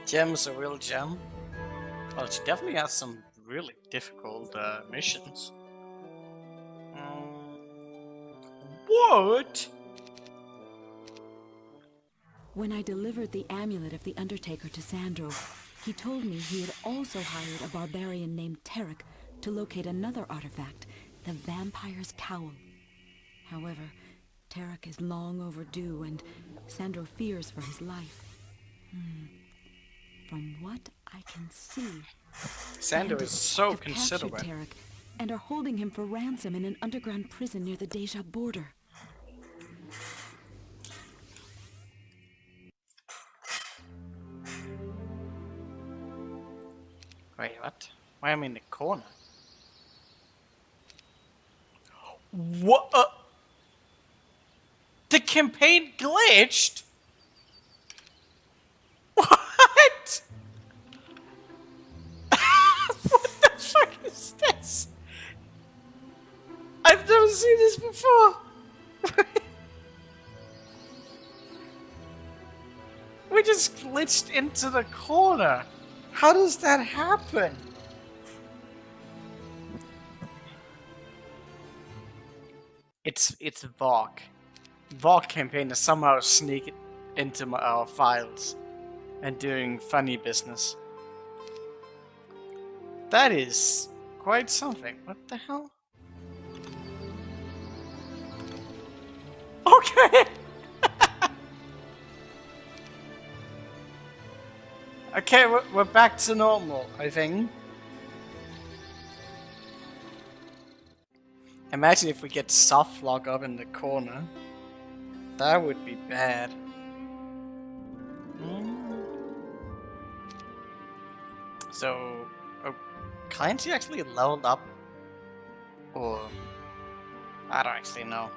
Gem is a real gem. Well, she definitely has some really difficult missions. What? When I delivered the amulet of the Undertaker to Sandro, he told me he had also hired a barbarian named Tarek to locate another artifact, the Vampire's Cowl. However, Tarek is long overdue and Sandro fears for his life. From what I can see, Sandro is so have captured considerate. Tarek and are holding him for ransom in an underground prison near the Deja border. Wait, what? Why am I in the corner? What? The campaign glitched? What? What the fuck is this? I've never seen this before. We just glitched into the corner. How does that happen? It's VoG. VoG campaign is somehow sneaking into our files and doing funny business. That is quite something. What the hell? Okay. Okay, we're back to normal, I think. Imagine if we get soft lock up in the corner. That would be bad. So, Clancy actually leveled up? Or... I don't actually know.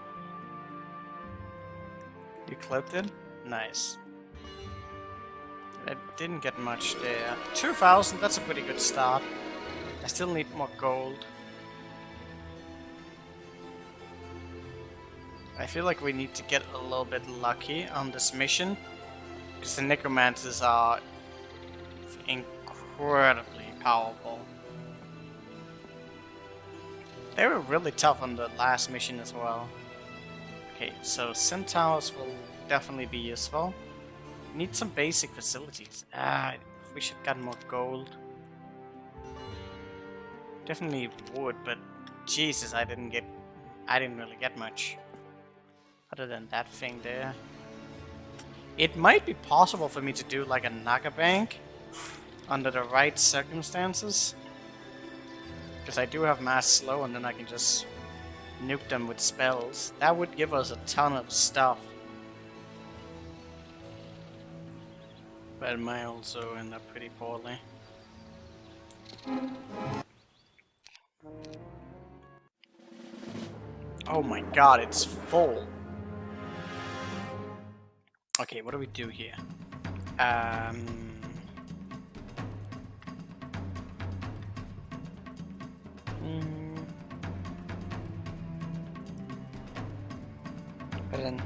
You clipped it? Nice. I didn't get much there. 2,000, that's a pretty good start. I still need more gold. I feel like we need to get a little bit lucky on this mission, because the necromancers are incredibly powerful. They were really tough on the last mission as well. Okay, so centaurs will definitely be useful. Need some basic facilities. We should get more gold. Definitely wood, but Jesus, I didn't really get much. Other than that thing there. It might be possible for me to do like a Naga bank under the right circumstances. Because I do have mass slow and then I can just nuke them with spells. That would give us a ton of stuff. But it might also end up pretty poorly. Oh my god, it's full. Okay, what do we do here? But then,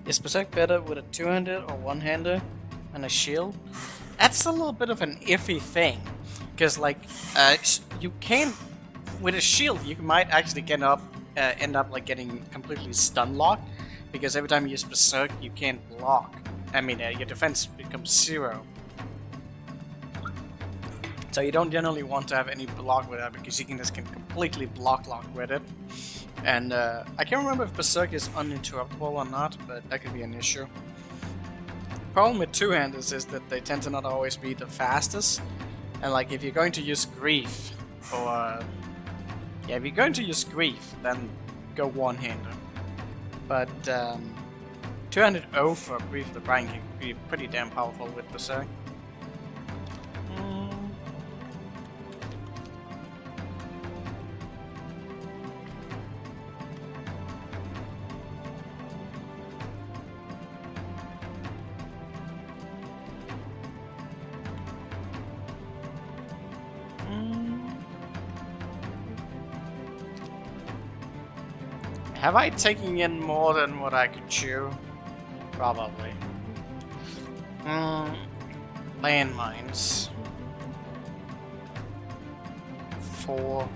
is Berserk better with a two-handed or one-hander and a shield? That's a little bit of an iffy thing, because like you can, with a shield, you might actually end up like getting completely stun locked, because every time you use Berserk, you can't block. I mean, your defense becomes 0. So you don't generally want to have any block with that, because you can just completely block lock with it. And I can't remember if Berserk is uninterruptible or not, but that could be an issue. Problem with two-handers is that they tend to not always be the fastest. And like if you're going to use Grief, or if you're going to use Grief, then go one-hander. But two-handed Oath for Grief the Brine can be pretty damn powerful with Berserk. Have I taken in more than what I could chew? Probably. Landmines. 4.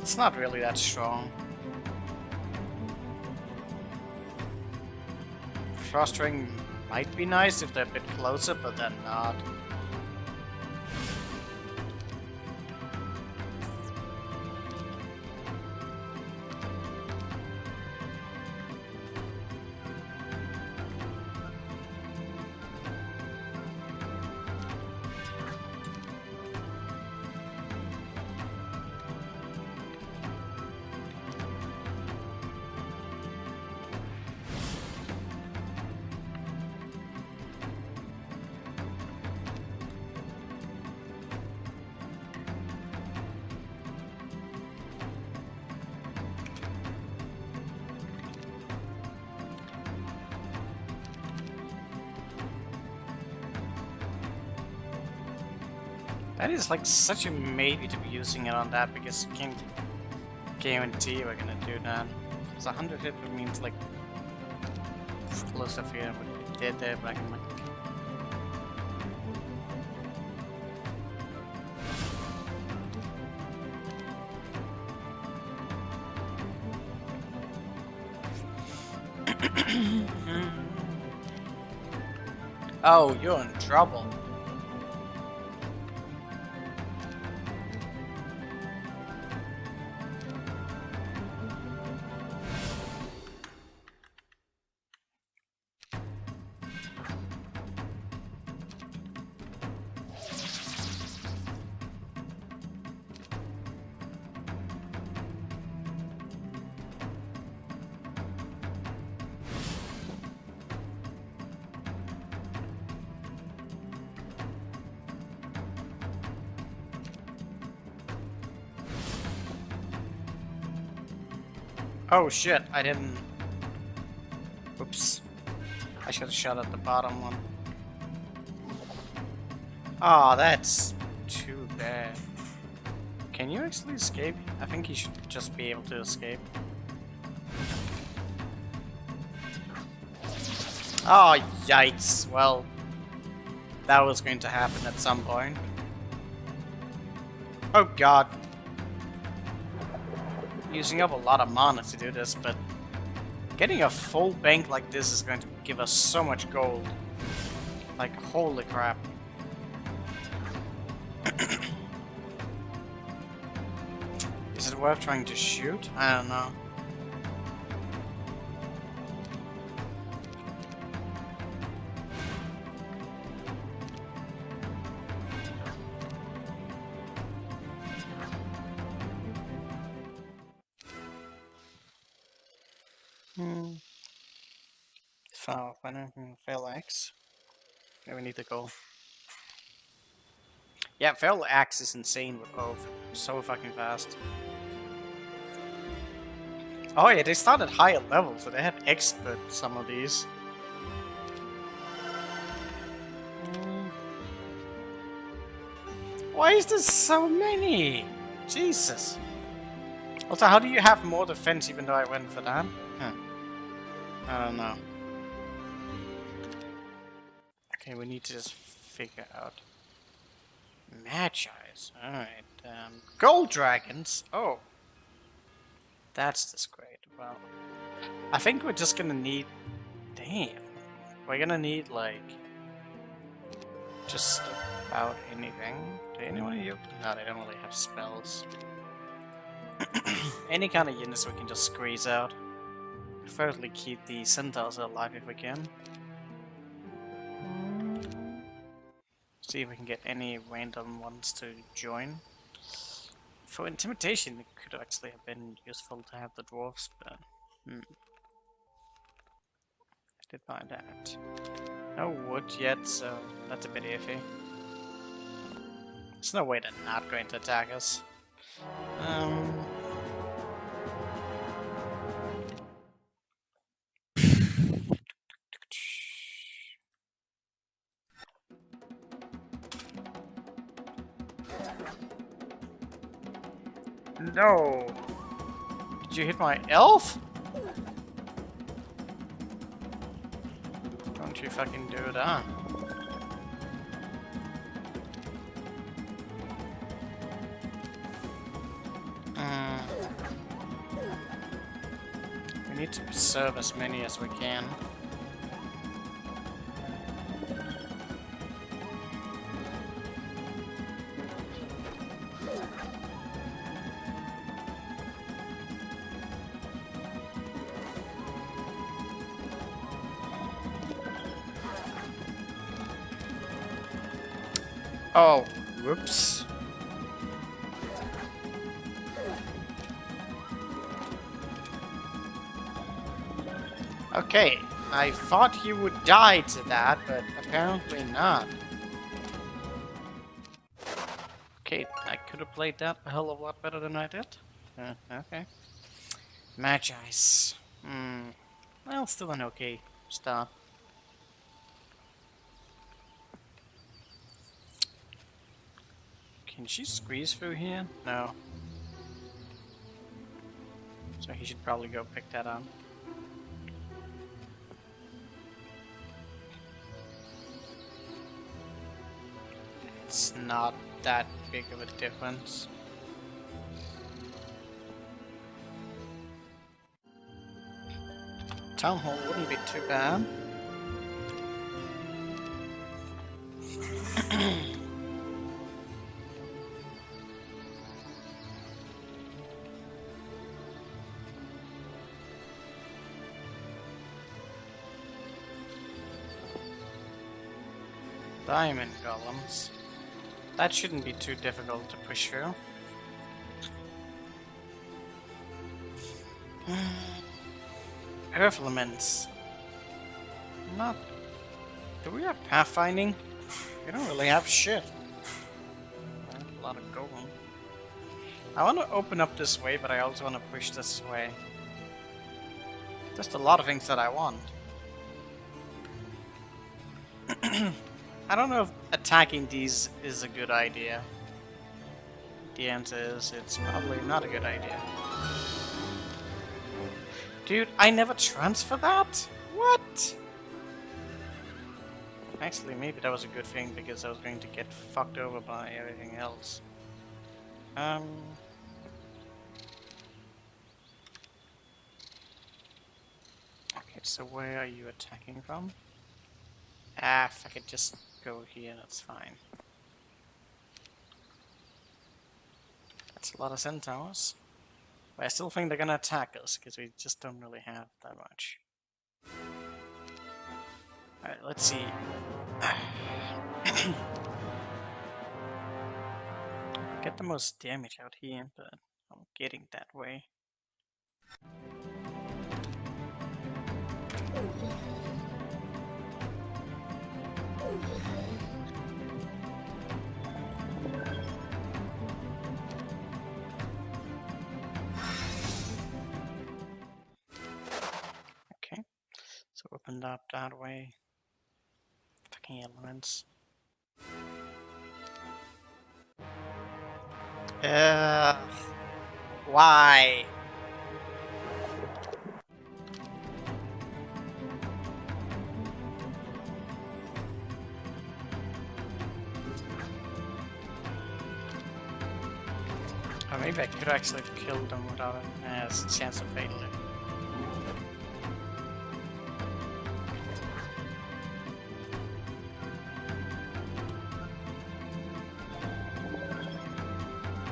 It's not really that strong. Frost ring might be nice if they're a bit closer, but they're not. That is like such a maybe to be using it on that because you can't guarantee we're gonna do that. It's 100 hit means like close to fear would be dead there, but I can like. Oh, you're in trouble. Oh shit, I didn't... Oops. I should have shot at the bottom one. Oh, that's too bad. Can you actually escape? I think you should just be able to escape. Oh, yikes. Well, that was going to happen at some point. Oh god. Using up a lot of mana to do this, but getting a full bank like this is going to give us so much gold. Like, holy crap. Is it worth trying to shoot? I don't know. Foul fail axe. Yeah, we need to go. Yeah, fail axe is insane with both. So fucking fast. Oh yeah, they start at higher levels, so they have expert some of these. Why is there so many? Jesus. Also, how do you have more defense even though I went for that? I don't know. Okay, we need to just figure out. Magi's. Alright. Gold dragons. Oh. That's just great. Well, I think we're just gonna need... Damn. We're gonna need, like... just about anything. Do anyone of you? No, they don't really have spells. Any kind of units we can just squeeze out. Preferably keep the centaurs alive if we can. See if we can get any random ones to join. For intimidation, it could actually have been useful to have the dwarves, but I did find that. No wood yet, so that's a bit iffy. There's no way they're not going to attack us. No! Did you hit my elf? don't you fucking do that? We need to preserve as many as we can. Oh, whoops. Okay, I thought he would die to that, but apparently not. Okay, I could have played that a hell of a lot better than I did. Okay. Magi's. Well, still an okay start. Can she squeeze through here? No. So he should probably go pick that up. It's not that big of a difference. Town Hall wouldn't be too bad. Diamond golems. That shouldn't be too difficult to push through. Earth elements. Not. Do we have pathfinding? We don't really have shit. A lot of golem. I want to open up this way, but I also want to push this way. Just a lot of things that I want. I don't know if attacking these is a good idea. The answer is it's probably not a good idea. Dude, I never transfer that? What? Actually, maybe that was a good thing because I was going to get fucked over by everything else. Okay, so where are you attacking from? Ah, if I could just go here, that's fine. That's a lot of centaurs. But I still think they're gonna attack us, because we just don't really have that much. Alright, let's see. Get the most damage out here, but I'm getting that way. Okay, so opened up that way. Fucking elements. Why? Or maybe I could actually have killed them without it as a chance of failure.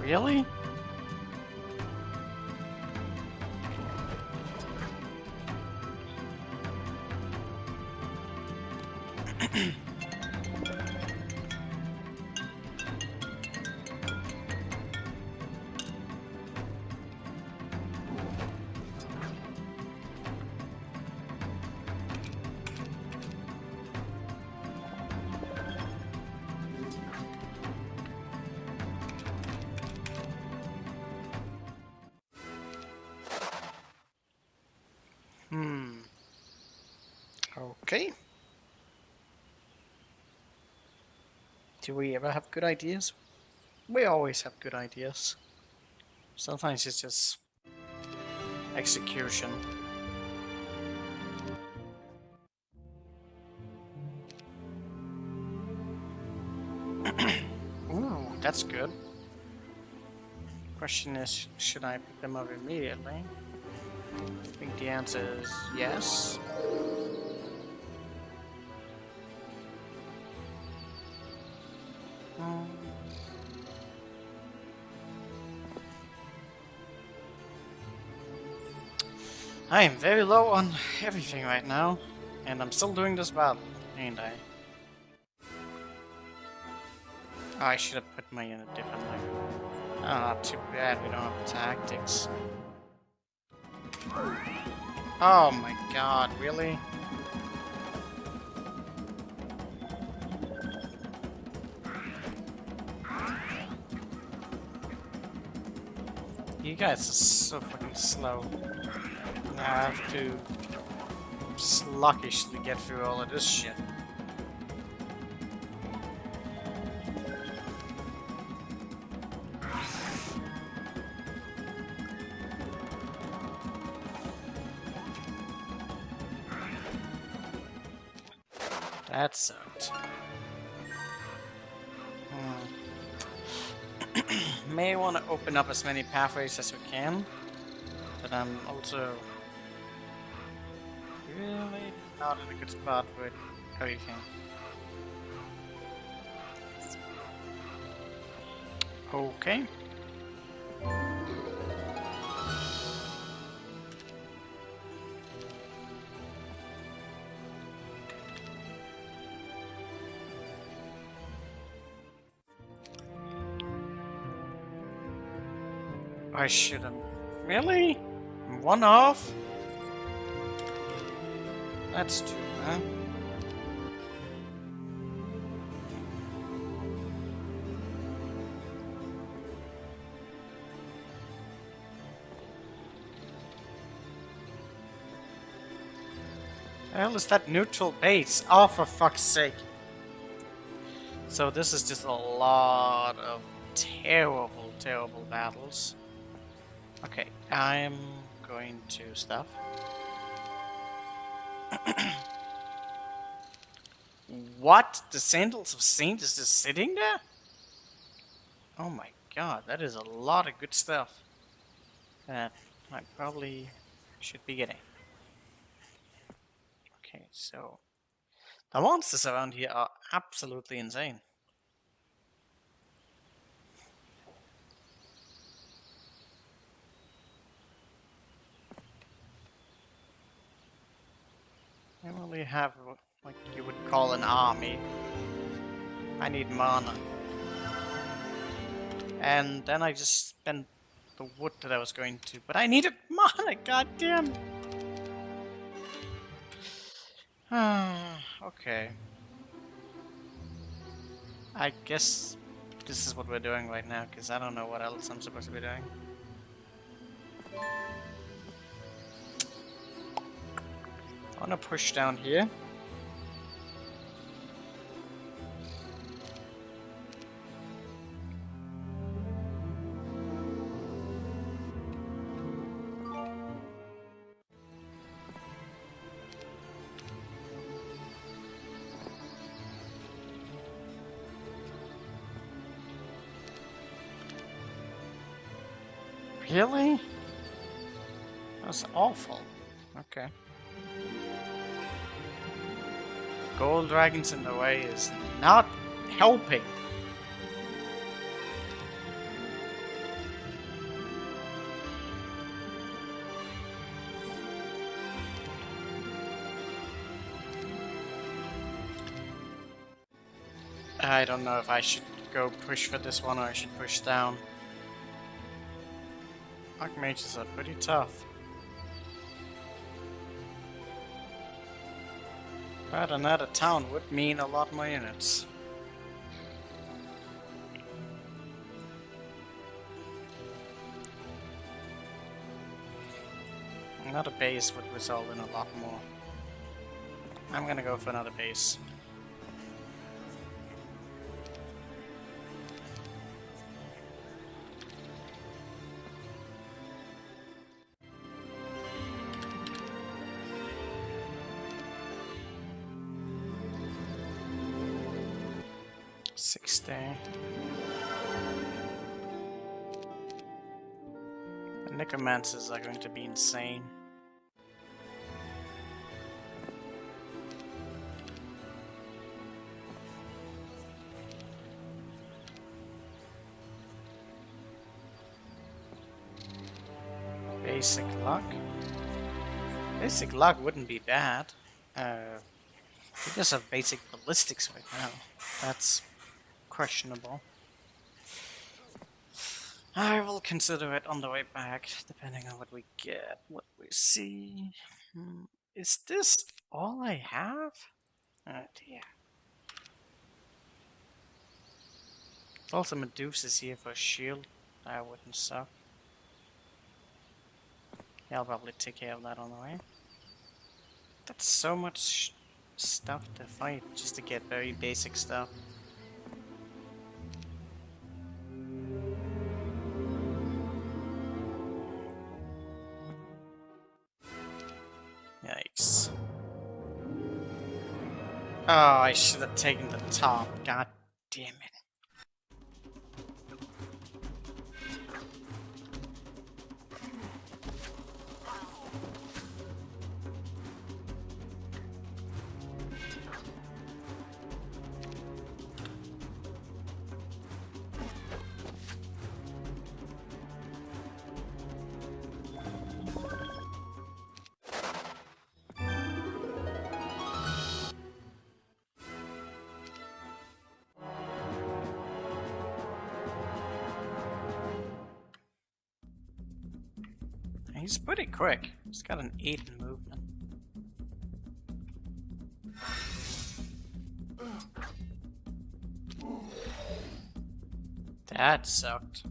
Really? Okay. Do we ever have good ideas? We always have good ideas. Sometimes it's just execution. That's good. Question is, should I pick them up immediately? I think the answer is yes. I am very low on everything right now, and I'm still doing this battle, ain't I? Oh, I should have put my unit differently. Oh, not too bad, we don't have tactics. Oh my god, really? You guys are so fucking slow. I have to sluggishly get through all of this shit. That sucked. May want to open up as many pathways as we can, but I'm also really not in a good spot with everything. Okay. I shouldn't. Really? One off? That's too bad. The hell is that neutral base? Oh, for fuck's sake. So this is just a lot of terrible, terrible battles. Okay, I'm going to stuff. What? The Sandals of Saint is just sitting there? Oh my god, that is a lot of good stuff that I probably should be getting. Okay, so the monsters around here are absolutely insane. I only have what you would call an army. I need mana. And then I just spent the wood that I was going to, but I needed mana, goddamn! Okay. I guess this is what we're doing right now, because I don't know what else I'm supposed to be doing. I want to push down here. Really? That's awful. Okay. Gold dragons in the way is not helping. I don't know if I should go push for this one or I should push down. Archmages are pretty tough. But another town would mean a lot more units. Another base would result in a lot more. I'm gonna go for another base. necromancers are going to be insane. Basic luck. Basic luck wouldn't be bad. We just have basic ballistics right now. That's questionable. I will consider it on the way back, depending on what we get, what we see. Is this all I have? Oh dear. Also, Medusa is here for a shield. That wouldn't suck. Yeah, I'll probably take care of that on the way. That's so much stuff to fight just to get very basic stuff. Yikes. Oh, I should have taken the top. God damn it. He's pretty quick. He's got an 8 in movement. That sucked.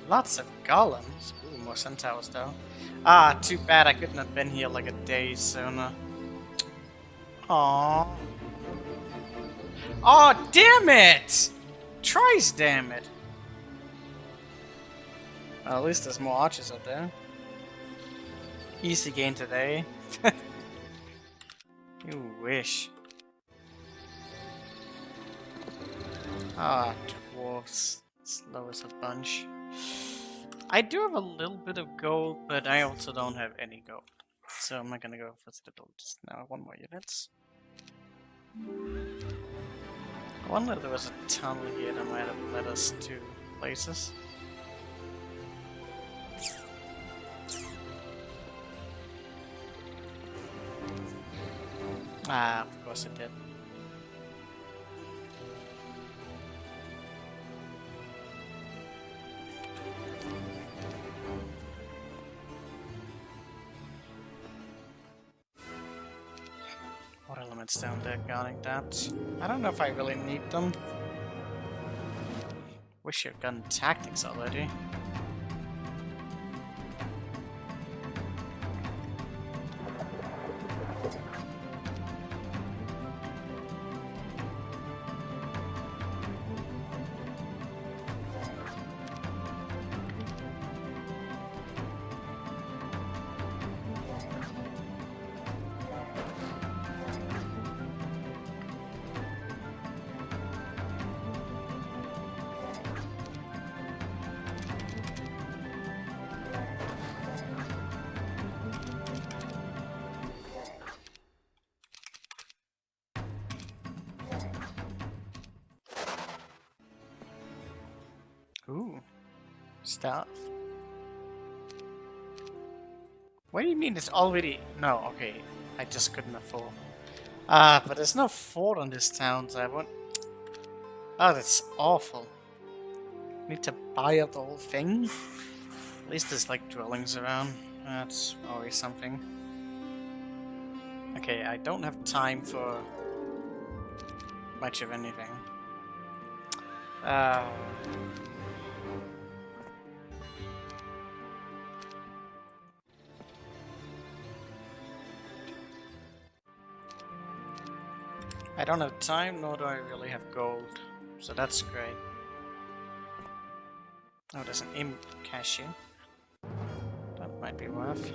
Lots of golems. Ooh, more centaurs though. Ah, too bad I couldn't have been here like a day sooner. Aww. Oh, damn it! Tries, damn it. Well, at least there's more archers out there. Easy game today. You wish. Ah, dwarves. Slow as a bunch. I do have a little bit of gold, but I also don't have any gold. So I'm not gonna go for Citadel just now. 1 more units. I wonder if there was a tunnel here that might have led us to places. Ah, of course it did. What elements down there guarding that? I don't know if I really need them. Wish you'd gotten tactics already. Ooh, stuff. What do you mean it's already... No, okay, I just couldn't afford. But there's no fort on this town, so I won't... Oh, that's awful. Need to buy up the whole thing? At least there's like dwellings around. That's always something. Okay, I don't have time for much of anything. I don't have time, nor do I really have gold, so that's great. Oh, there's an imp cashew. That might be worth.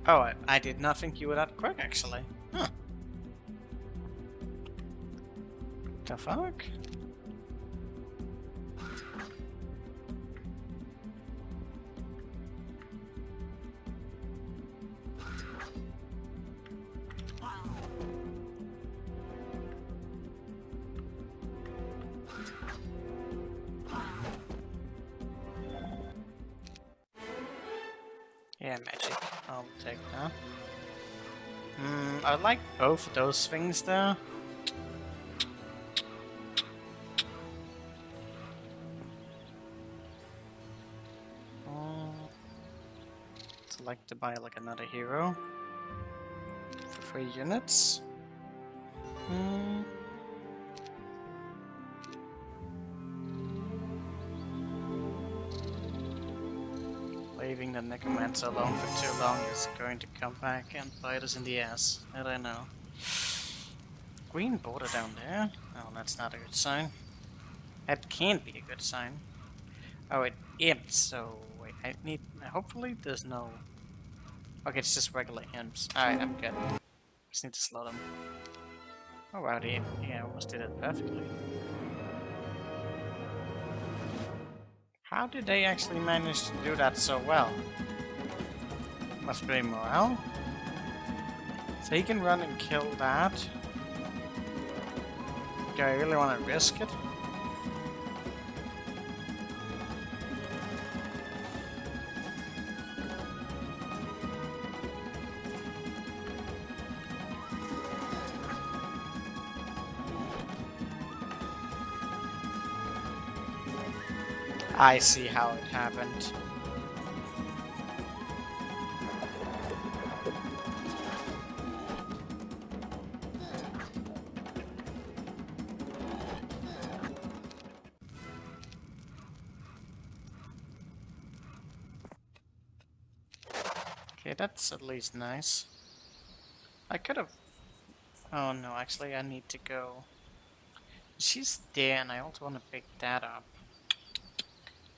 Oh, I did not think you were that quick, actually. Huh. The fuck? Yeah, magic. I'll take that. I like both of those things there. I'd like to buy like another hero for 3 units. Leaving the Necromancer alone for too long is going to come back and bite us in the ass. That I know. Green border down there? Oh, that's not a good sign. That can't be a good sign. Oh, it imps, so wait, I need... Hopefully there's no... Okay, it's just regular imps. Alright, I'm good. Just need to slow them. Oh wow, yeah, almost did it perfectly. How did they actually manage to do that so well? Must be morale. So he can run and kill that. Do I really want to risk it? I see how it happened. Okay, that's at least nice. I could have... Oh no, actually I need to go. She's there and I also want to pick that up.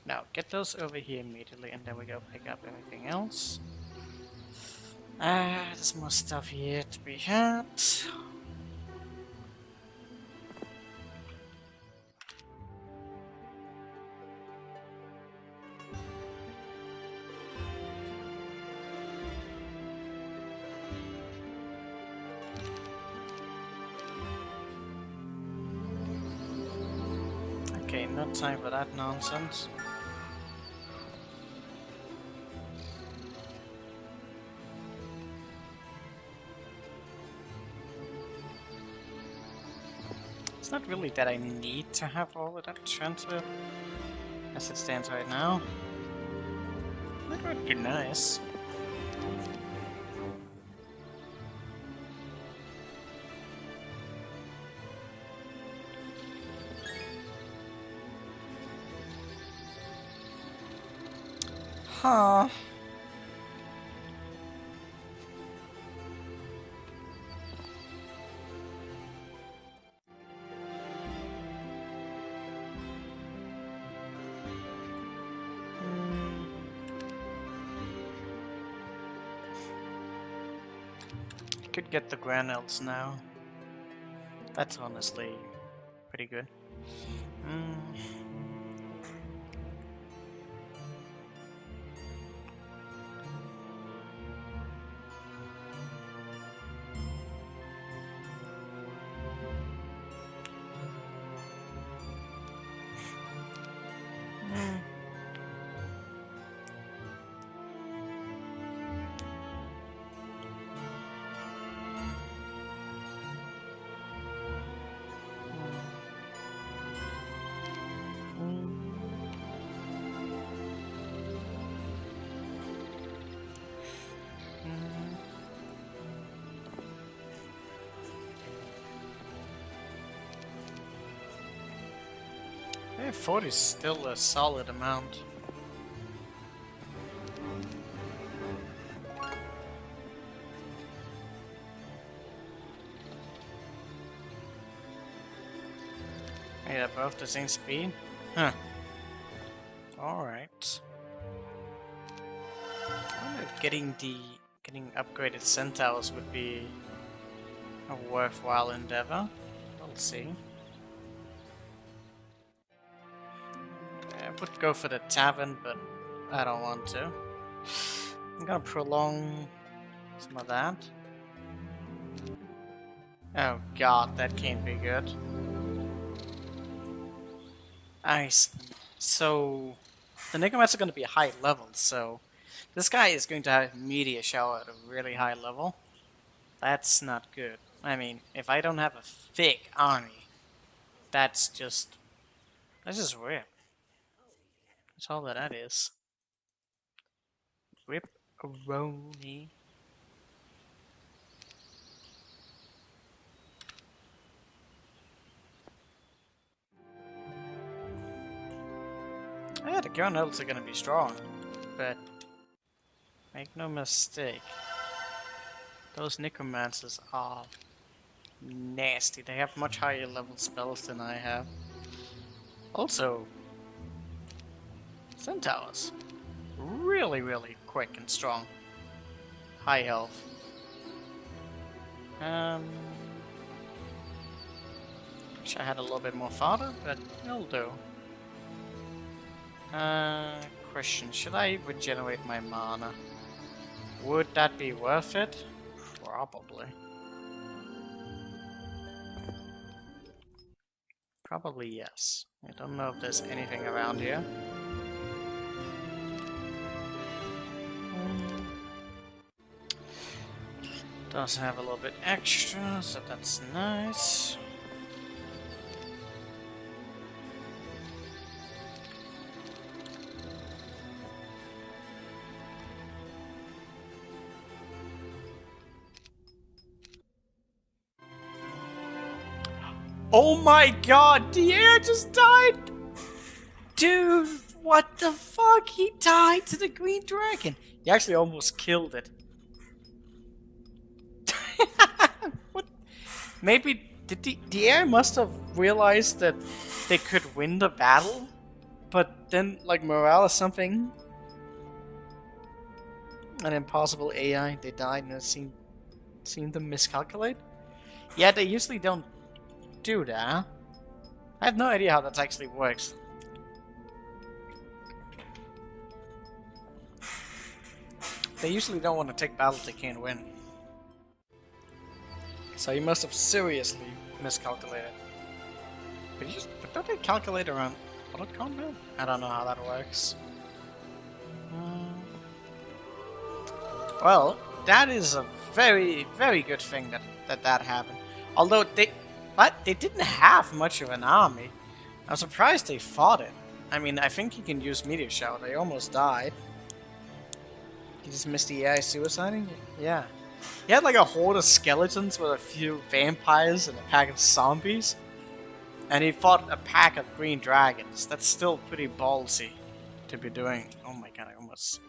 Now, get those over here immediately and then we go pick up everything else. There's more stuff here to be had. Okay, no time for that nonsense. It's not really that I need to have all of that transfer as it stands right now. That would be nice. Huh. Could get the Granels now. That's honestly pretty good. Yeah, 40 is still a solid amount. Hey, they're both the same speed? Huh. Alright. I wonder if getting upgraded centaurs would be a worthwhile endeavor. We'll see. I would go for the tavern, but I don't want to. I'm gonna prolong some of that. Oh god, that can't be good. So the Necromancer are gonna be high level, so this guy is going to have Meteor Shower at a really high level. That's not good. I mean, if I don't have a thick army, that's just rip. That's all that is. Rip-a-roni. Yeah, the gun elves are gonna be strong, but make no mistake, those necromancers are nasty. They have much higher level spells than I have. Also, centaurs, really, really quick and strong. High health. Wish I had a little bit more fodder, but it'll do. Question, should I regenerate my mana? Would that be worth it? Probably. Probably yes. I don't know if there's anything around here. Does have a little bit extra, so that's nice. Oh my god, Dier just died! Dude, what the fuck? He died to the green dragon. He actually almost killed it. What? Maybe Dier must have realized that they could win the battle, but then like morale or something. An impossible AI, they died and it seemed to miscalculate. Yeah, they usually don't do that. I have no idea how that actually works. They usually don't want to take battles they can't win. So you must have seriously miscalculated. But don't they calculate around bullet combat? I don't know how that works. Well, that is a very, very good thing that happened. Although they didn't have much of an army. I'm surprised they fought it. I mean, I think he can use Meteor Shower. They almost died. He just missed the AI suiciding? Yeah. He had like a horde of skeletons with a few vampires and a pack of zombies. And he fought a pack of green dragons. That's still pretty ballsy to be doing. Oh my god, I almost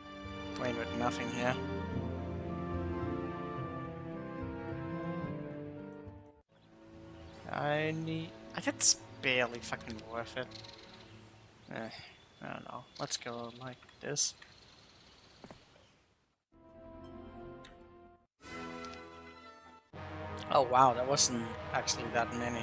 went with nothing here. That's barely fucking worth it. I don't know. Let's go like this. Oh wow, that wasn't actually that many.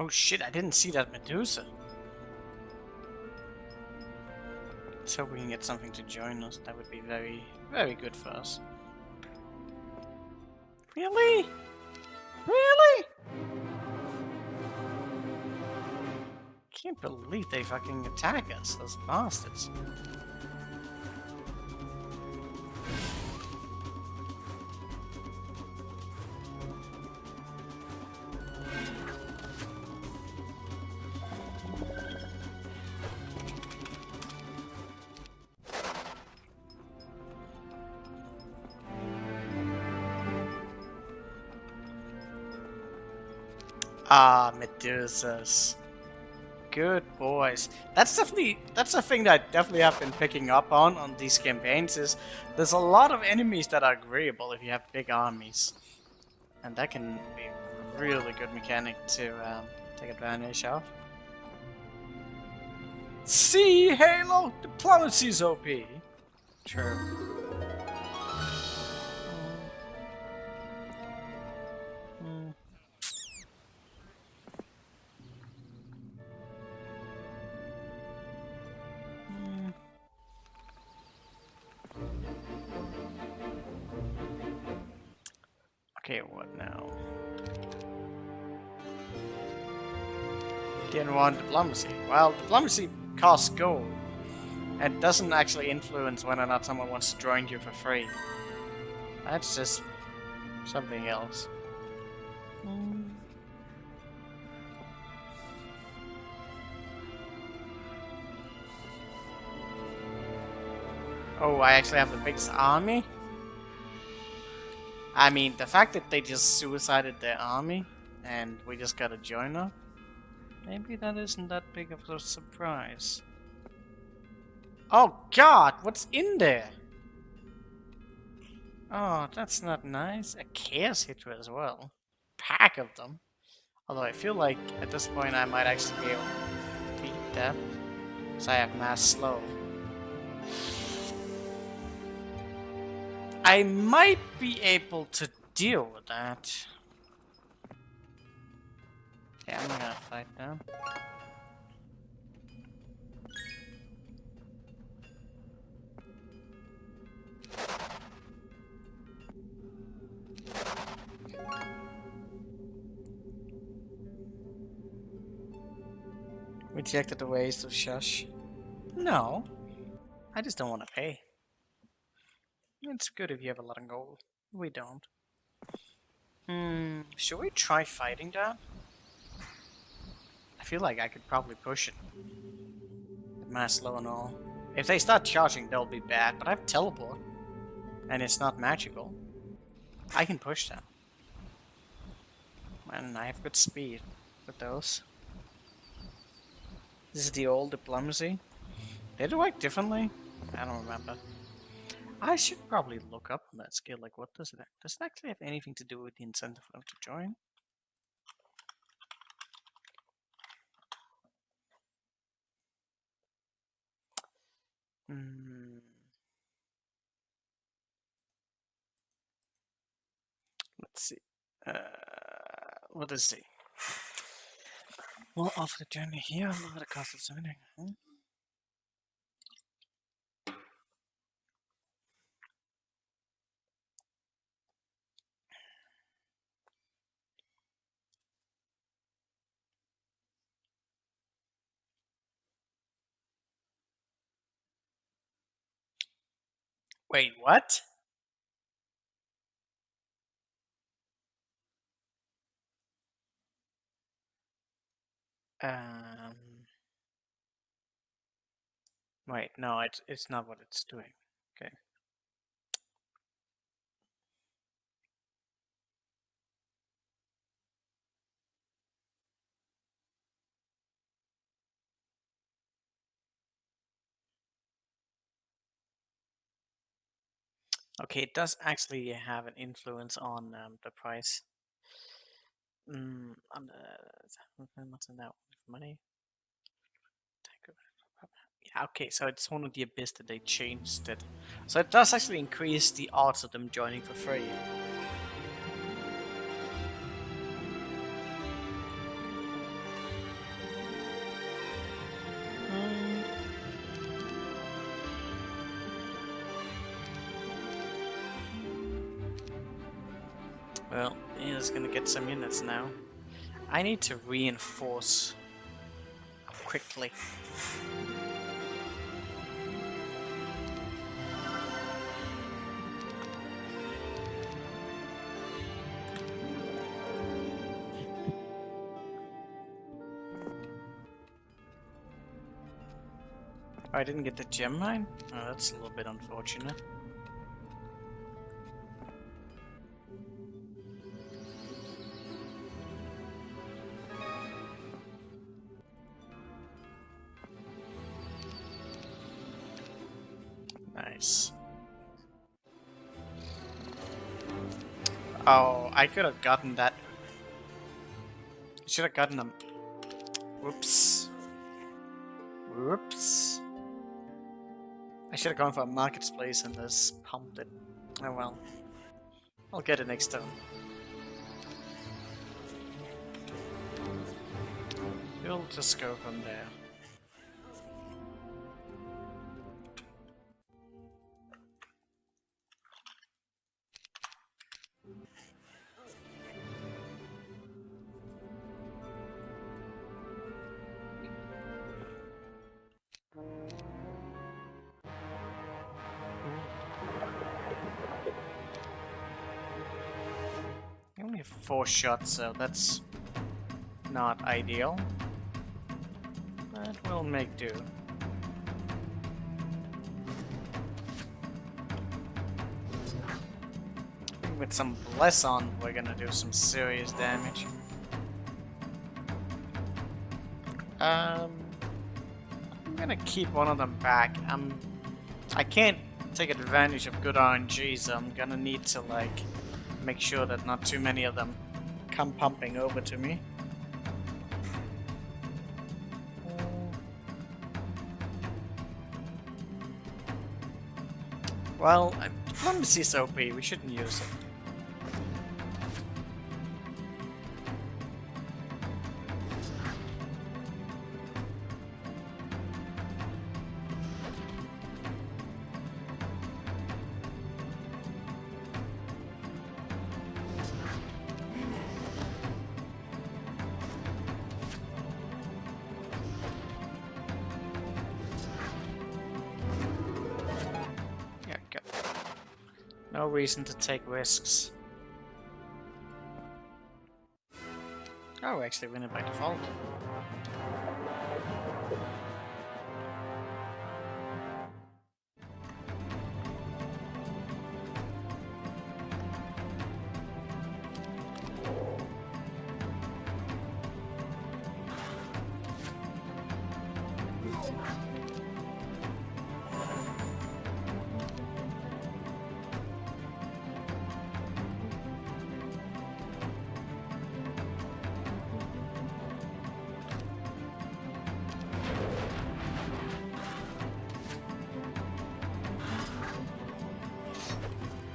Oh shit, I didn't see that Medusa. Let's hope we can get something to join us. That would be very, very good for us. Really? Really? Can't believe they fucking attack us, those bastards. Ah, Medusas. Good boys. That's a thing that I definitely have been picking up on these campaigns is there's a lot of enemies that are agreeable if you have big armies. And that can be a really good mechanic to take advantage of. See, Halo, diplomacy's OP. True. Okay, what now? Didn't want diplomacy. Well, diplomacy costs gold. And doesn't actually influence whether or not someone wants to join you for free. That's just something else. Oh, I actually have the biggest army? I mean, the fact that they just suicided their army and we just got a joiner, maybe that isn't that big of a surprise. Oh god, what's in there? Oh, that's not nice. A Chaos Hydra as well. Pack of them. Although I feel like at this point I might actually be able to defeat them. Because I have mass slow. I might be able to deal with that. Yeah, I'm gonna fight them. Rejected the ways of Shush. No. I just don't want to pay. It's good if you have a lot of gold. We don't. Should we try fighting that? I feel like I could probably push it. Mass low and all. If they start charging, they'll be bad, but I have teleport. And it's not magical. I can push them. And I have good speed with those. This is the old diplomacy. Did it work differently? I don't remember. I should probably look up that skill. Like, what does it actually have anything to do with the incentive for them to join? Let's see. What is it? We'll offer the journey here. Lower the cost of summoning. Wait, what? Wait, no, it's not what it's doing. Okay. Okay, it does actually have an influence on the price. On what's in that money? Yeah, okay, so it's one of the Abyss that they changed it. So it does actually increase the odds of them joining for free. Well, he's gonna get some units now. I need to reinforce quickly. I didn't get the gem mine? Oh, that's a little bit unfortunate. Oh, I could have gotten that. Should have gotten them. Whoops. Whoops. I should have gone for a marketplace and just pumped it. Oh well. I'll get it next time. We'll just go from there. I only have 4 shots, so that's not ideal. But we'll make do. I think with some bless on, we're gonna do some serious damage. I'm gonna keep one of them back. I can't take advantage of good RNG, so I'm gonna need to like make sure that not too many of them come pumping over to me. Well, diplomacy is OP, we shouldn't use it. No reason to take risks. Oh, we actually win it by default.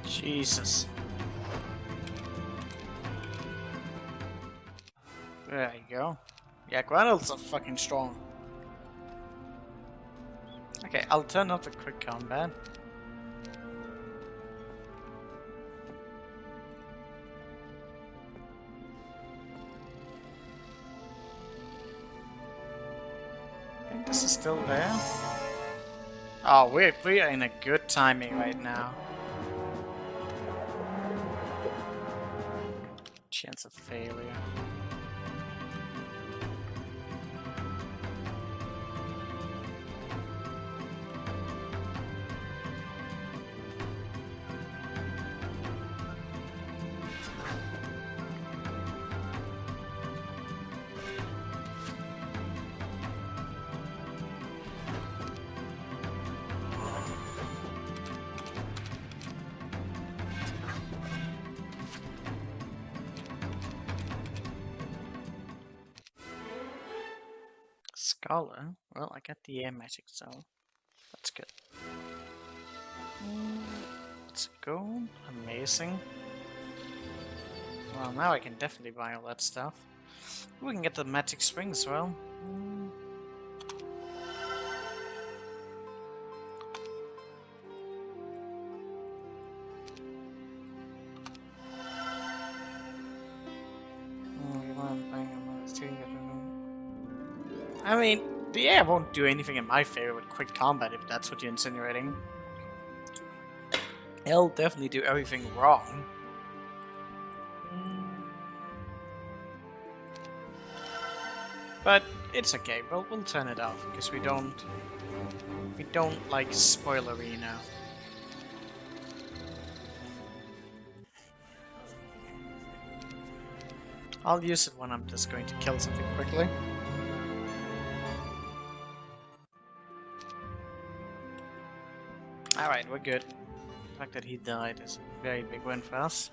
Jesus. There you go. Yeah, Granul's are fucking strong. Okay, I'll turn off the quick combat. I think this is still there. Oh, we are in a good timing right now. Chance of failure. Scholar? Well, I got the air magic, so that's good. Let's go. Amazing. Well, now I can definitely buy all that stuff. We can get the magic spring as well. I mean, the air won't do anything in my favor with quick combat if that's what you're insinuating. It'll definitely do everything wrong. But it's okay, we'll turn it off because we don't like spoilery now. I'll use it when I'm just going to kill something quickly. Alright, we're good. The fact that he died is a very big win for us.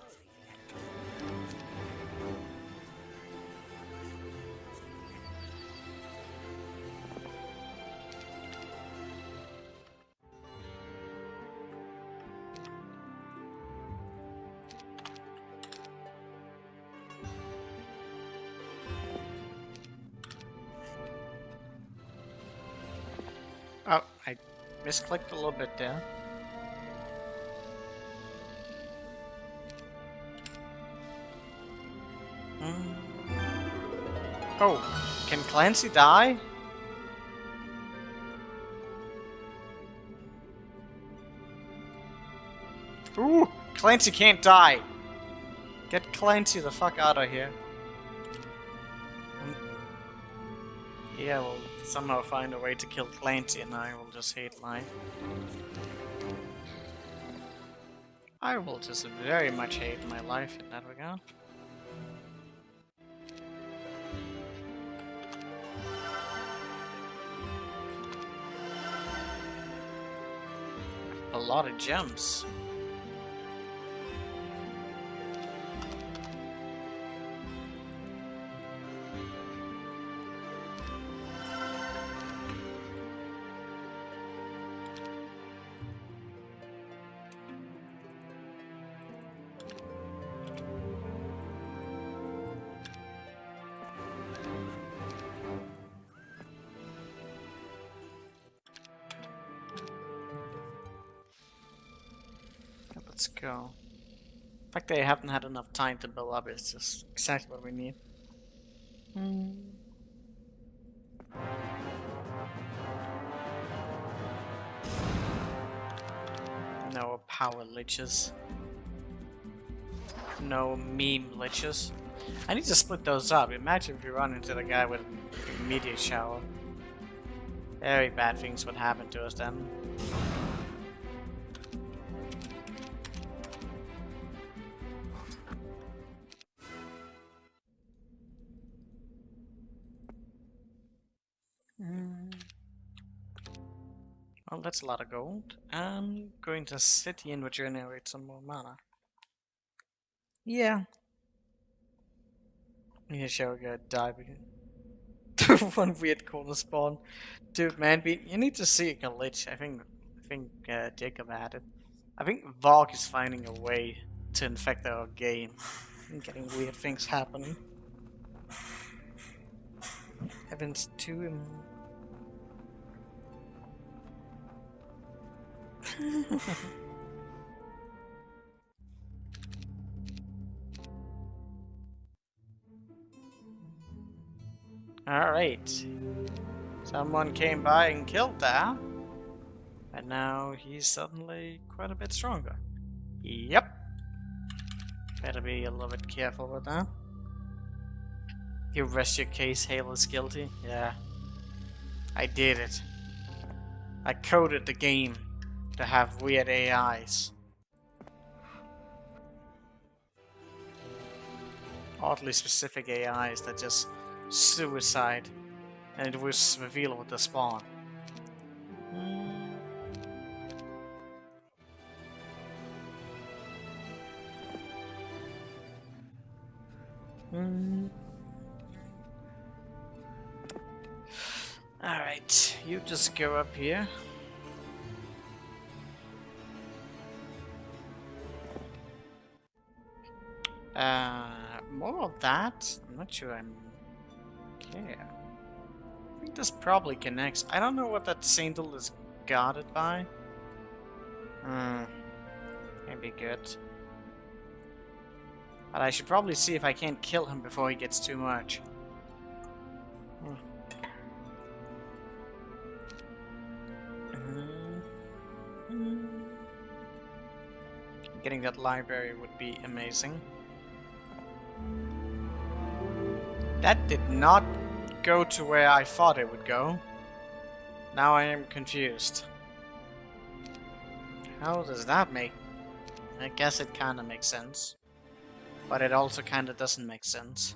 Oh, I misclicked a little bit there. Oh, can Clancy die? Ooh, Clancy can't die. Get Clancy the fuck out of here. Yeah, we'll somehow find a way to kill Clancy and I will just hate life. I will just very much hate my life in that regard. A lot of gems. Let's go. The fact they haven't had enough time to build up is just exactly what we need. No power liches. No meme liches. I need to split those up. Imagine if we run into the guy with a meteor shower. Very bad things would happen to us then. Well, that's a lot of gold. I'm going to city and regenerate some more mana. Yeah. Yeah, sure, we're gonna die because one weird corner spawn. Dude, man, you need to see a glitch. I think Jacob had it. I think Varg is finding a way to infect our game and getting weird things happening. Happens to him. Alright. Someone came by and killed that. And now he's suddenly quite a bit stronger. Yep. Better be a little bit careful with that. You rest your case, Hale is guilty? Yeah. I did it. I coded the game to have weird AIs. Oddly specific AIs that just suicide, and it was revealed with the spawn. Alright, you just go up here. More of that? I'm not sure I'm care. I think this probably connects. I don't know what that Saintel is guarded by. Maybe good. But I should probably see if I can't kill him before he gets too much. Getting that library would be amazing. That did not go to where I thought it would go. Now I am confused. How does that make... I guess it kinda makes sense. But it also kinda doesn't make sense.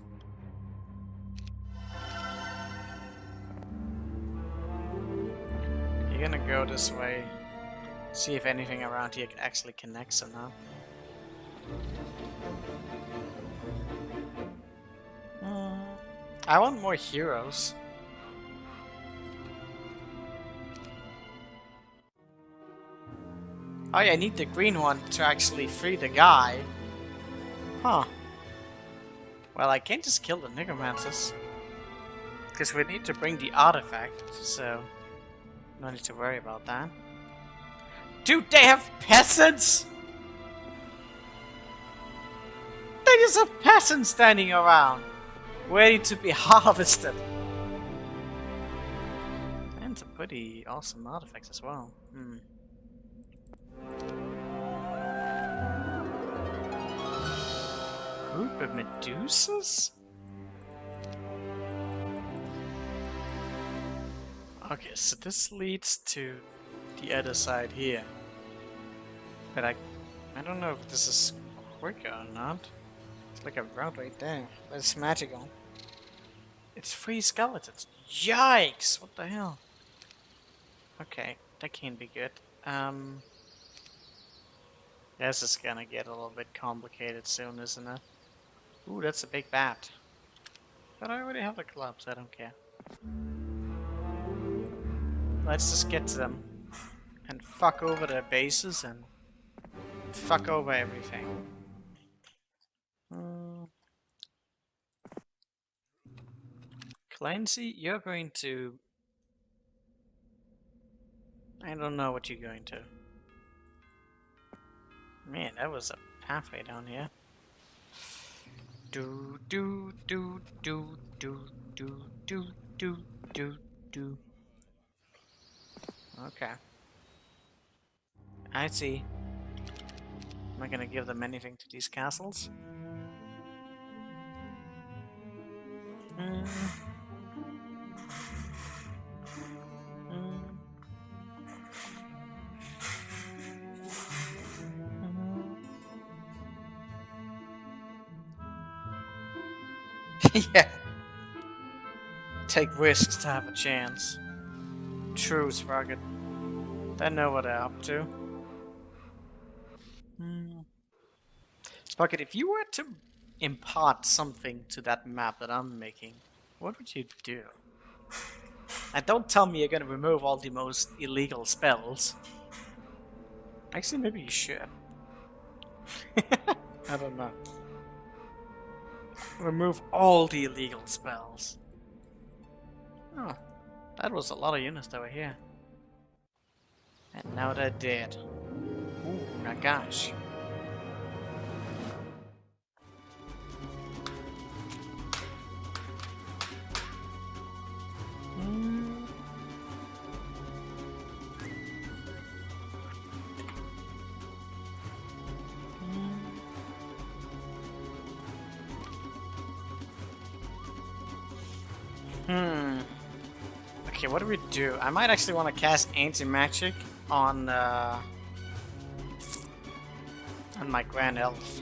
You're gonna go this way. See if anything around here actually connects or not. I want more heroes. Oh yeah, I need the green one to actually free the guy. Huh. Well, I can't just kill the necromancers. Because we need to bring the artifact, so no need to worry about that. Dude, they have peasants! They just have peasants standing around, waiting to be harvested. And some pretty awesome artifacts as well. Group of Medusas? Okay, so this leads to the other side here. But I don't know if this is quicker or not. It's like a route right there, but it's magical. It's 3 skeletons. Yikes! What the hell? Okay, that can't be good. This is gonna get a little bit complicated soon, isn't it? Ooh, that's a big bat. But I already have the clubs, I don't care. Let's just get to them and fuck over their bases and fuck over everything. Clancy, you're going to... I don't know what you're going to. Man, that was a pathway down here. Do do do do do do do do do do. Okay. I see. Am I gonna give them anything to these castles? Yeah. Take risks to have a chance. True, Sprocket. They know what they're up to. Sprocket, if you were to impart something to that map that I'm making, what would you do? And don't tell me you're gonna remove all the most illegal spells. Actually, maybe you should. I don't know. Remove all the illegal spells. Oh, that was a lot of units that were here. And now they're dead. Ooh, Nagash. Okay, what do we do? I might actually want to cast anti-magic on my Grand Elf.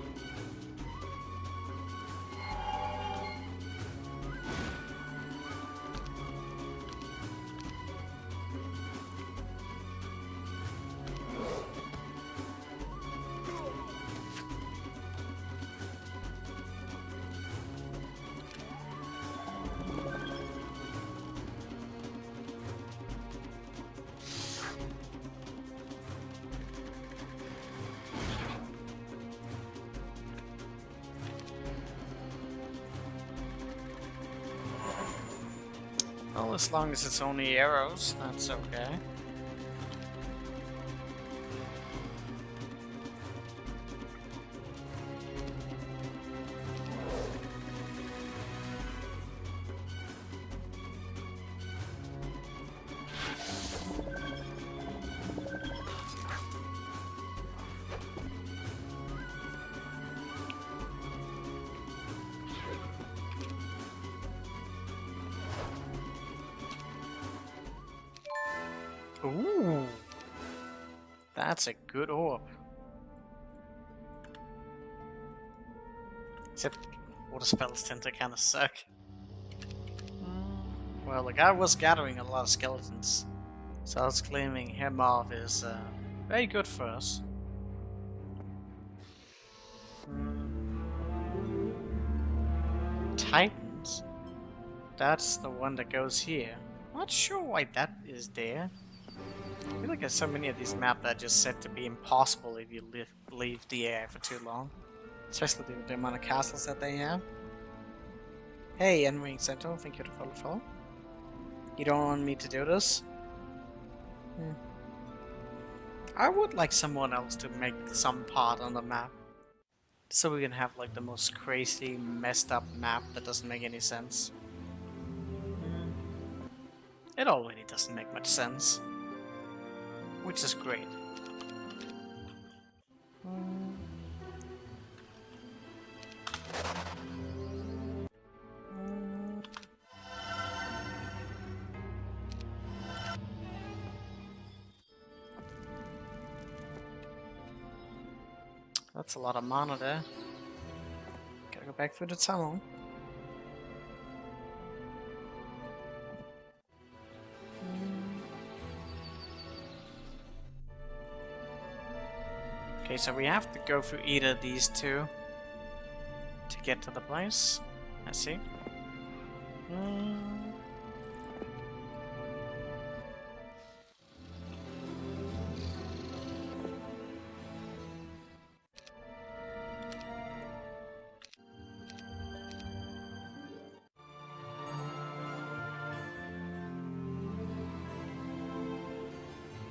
Well, as long as it's only arrows, that's okay. Ooh, that's a good orb. Except water spells tend to kind of suck. Well, the guy was gathering a lot of skeletons, so I was claiming him off is very good for us. Titans. That's the one that goes here. Not sure why that is there. I feel like there's so many of these maps that are just said to be impossible if you leave the air for too long. Especially with the amount of castles that they have. Hey, N-Wing Centaur, thank you for the follow. You don't want me to do this? I would like someone else to make some part on the map. So we can have like the most crazy, messed up map that doesn't make any sense. It already doesn't make much sense. Which is great. That's a lot of mana there. Gotta go back through the tunnel. Okay, so we have to go through either of these two to get to the place. I see.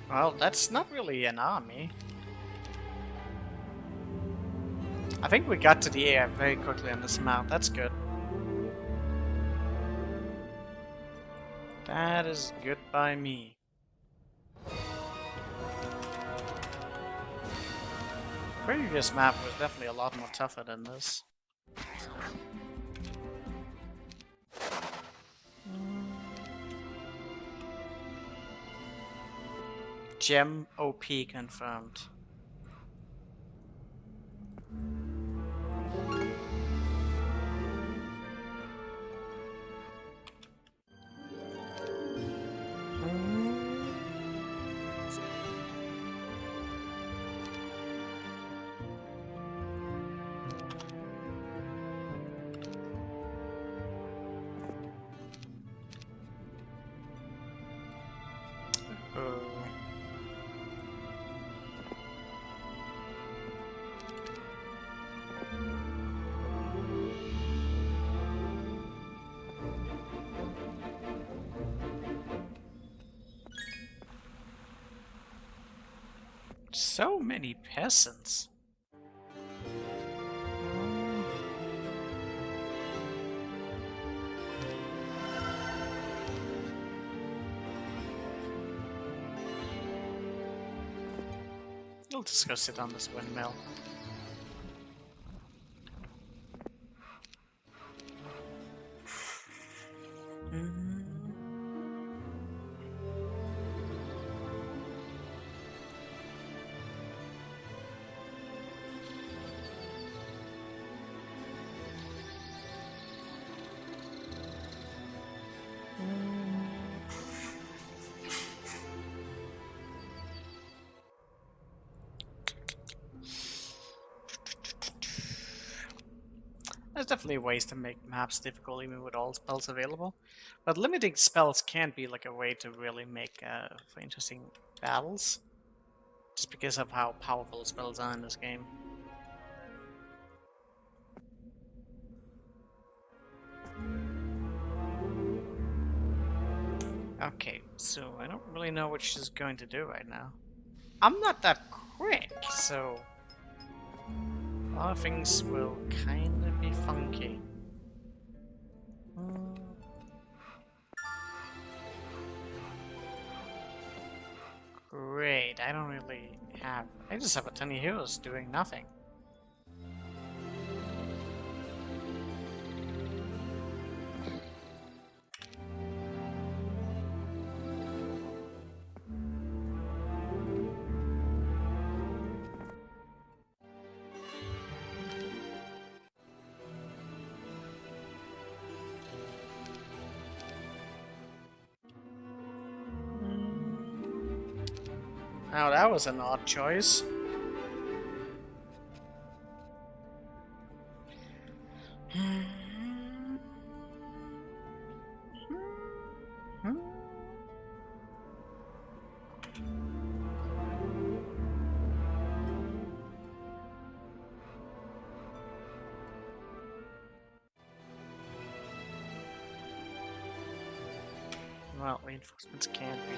Well, that's not really an army. I think we got to the air very quickly on this map. That's good. That is good by me. Previous map was definitely a lot more tougher than this. Gem OP confirmed. So many peasants. We'll just go sit on this windmill. There's definitely ways to make maps difficult even with all spells available, but limiting spells can be like a way to really make for interesting battles, just because of how powerful spells are in this game. Okay, so I don't really know what she's going to do right now. I'm not that quick, so a lot of things will kind of be funky. Great, I don't really have... I just have a ton of heroes doing nothing. Now that was an odd choice. Well, reinforcements can't be.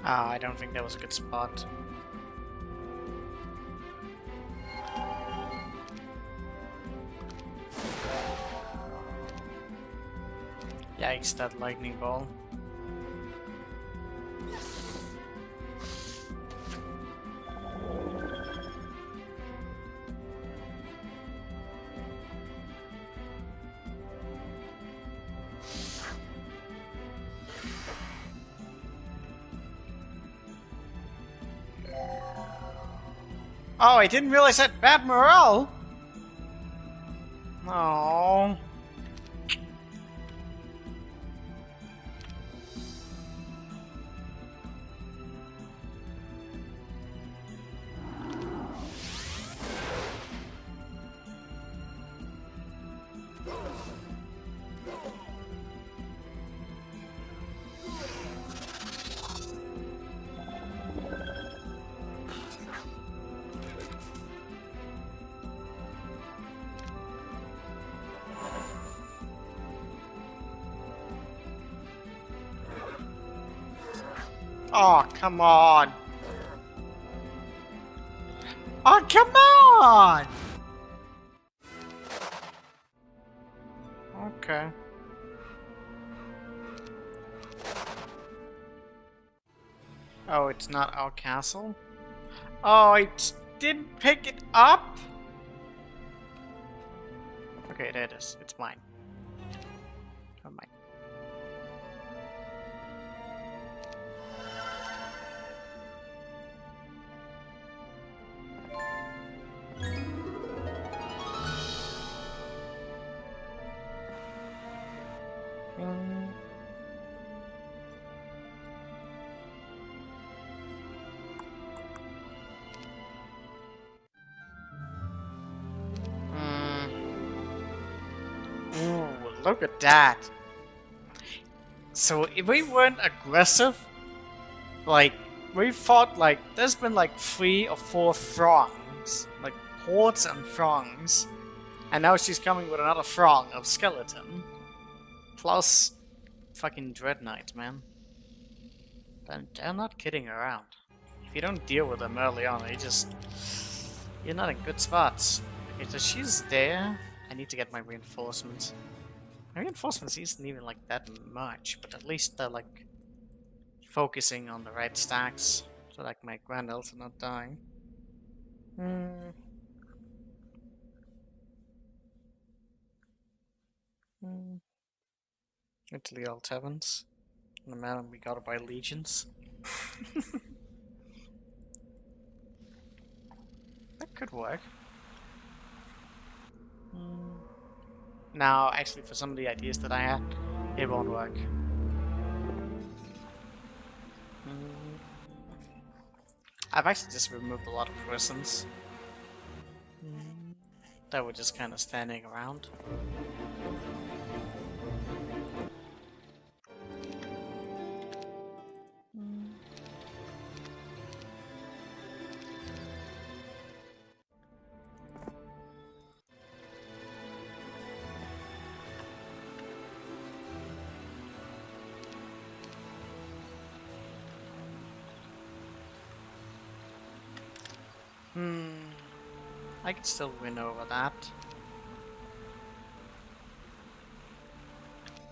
I don't think that was a good spot. Yikes, that lightning ball. Oh, I didn't realize that bad morale! Oh. Oh, come on! Oh, come on! Okay. Oh, it's not our castle? Oh, I didn't pick it up? Okay, there it is. It's mine. Never mind. Ooh, look at that. So if we weren't aggressive, like, we fought like, there's been like 3 or 4 throngs, like hordes and throngs, and now she's coming with another throng of skeleton, plus fucking Dread Knight, man. They're not kidding around. If you don't deal with them early on, you're not in good spots. Okay, so she's there. I need to get my reinforcements. My reinforcements isn't even like that much, but at least they're like focusing on the right stacks, so like my grand elves are not dying. Italy all taverns. And the man we gotta buy legions. That could work. Now, actually, for some of the ideas that I had, it won't work. I've actually just removed a lot of prisons that were just kind of standing around. I can still win over that.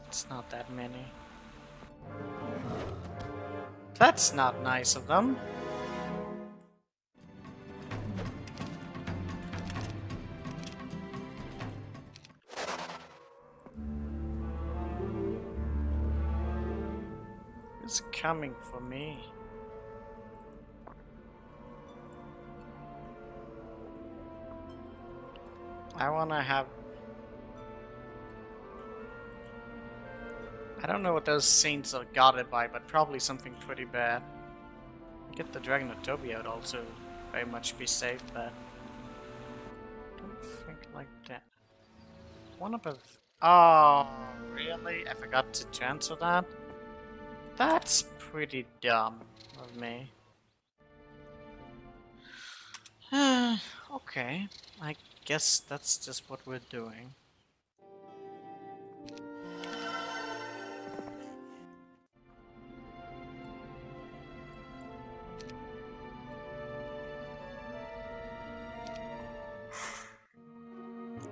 It's not that many. That's not nice of them. It's coming for me. I wanna have... I don't know what those saints are guarded by, but probably something pretty bad. Get the Dragon of Toby out also very much be safe, but... don't think like that. One above... oh, really? I forgot to transfer that? That's pretty dumb of me. Okay, I guess that's just what we're doing.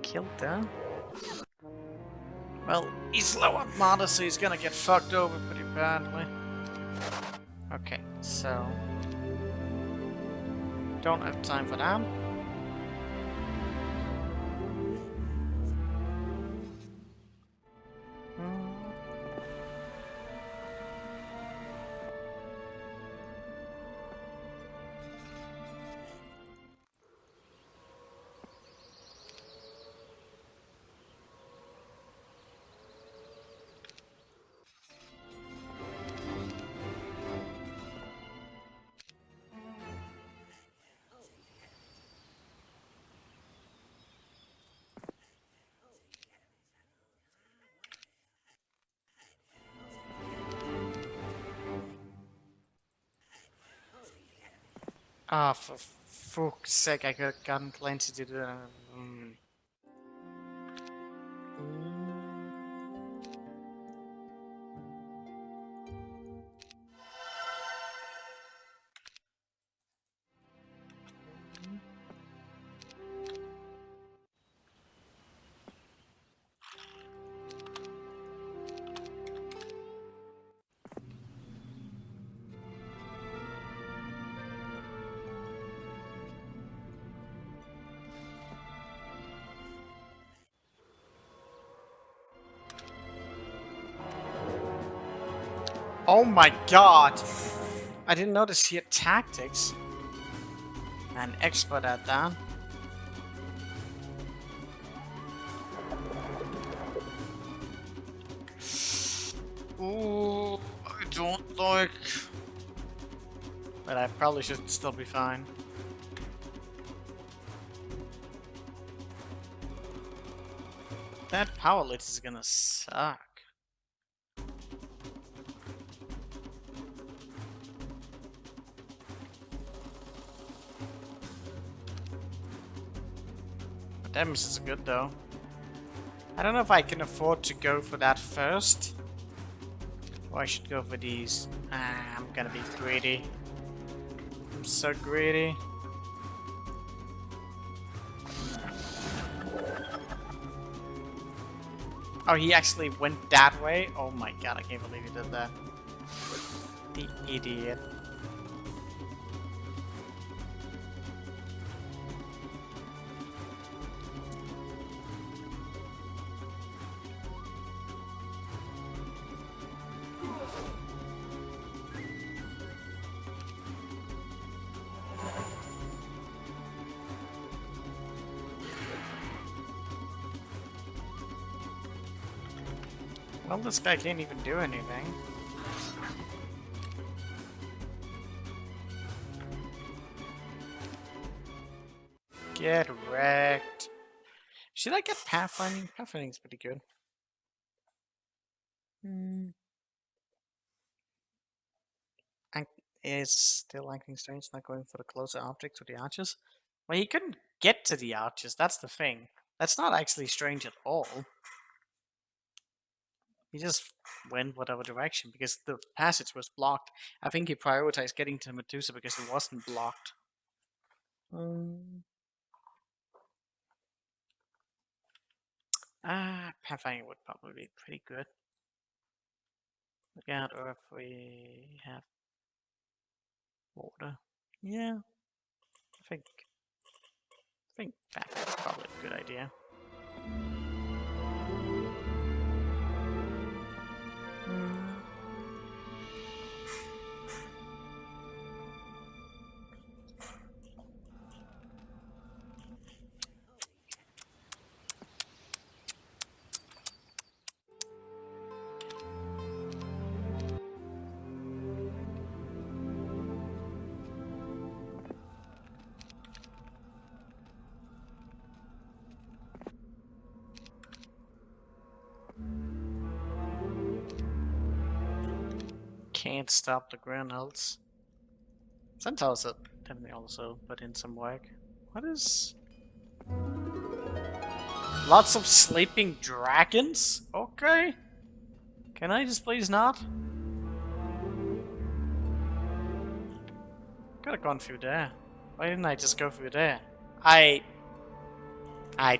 Killed them. Well, he's low on mana, so he's gonna get fucked over pretty badly. Okay, so... don't have time for that. Ah, for fuck's sake, I could have gotten plenty to do. Oh my god! I didn't notice he had tactics. An expert at that. Ooh, I don't like... but I probably should still be fine. That power lit is gonna suck. Damage is good though. I don't know if I can afford to go for that first. Or I should go for these. I'm gonna be greedy. I'm so greedy. Oh, he actually went that way? Oh my god, I can't believe he did that. The idiot. Well, this guy can't even do anything. Get wrecked. Should I get Pathfinding? Pathfinding's pretty good. And is still Lightning Strange not going for the closer object to the archers? Well, he couldn't get to the archers, that's the thing. That's not actually strange at all. He just went whatever direction because the passage was blocked. I think he prioritized getting to Medusa because it wasn't blocked. Pathfinding would probably be pretty good. Look out, or if we have water. Yeah, I think that's probably a good idea. Can't stop the Grenels. Centaurs are definitely also put in some work. What is... Lots of sleeping dragons? Okay. Can I just please not? Could have gone through there. Why didn't I just go through there? I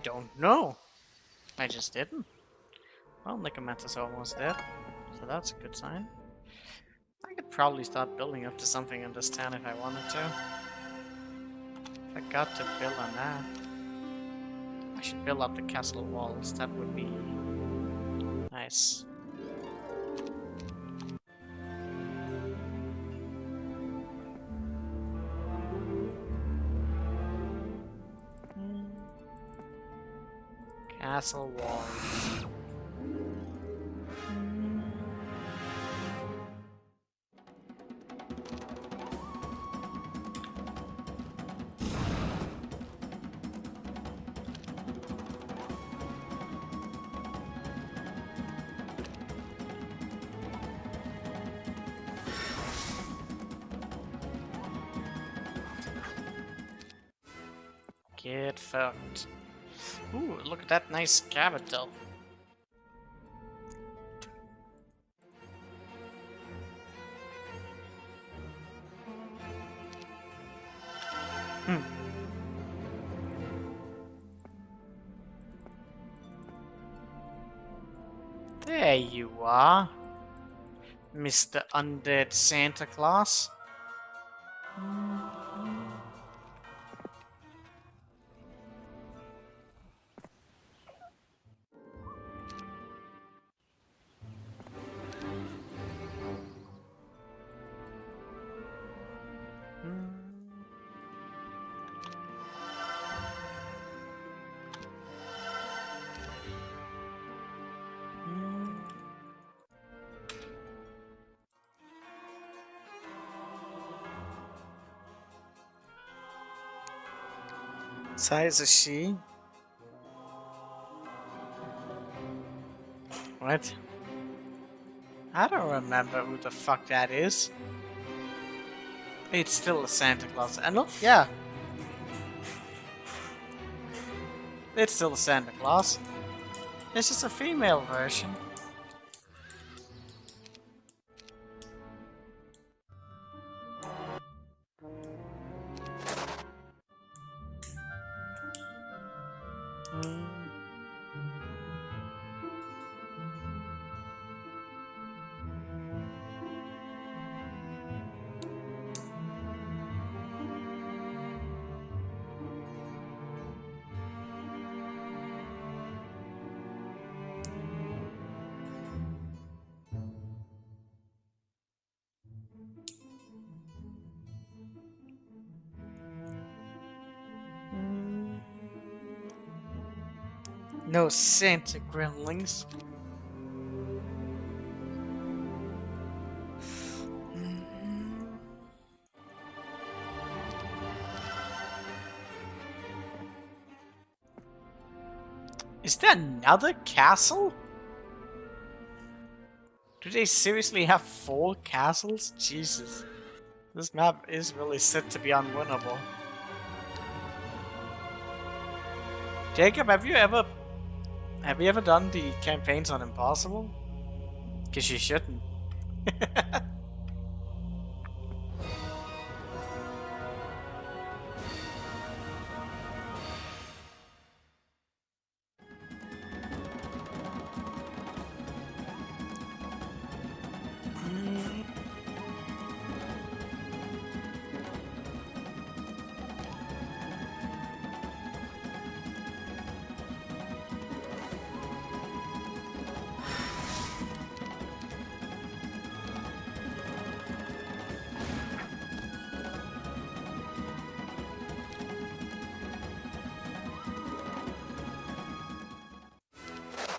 don't know. I just didn't. Well, Necromancer's almost dead, so that's a good sign. I could probably start building up to something in this town if I wanted to. If I got to build on that. I should build up the castle walls, that would be nice. Castle walls. Get fucked. Ooh, look at that nice capital. There you are, Mr. Undead Santa Claus. Size is she? What? I don't remember who the fuck that is. It's still a Santa Claus. And look, yeah. It's still a Santa Claus. It's just a female version. No Santa gremlins. Is there another castle? Do they seriously have 4 castles? Jesus. This map is really set to be unwinnable. Jacob, have you ever done the campaigns on Impossible? Because you shouldn't.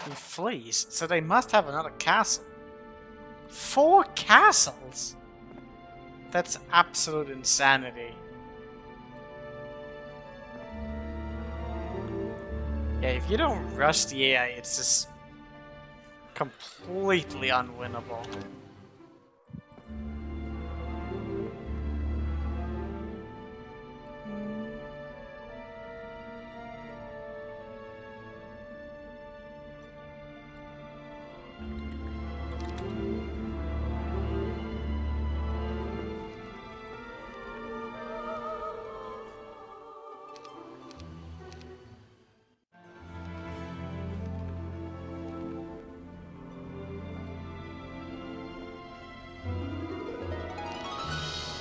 He flees, so they must have another castle. 4 castles? That's absolute insanity. Yeah, if you don't rush the AI, it's just completely unwinnable.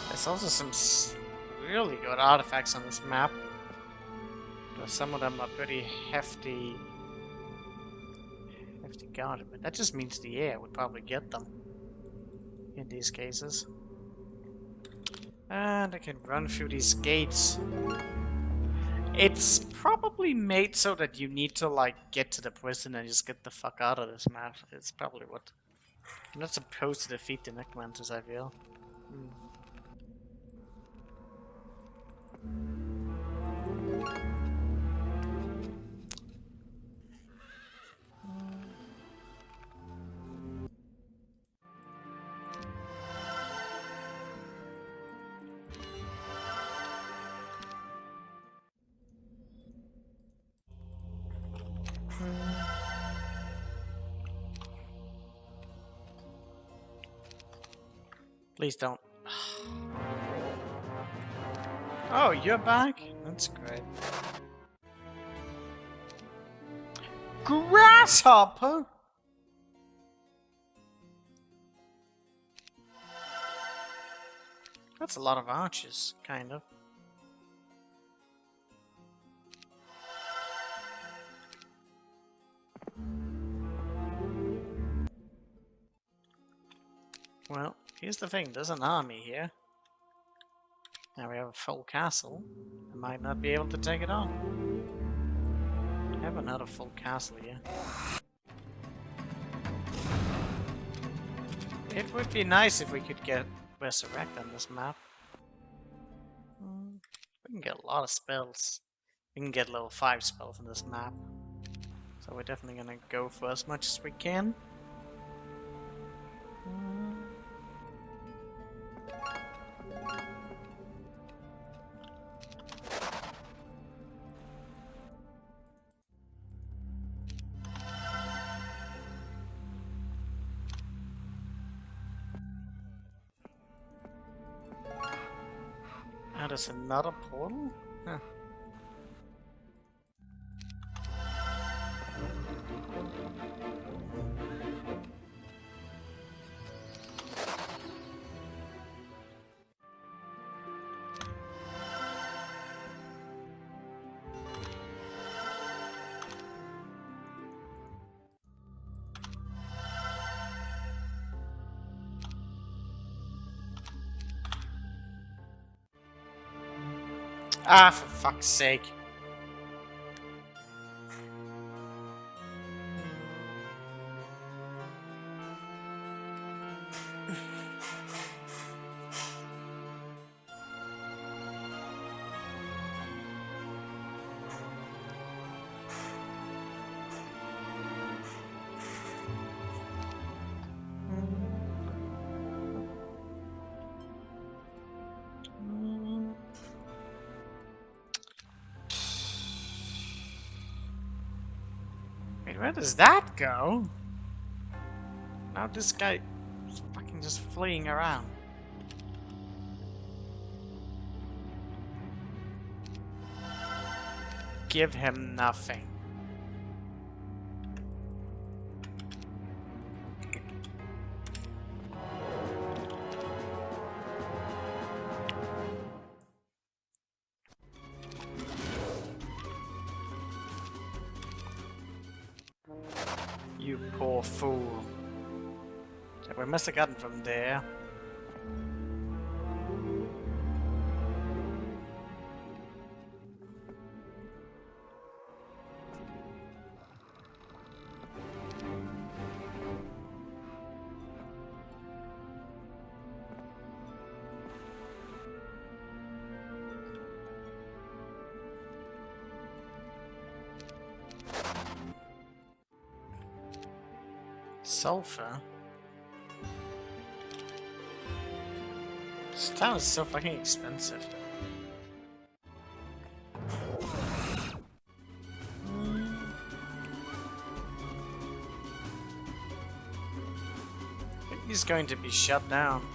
There's also some really good artifacts on this map. But some of them are pretty hefty guarded, but that just means the air would probably get them in these cases. And I can run through these gates. It's probably made so that you need to, like, get to the prison and just get the fuck out of this map. It's probably what... I'm not supposed to defeat the Necromancers, I feel. Please don't. Oh, you're back? That's great. Grasshopper? That's a lot of arches, kind of. Well, here's the thing, there's an army here. Now we have a full castle. I might not be able to take it on. I have another full castle here. It would be nice if we could get Resurrect on this map. We can get a lot of spells. We can get level 5 spells on this map. So we're definitely gonna go for as much as we can. There's another portal? Huh. Ah, for fuck's sake. Where does that go? Now this guy is fucking just fleeing around. Give him nothing. You poor fool. So we must have gotten from there. Sulfur? This town is so fucking expensive. I think he's going to be shut down.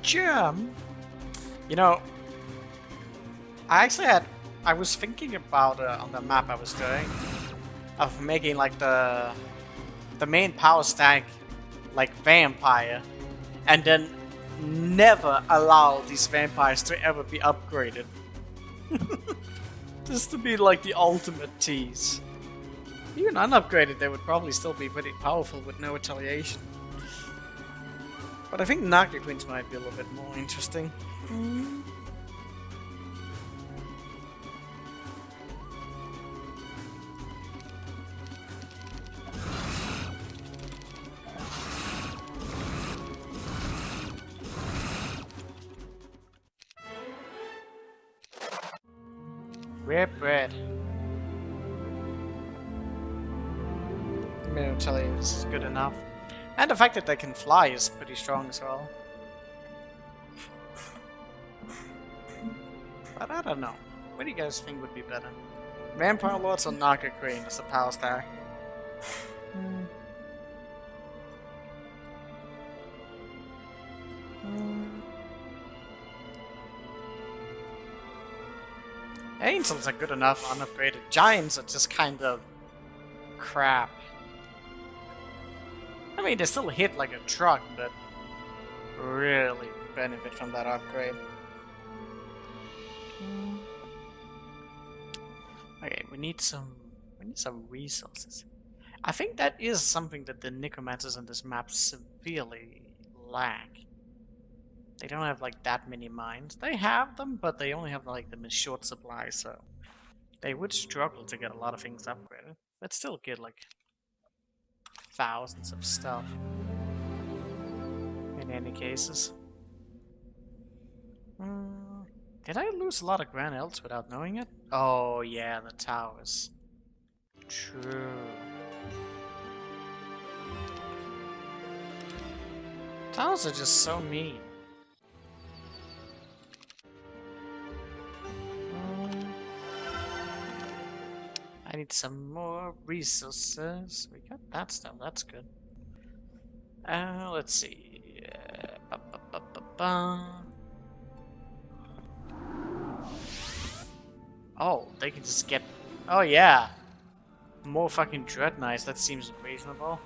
Germ? You know, I was thinking about on the map I was doing of making like the main power stack like vampire, and then never allow these vampires to ever be upgraded. Just to be like the ultimate tease. Even unupgraded, they would probably still be pretty powerful with no retaliation. But I think Naga Queens might be a little bit more interesting. Rare bread. No retaliation is good enough. And the fact that they can fly is pretty strong as well. But I don't know. What do you guys think would be better? Vampire Lords or Naga Queen as a power stack? Angels are good enough unupgraded. Giants are just kind of crap. I mean, they still hit like a truck, but really benefit from that upgrade. Okay, we need some resources. I think that is something that the necromancers on this map severely lack. They don't have like that many mines. They have them, but they only have like them in short supply, so they would struggle to get a lot of things upgraded. But still get like thousands of stuff in any cases. Did I lose a lot of Grand Elves without knowing it? Oh yeah, the towers. True. Towers are just so mean. I need some more resources. We got that stuff, that's good. Let's see. Oh, they can just get... Oh yeah! More fucking Dread Knights, that seems reasonable.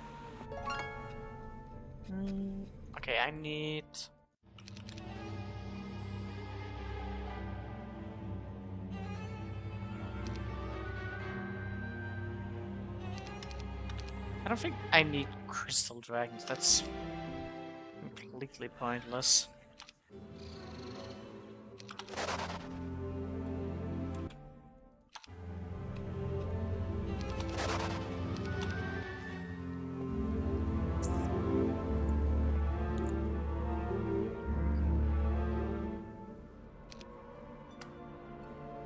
Okay, I need... I don't think I need Crystal Dragons, that's completely pointless.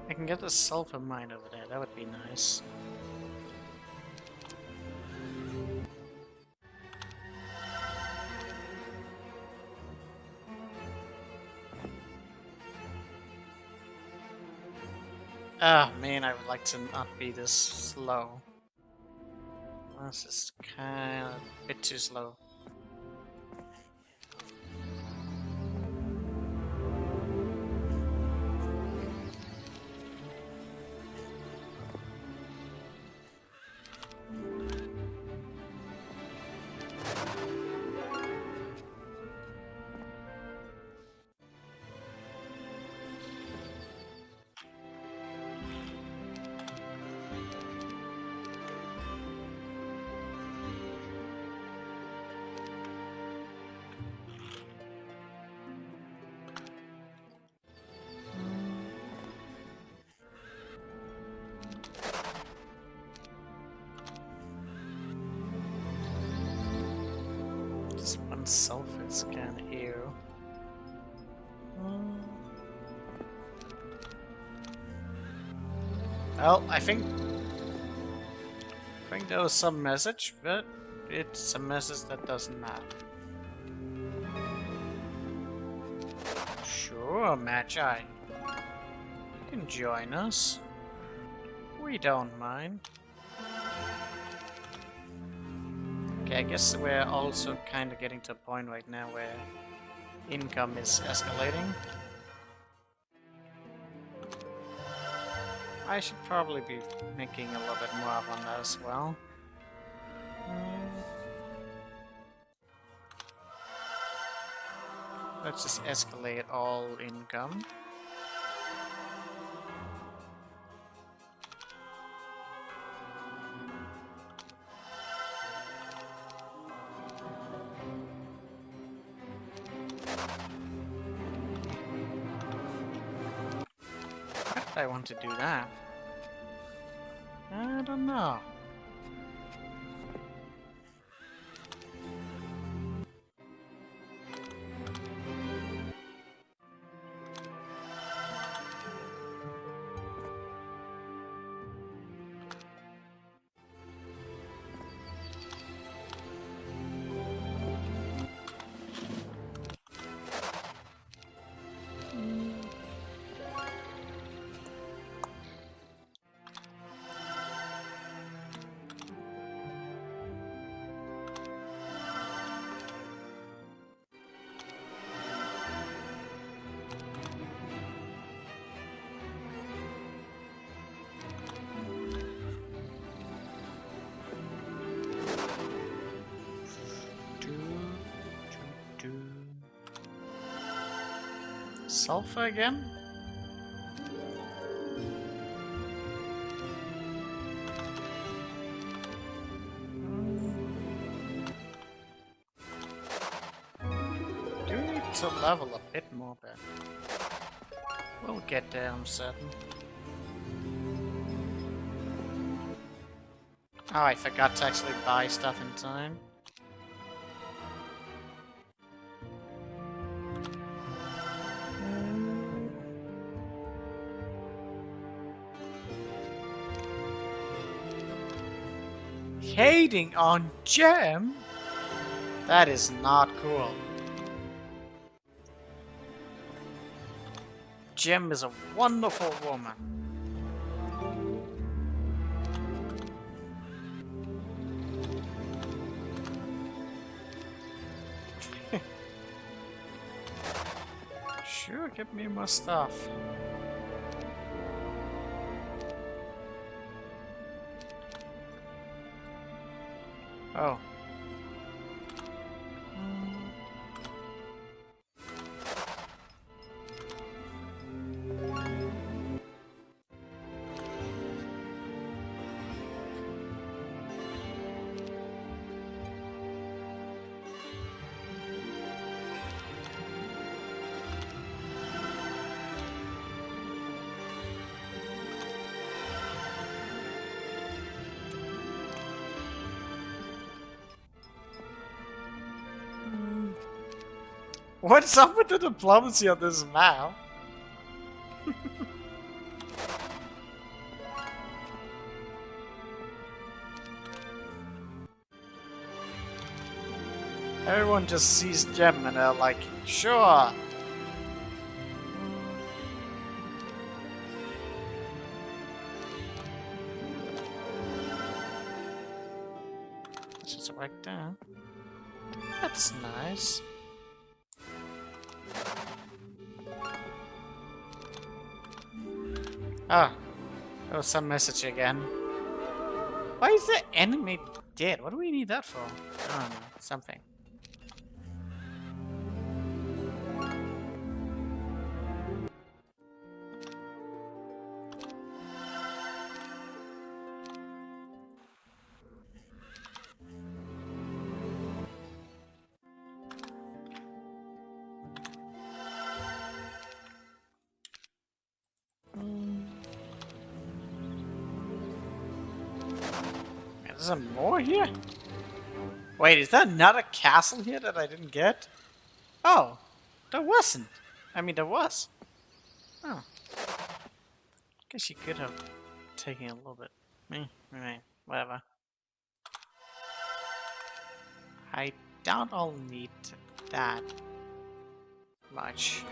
I can get a sulfur mine over there, that would be nice. Ah, man, I would like to not be this slow. This is kind of a bit too slow. sulfate scan here. Well, I think there was some message, but it's a message that doesn't matter. Sure, Magi. You can join us. We don't mind. Okay, I guess we're also kind of getting to a point right now where income is escalating. I should probably be making a little bit more on that as well. Let's just escalate all income. Why did I want to do that? I don't know. Sulfur again? Do we need to level a bit more, but we'll get there, I'm certain. Oh, I forgot to actually buy stuff in time. Hating on Gem? That is not cool. Gem is a wonderful woman. Sure, give me more stuff. Oh. What's up with the diplomacy on this map? Everyone just sees Gem and they're like, sure. It's just right there. That's nice. Ah, there was some message again. Why is the enemy dead? What do we need that for? I don't know. Something. Is there more here? Wait, is that not a castle here that I didn't get? Oh, there wasn't. I mean, there was. Oh. Guess you could have taken a little bit. Whatever. I doubt I'll need that much.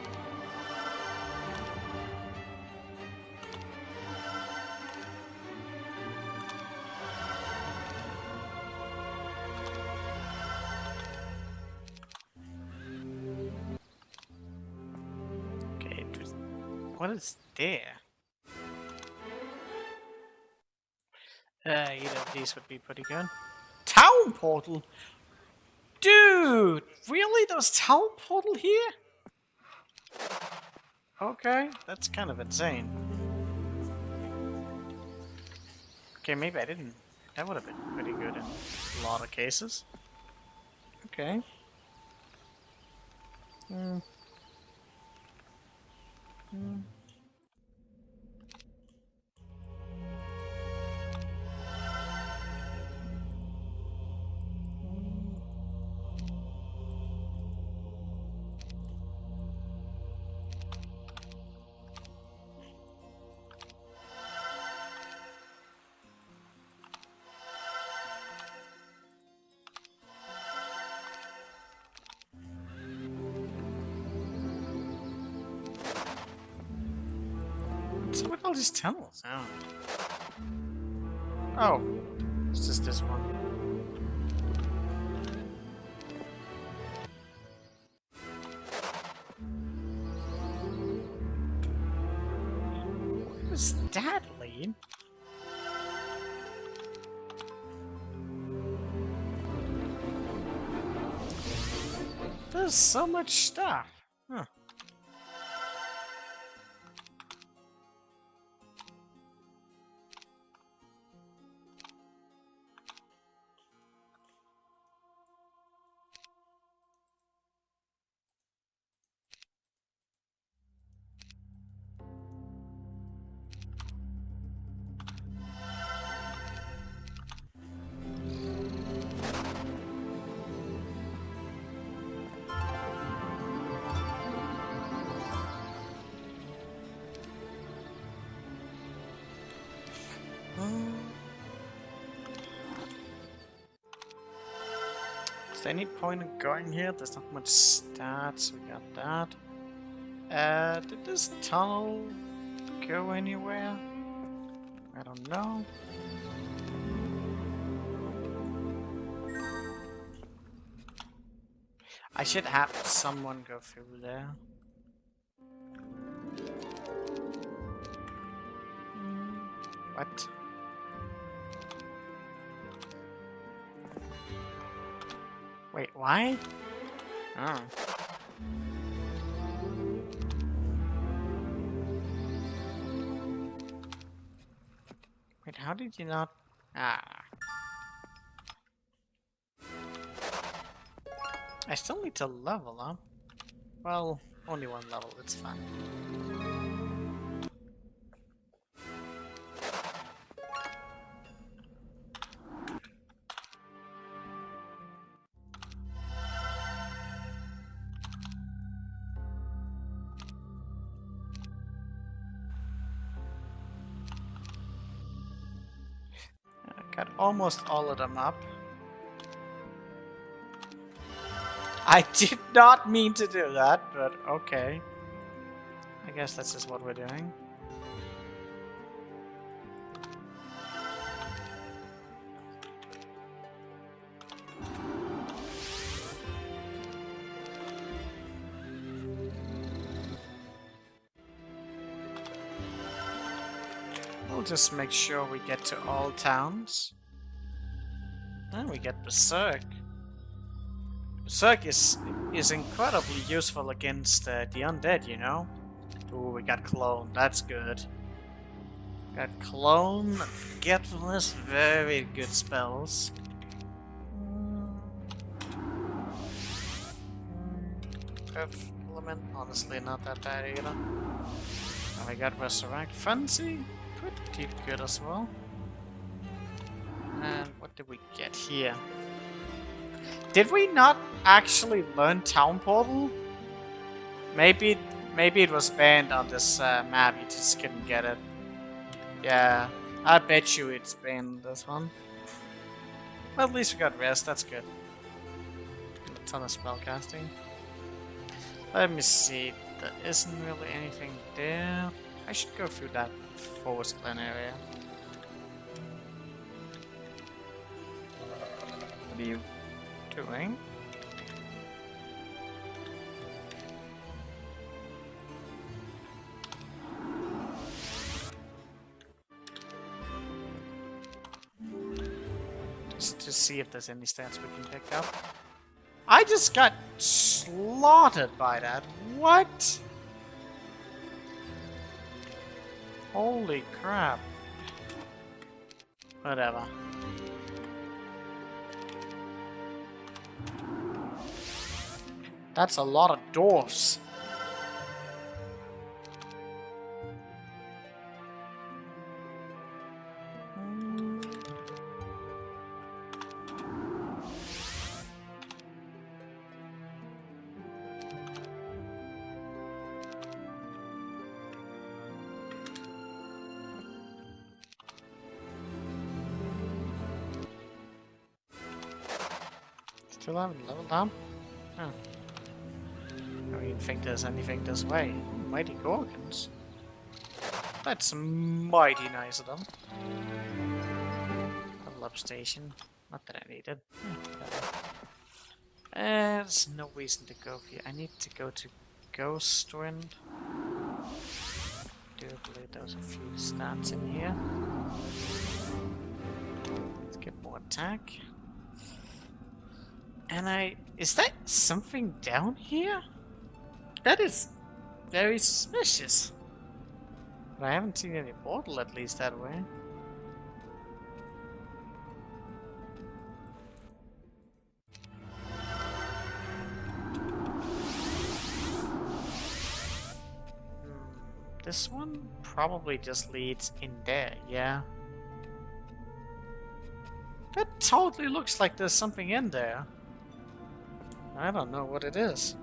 Okay, what is there? Either of these would be pretty good. Town portal? Dude! Really? There was town portal here? Okay, that's kind of insane. Okay, maybe I didn't. That would have been pretty good in a lot of cases. Okay. What's with all these tunnels? Oh, it's just this one. Where does that lead? There's so much stuff. Huh. Is there any point in going here? There's not much stats, we got that. Did this tunnel go anywhere? I don't know. I should have someone go through there. What? Wait, why? Oh. Wait, how did you not... Ah. I still need to level up. Well, only one level, it's fine. Got almost all of them up. I did not mean to do that, but okay. I guess that's just what we're doing. We'll just make sure we get to all towns. Then we get Berserk. Berserk is incredibly useful against the undead, you know? Ooh, we got Clone, that's good. Got Clone, Forgetfulness, very good spells. Earth Element, honestly not that bad either. And we got Resurrect. Frenzy, pretty good as well. And what did we get here? Did we not actually learn Town Portal? Maybe it was banned on this map, you just couldn't get it. Yeah, I bet you it's banned this one. Well, at least we got rest, that's good. A ton of spellcasting. Let me see, there isn't really anything there. I should go through that Forest Clan area. What are you doing? Just to see if there's any stats we can pick up. I just got slaughtered by that. What? Holy crap. Whatever. That's a lot of dwarfs. Still haven't leveled up? Huh. I don't even think there's anything this way. Mighty Gorgons. That's mighty nice of them. Level up station. Not that I need it. There's no reason to go here. I need to go to Ghostwind. I do believe there's a few stats in here. Let's get more attack. And is that something down here? That is very suspicious. But I haven't seen any portal at least that way. This one probably just leads in there, yeah. That totally looks like there's something in there. I don't know what it is.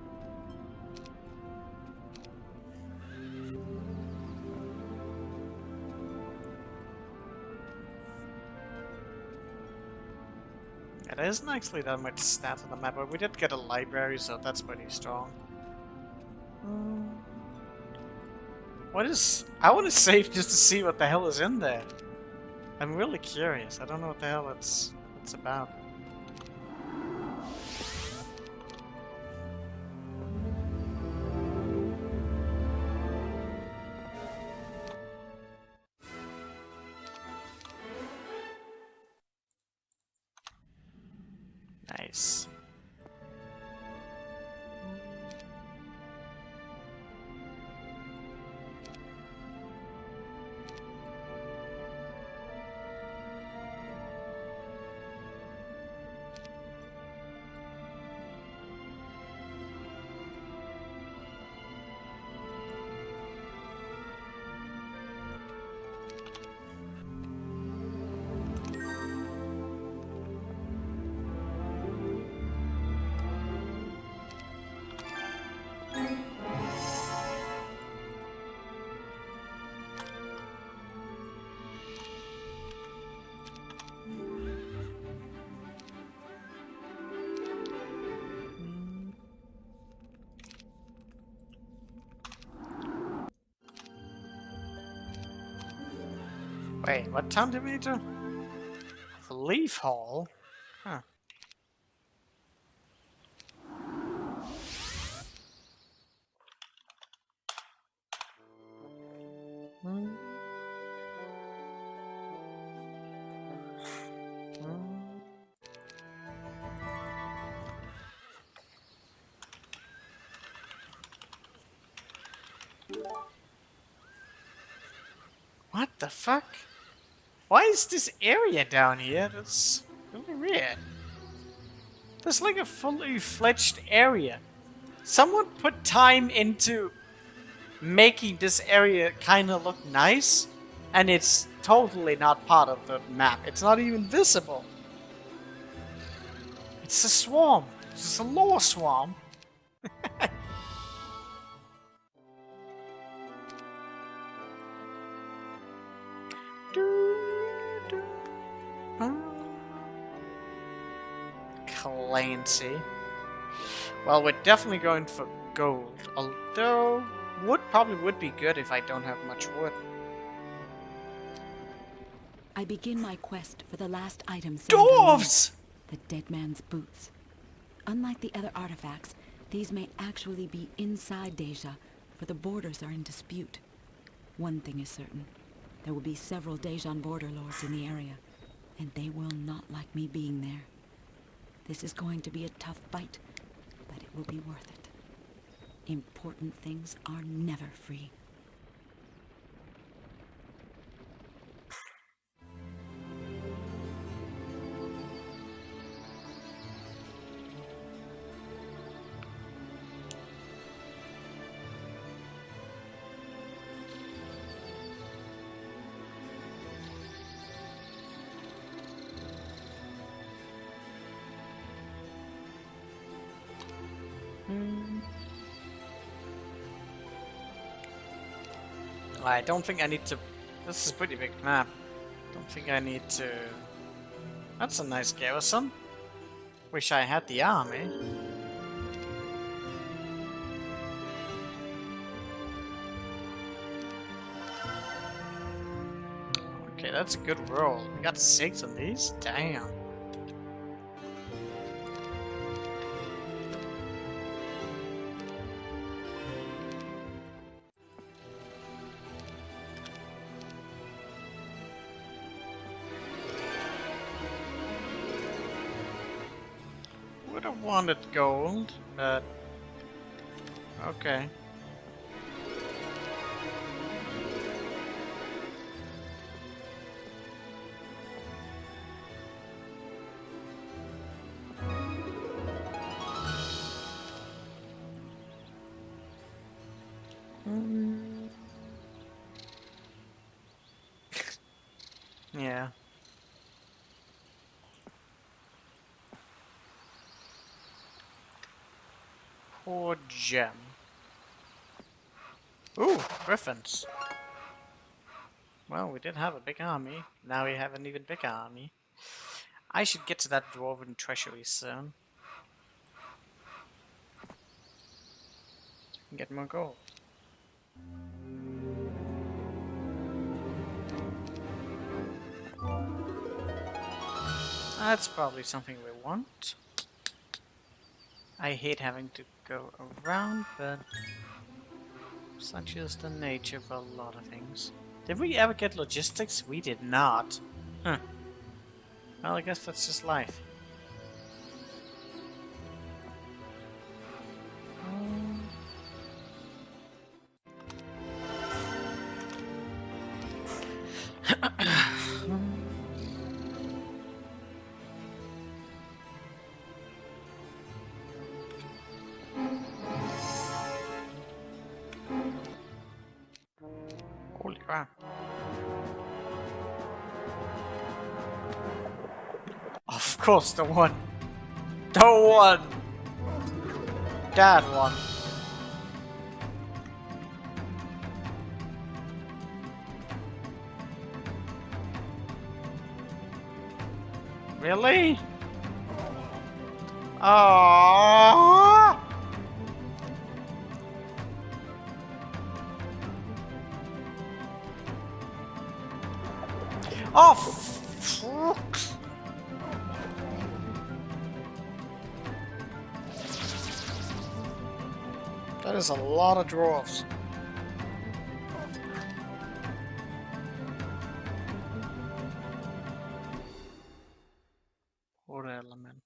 Yeah, there isn't actually that much stats on the map, but we did get a library, so that's pretty strong. What is... I want to save just to see what the hell is in there. I'm really curious. I don't know what the hell it's about. Nice. Wait, what town did we need to? Leaf Hall? Huh. What the fuck? Why is this area down here? That's really weird. There's like a fully fledged area. Someone put time into making this area kind of look nice, and it's totally not part of the map. It's not even visible. It's a swarm. It's a lower swarm. Clancy. Well, we're definitely going for gold. Although, wood probably would be good if I don't have much wood. I begin my quest for the last item. Dwarves! The dead man's boots. Unlike the other artifacts, these may actually be inside Deja, for the borders are in dispute. One thing is certain. There will be several Dejan border lords in the area, and they will not like me being there. This is going to be a tough fight, but it will be worth it. Important things are never free. I don't think I need to... This is a pretty big map. Don't think I need to... That's a nice garrison. Wish I had the army. Okay, that's a good roll. We got 6 on these? Damn. Would have wanted gold, but okay. Yeah. Poor gem. Ooh, griffins. Well, we did have a big army. Now we have an even bigger army. I should get to that dwarven treasury soon. So we can get more gold. That's probably something we want. I hate having to go around, but such is the nature of a lot of things. Did we ever get logistics? We did not. Huh. Well, I guess that's just life. Holy crap. Of course, the one. The one! That one. Really? Oh! Oh, fuck. That is a lot of dwarves. What element?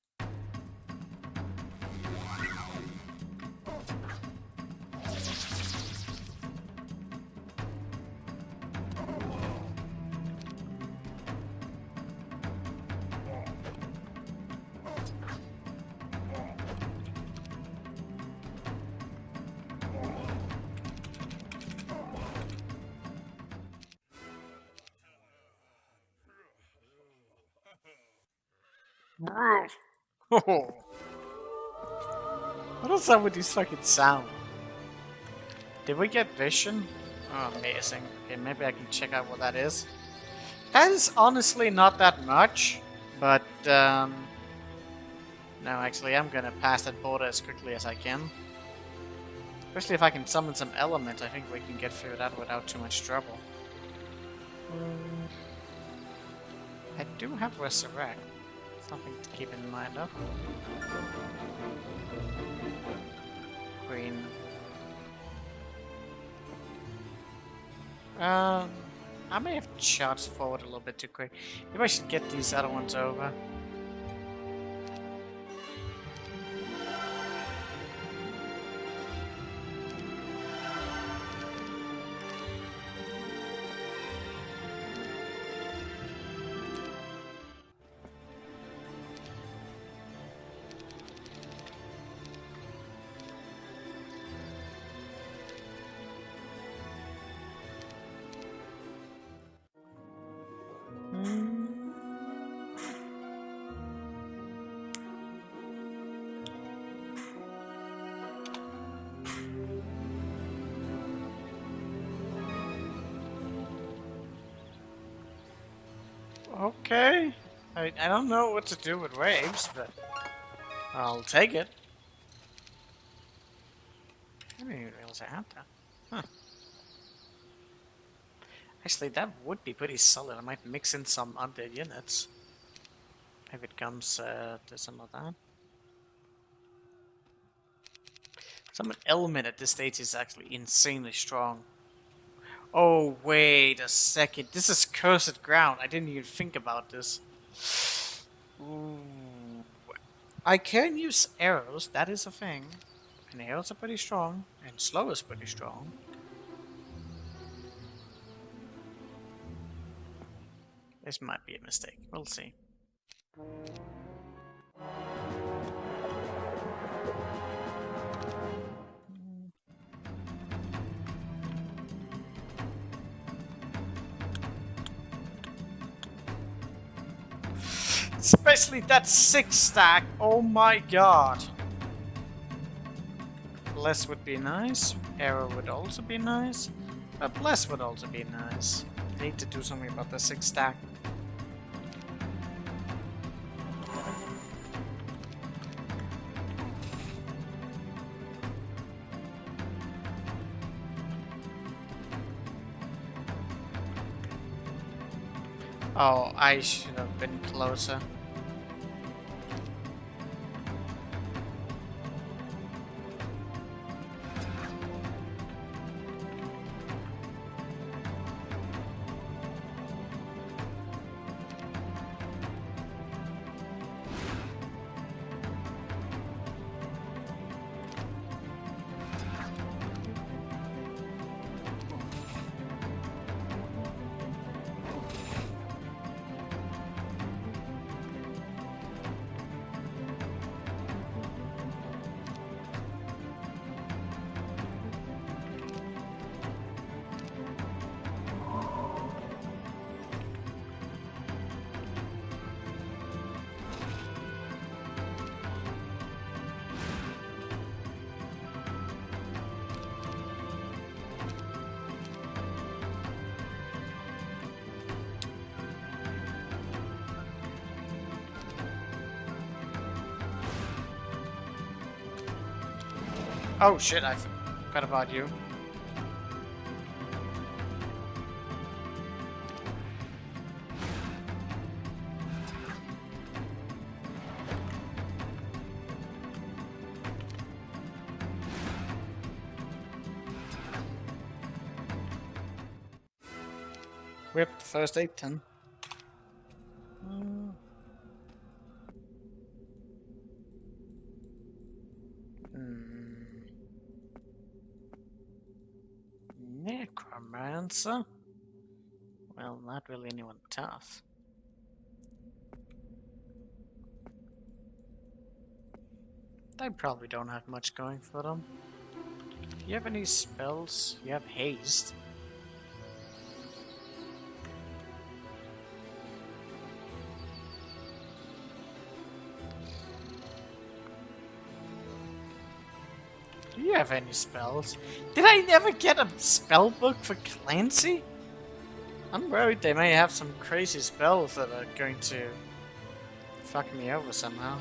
Oh. What is up with these fucking sound? Did we get vision? Oh, amazing. Okay, maybe I can check out what that is. That is honestly not that much, but no, actually, I'm gonna pass that border as quickly as I can. Especially if I can summon some elements, I think we can get through that without too much trouble. I do have Resurrect. Something to keep in mind of. Green. I may have charged forward a little bit too quick. Maybe I should get these other ones over. Okay. I don't know what to do with waves, but I'll take it. I didn't even realize I had that. Huh. Actually, that would be pretty solid. I might mix in some undead units. If it comes to some of that. Some element at this stage is actually insanely strong. Oh, wait a second. This is cursed ground. I didn't even think about this. Ooh. I can use arrows. That is a thing. And arrows are pretty strong. And slow is pretty strong. This might be a mistake. We'll see. Especially that 6 stack. Oh my god. Bless would be nice. Arrow would also be nice. But Bless would also be nice. I need to do something about the 6 stack. Oh, I should have been closer. Oh shit, I forgot about you. Rip, first aid 10. Necromancer? Well, not really anyone tough. They probably don't have much going for them. Do you have any spells? You have haste. you have any spells? Did I never get a spell book for Clancy? I'm worried they may have some crazy spells that are going to fuck me over somehow.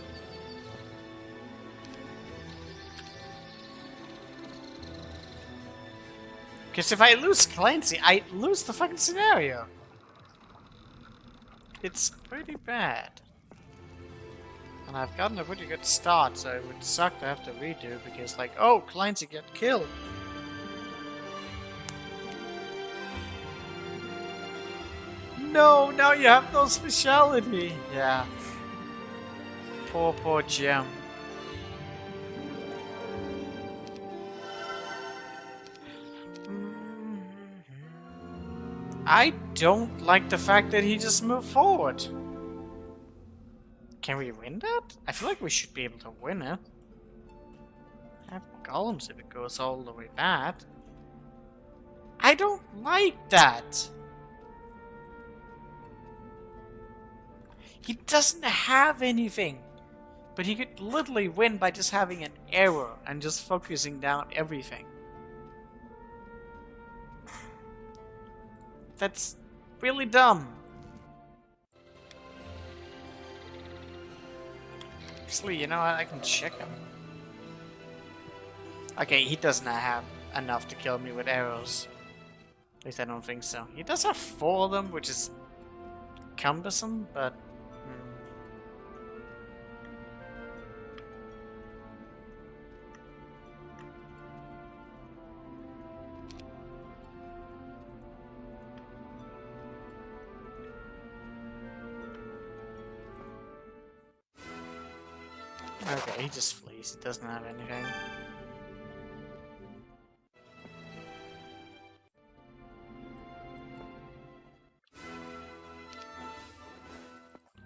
Because if I lose Clancy, I lose the fucking scenario. It's pretty bad. And I've gotten a pretty good start, so it would suck to have to redo because, like, oh, Clancy get killed. No, now you have no speciality. Yeah. Poor Gem. I don't like the fact that he just moved forward. Can we win that? I feel like we should be able to win it. I have golems if it goes all the way bad. I don't like that. He doesn't have anything. But he could literally win by just having an arrow and just focusing down everything. That's really dumb. Actually, you know what? I can check him. Okay, he does not have enough to kill me with arrows. At least I don't think so. He does have 4 of them, which is cumbersome, but... Okay, he just flees. He doesn't have anything.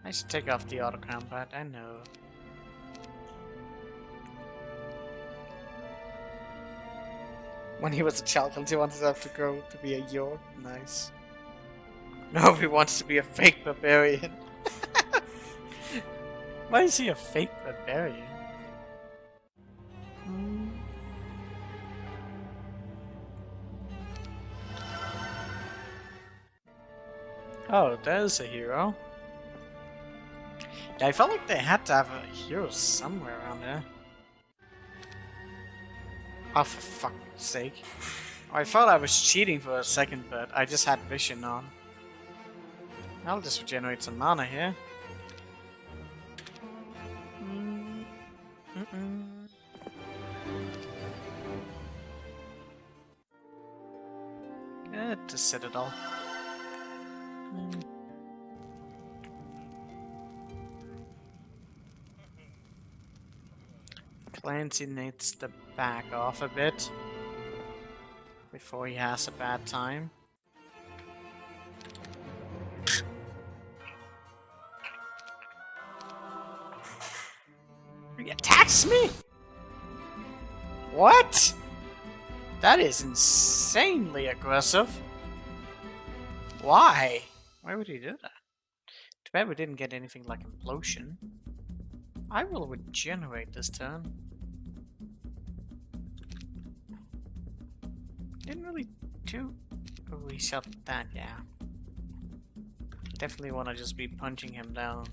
I should take off the auto combat, I know. When he was a child, he wanted to have to grow to be a York. Nice. Nobody wants to be a fake barbarian. Why is he a fake barbarian? Oh, there's a hero. Yeah, I felt like they had to have a hero somewhere around there. Oh, for fuck's sake. Oh, I thought I was cheating for a second, but I just had vision on. I'll just regenerate some mana here. Good to Citadel. Clancy needs to back off a bit before he has a bad time. He attacks me? What? That is insanely aggressive. Why? Why would he do that? Too bad we didn't get anything like Implosion. I will regenerate this turn. Didn't really do... Oh, he shot that, yeah. Definitely want to just be punching him down.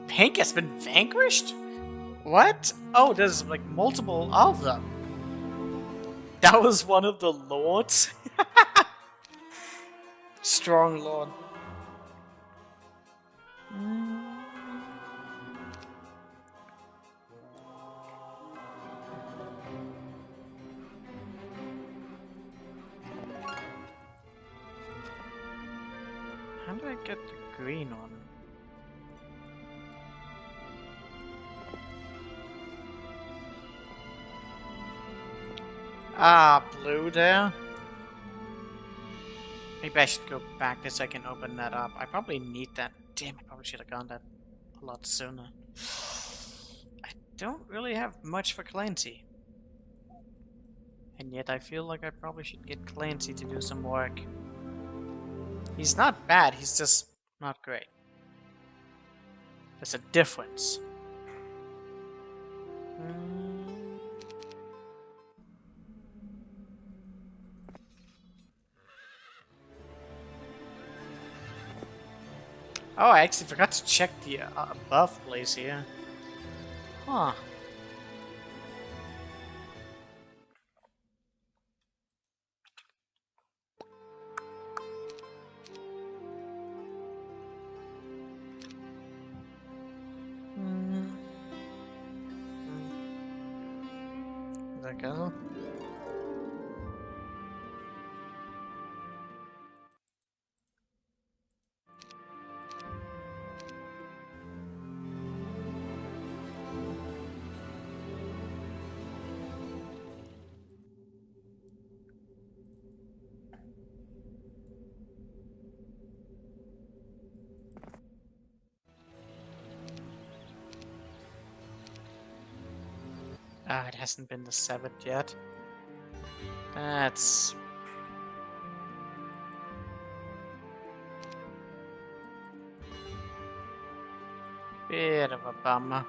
Pink has been vanquished? What? Oh, there's like multiple of them. That was one of the lords? Strong lord. How do I get the green one? Ah, blue there. Maybe I should go back this so I can open that up. I probably need that. Damn, I probably should have gone that a lot sooner. don't really have much for Clancy. And yet I feel like I probably should get Clancy to do some work. He's not bad, he's just not great. There's a difference. Oh, I actually forgot to check the above place here. Huh. Is that go? Ah, it hasn't been the 7th yet. That's... bit of a bummer.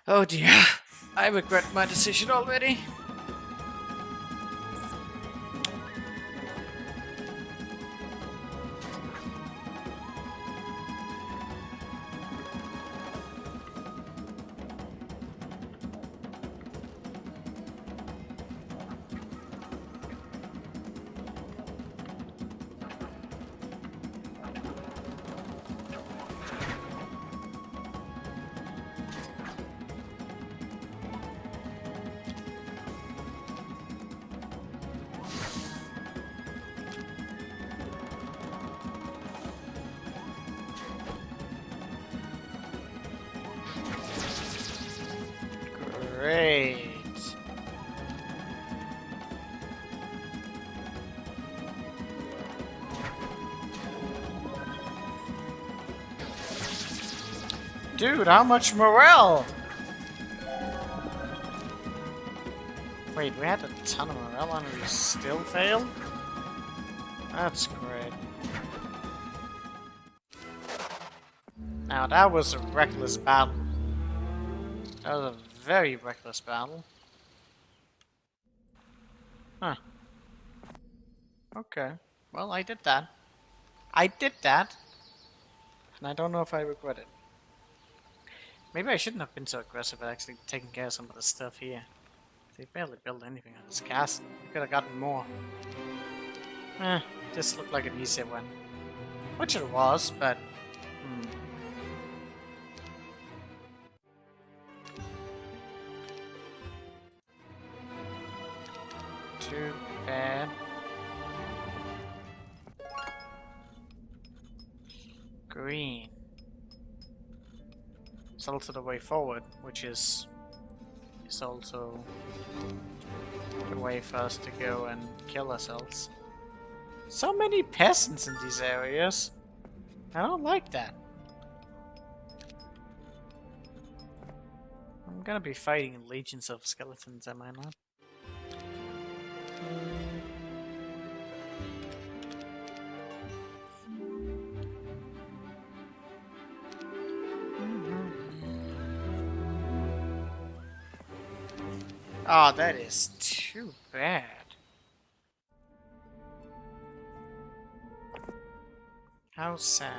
Oh dear, I regret my decision already. Great. Dude, how much morale? Wait, we had a ton of morale and we still failed? That's great. Now that was a reckless battle. That was a very reckless battle. Huh. Okay. Well, I did that. I did that. And I don't know if I regret it. Maybe I shouldn't have been so aggressive at actually taking care of some of the stuff here. They barely built anything on this castle. We could have gotten more. This looked like an easier one. Which it was, but... Too bad. Green. It's also the way forward, which is also the way for us to go and kill ourselves. So many peasants in these areas. I don't like that. I'm gonna be fighting legions of skeletons, am I not? Oh, that is too bad. How sad.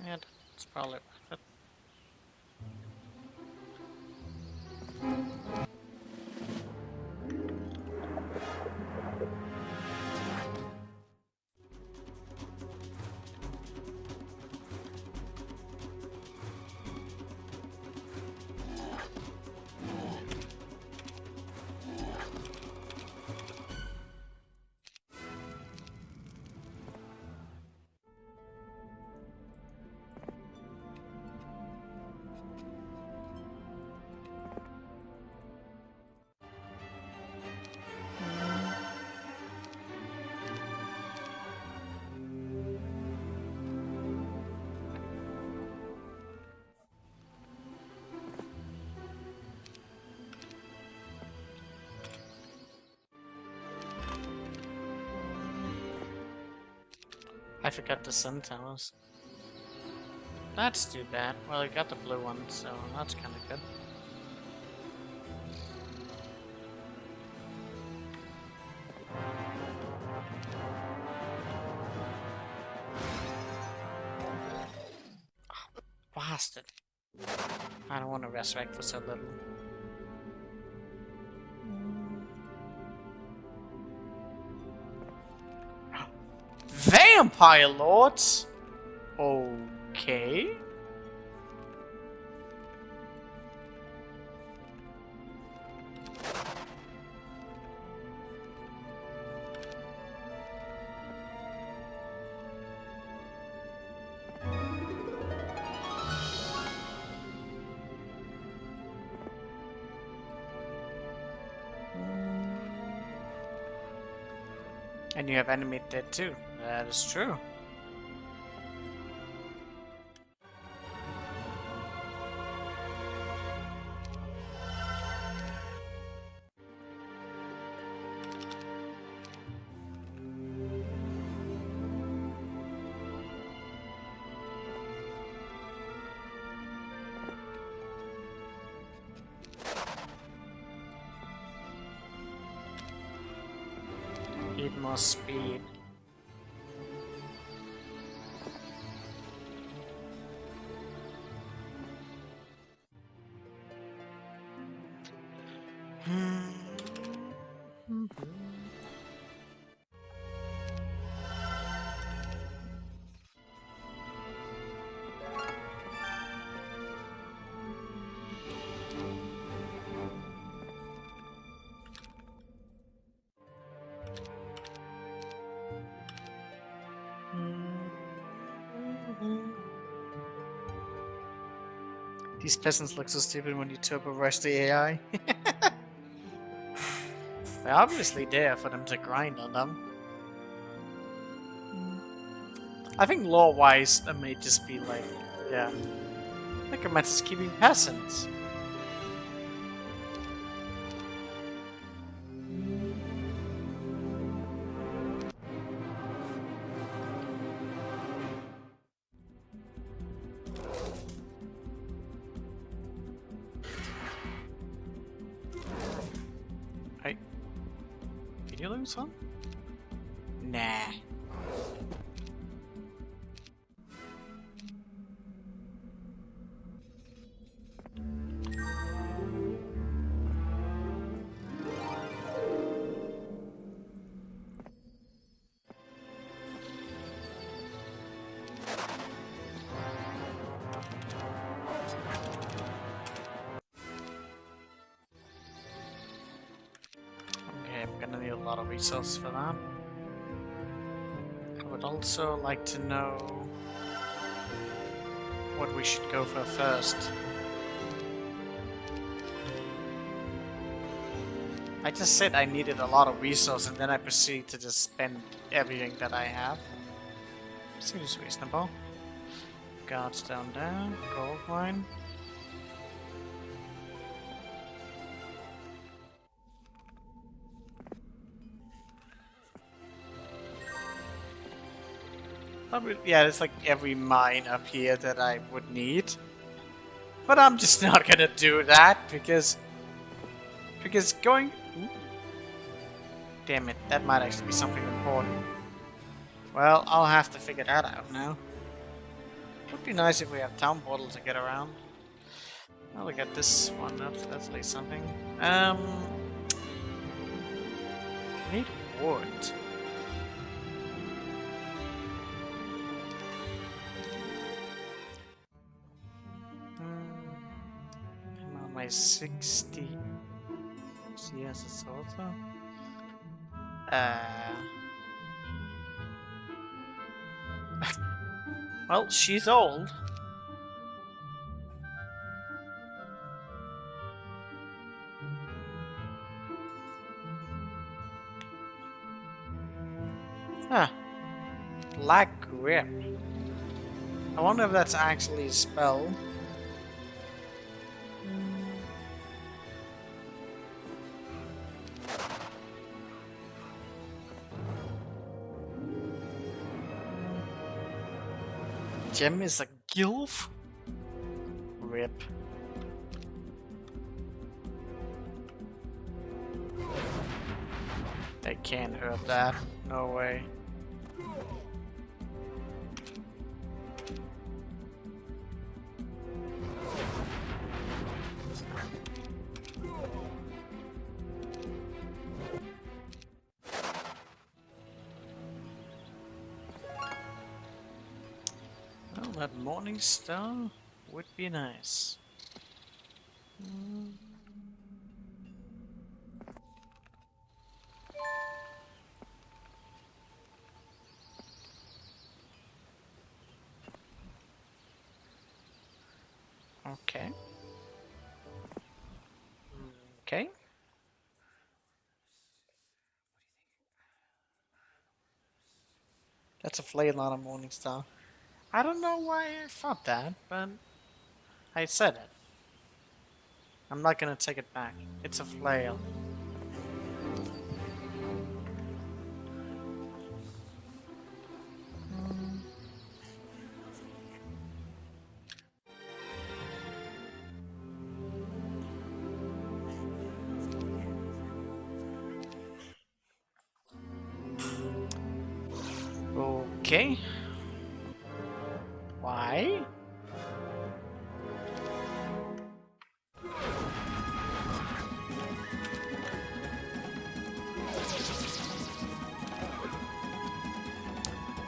Yeah, that's probably worth it. I forgot the sun towers. That's too bad. Well, I got the blue one, so that's kind of good. Oh, bastard. I don't want to resurrect for so little. Vampire Lords? Okay. And you have enemy dead too. That is true. Need more speed. These peasants look so stupid when you turbo rush the AI. They're obviously there for them to grind on them. I think lore-wise, that may just be like, yeah. Necromancer's keeping peasants. Hey. Did you lose one? Nah. I'm gonna need a lot of resources for that. I would also like to know what we should go for first. I just said I needed a lot of resources and then I proceed to just spend everything that I have. Seems reasonable. Guards down there, gold mine. Yeah, it's like every mine up here that I would need. But I'm just not gonna do that because going... Ooh. Damn it, that might actually be something important. Well, I'll have to figure that out now. Would be nice if we have town portal to get around. I'll look at this one, that's at least something. I need wood. I'm on my 60. She has a salsa. Well, she's old. Huh. Black Grip. I wonder if that's actually a spell. Gem is a gilf? Rip. They can't hurt that. No way. Well, that morning star would be nice. Okay. Okay. That's a flail, not a morning star. I don't know why I thought that, but I said it. I'm not gonna take it back. It's a flail. Okay. Why?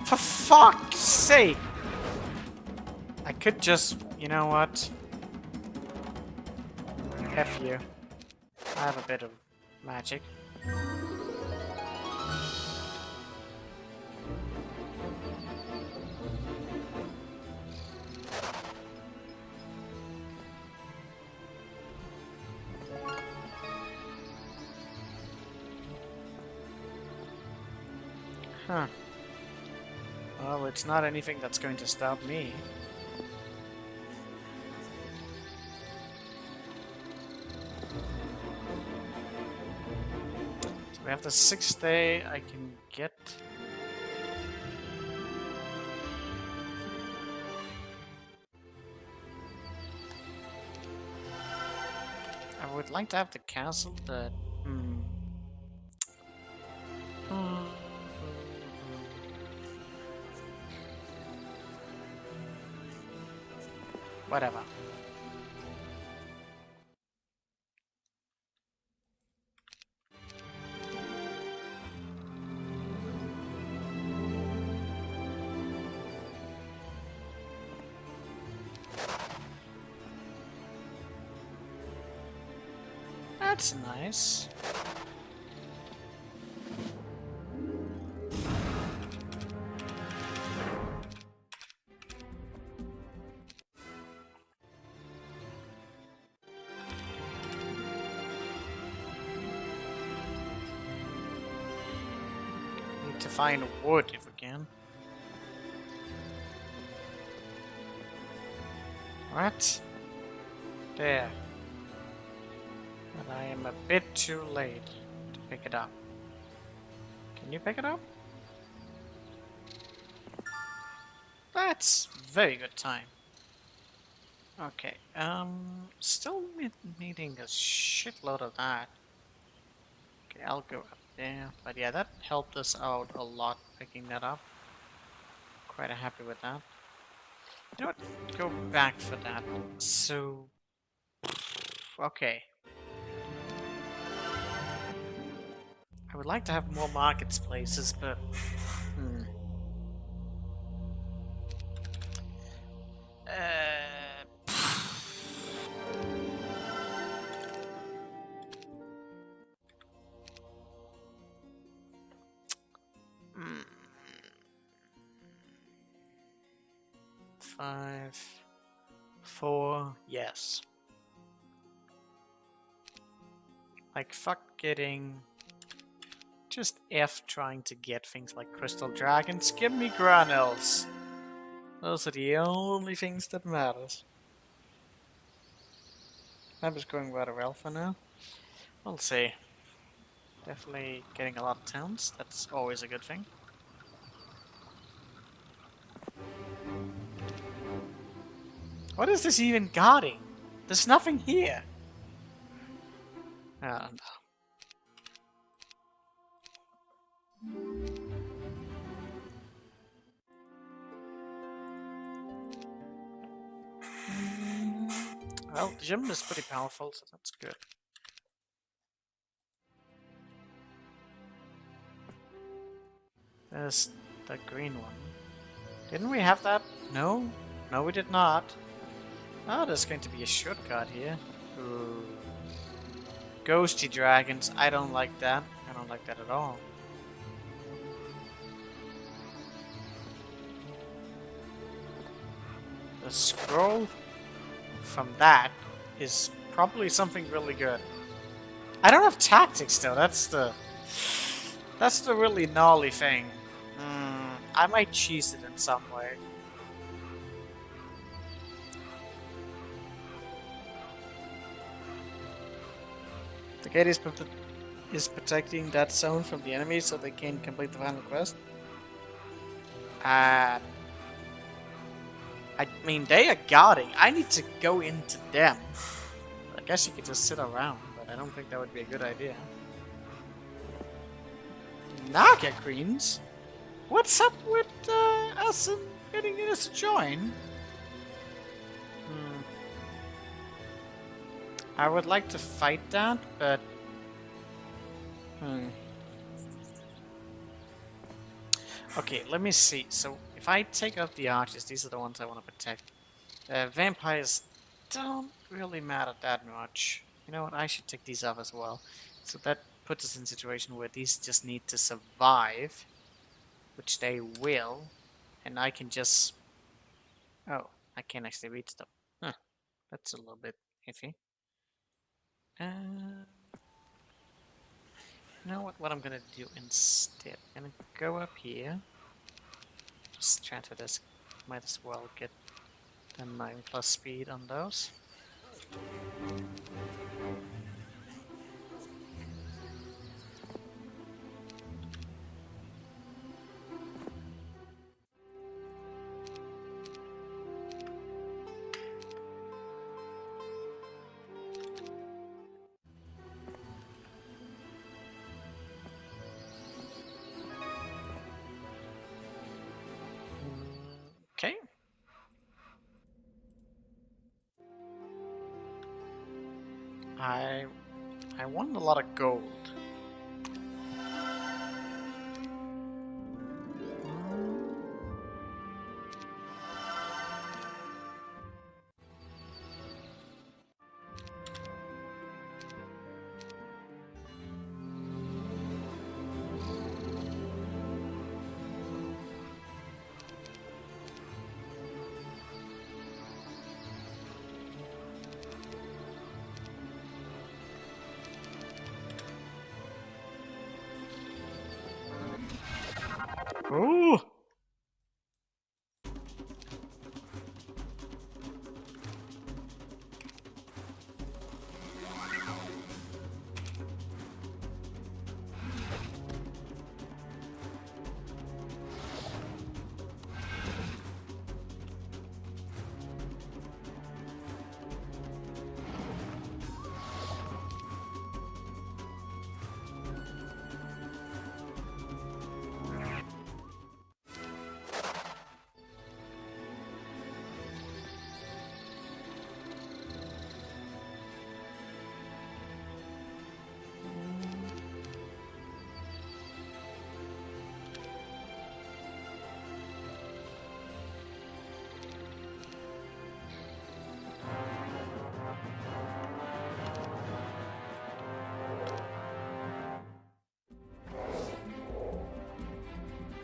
For fuck's sake! I could just, you know what? F you. I have a bit of magic. Huh. Well, it's not anything that's going to stop me. So we have the 6th day. I can get... I would like to have the castle, but... Whatever. That's nice. Need to find wood if we can. What? There. But I am a bit too late to pick it up. Can you pick it up? That's very good time. Okay, still needing a shitload of that. Okay, I'll go up there. But yeah, that helped us out a lot picking that up. Quite happy with that. You know what? Go back for that. So... Okay. I would like to have more marketplaces, but... Five... 4... Yes. Like, fuck getting... Just F trying to get things like crystal dragons. Give me granels. Those are the only things that matters. That was going rather well for now. We'll see. Definitely getting a lot of towns. That's always a good thing. What is this even guarding? There's nothing here. I don't know. Well, the gem is pretty powerful, so that's good. There's the green one. Didn't we have that? No? No, we did not. Oh, there's going to be a shortcut here. Ooh. Ghosty dragons. I don't like that. I don't like that at all. The scroll from that is probably something really good. I don't have tactics though. That's the really gnarly thing. I might cheese it in some way. The gate is protecting that zone from the enemy so they can complete the final quest. I mean, they are guarding. I need to go into them. I guess you could just sit around, but I don't think that would be a good idea. Naga Queens? What's up with us and getting us to join? I would like to fight that, but... Okay, let me see. So, if I take out the archers, these are the ones I want to protect. Vampires don't really matter that much. You know what, I should take these off as well. So that puts us in a situation where these just need to survive. Which they will. And I can just... Oh, I can't actually read stuff. Huh, that's a little bit iffy. You know what I'm gonna do instead? I'm gonna go up here. Just transfer this. Might as well get the 9+ speed on those. Okay. I want a lot of gold. Ooh!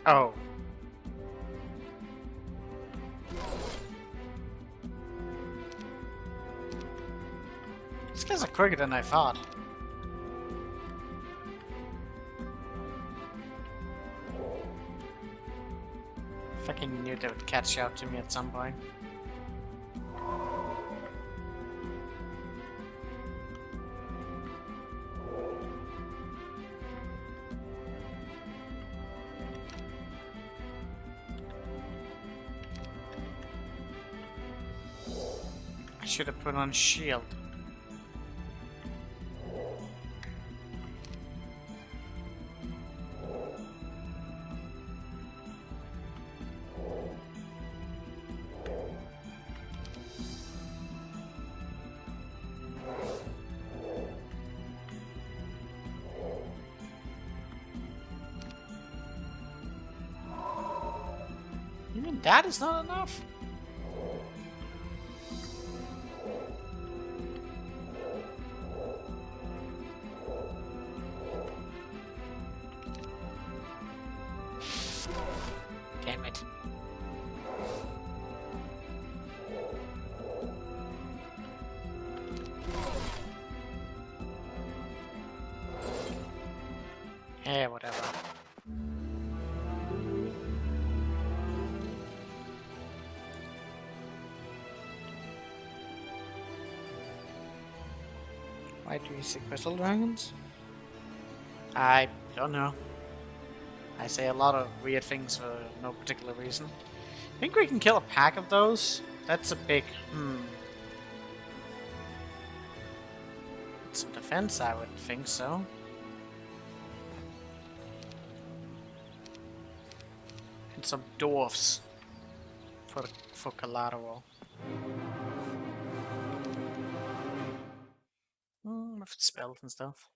Oh. These guys are quicker than I thought. Fucking knew they would catch up to me at some point. should have put on a shield. Even that is not enough? Damn it. Yeah, whatever. Why do you see crystal dragons? I don't know. I say a lot of weird things for no particular reason. Think we can kill a pack of those? That's a big Some defense, I would think so. And some dwarfs for collateral. With spells and stuff.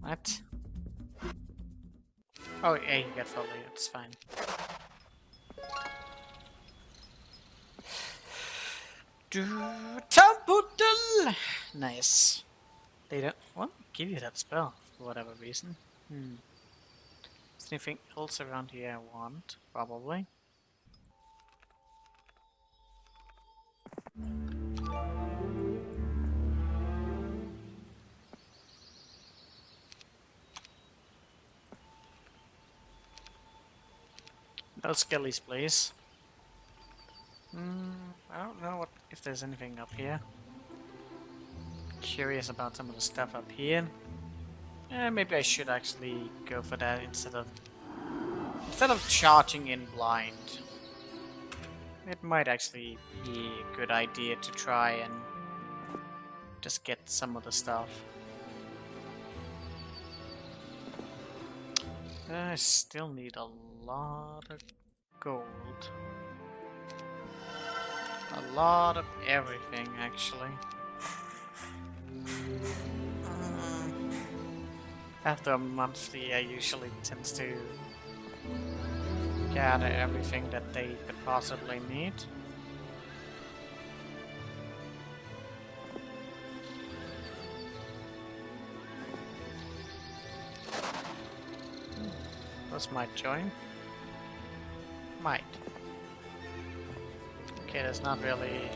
What? Oh, yeah, you got fully, it's fine. Temple! Nice. They don't want to give you that spell for whatever reason. Is there anything else around here I want? Probably. No skellies, please. I don't know if there's anything up here. Curious about some of the stuff up here. Maybe I should actually go for that instead of charging in blind. It might actually be a good idea to try and just get some of the stuff. I still need a lot of gold. A lot of everything, actually. After a monthly, I usually tend to gather everything that they could possibly need. Those might join. Might. Okay, there's not really...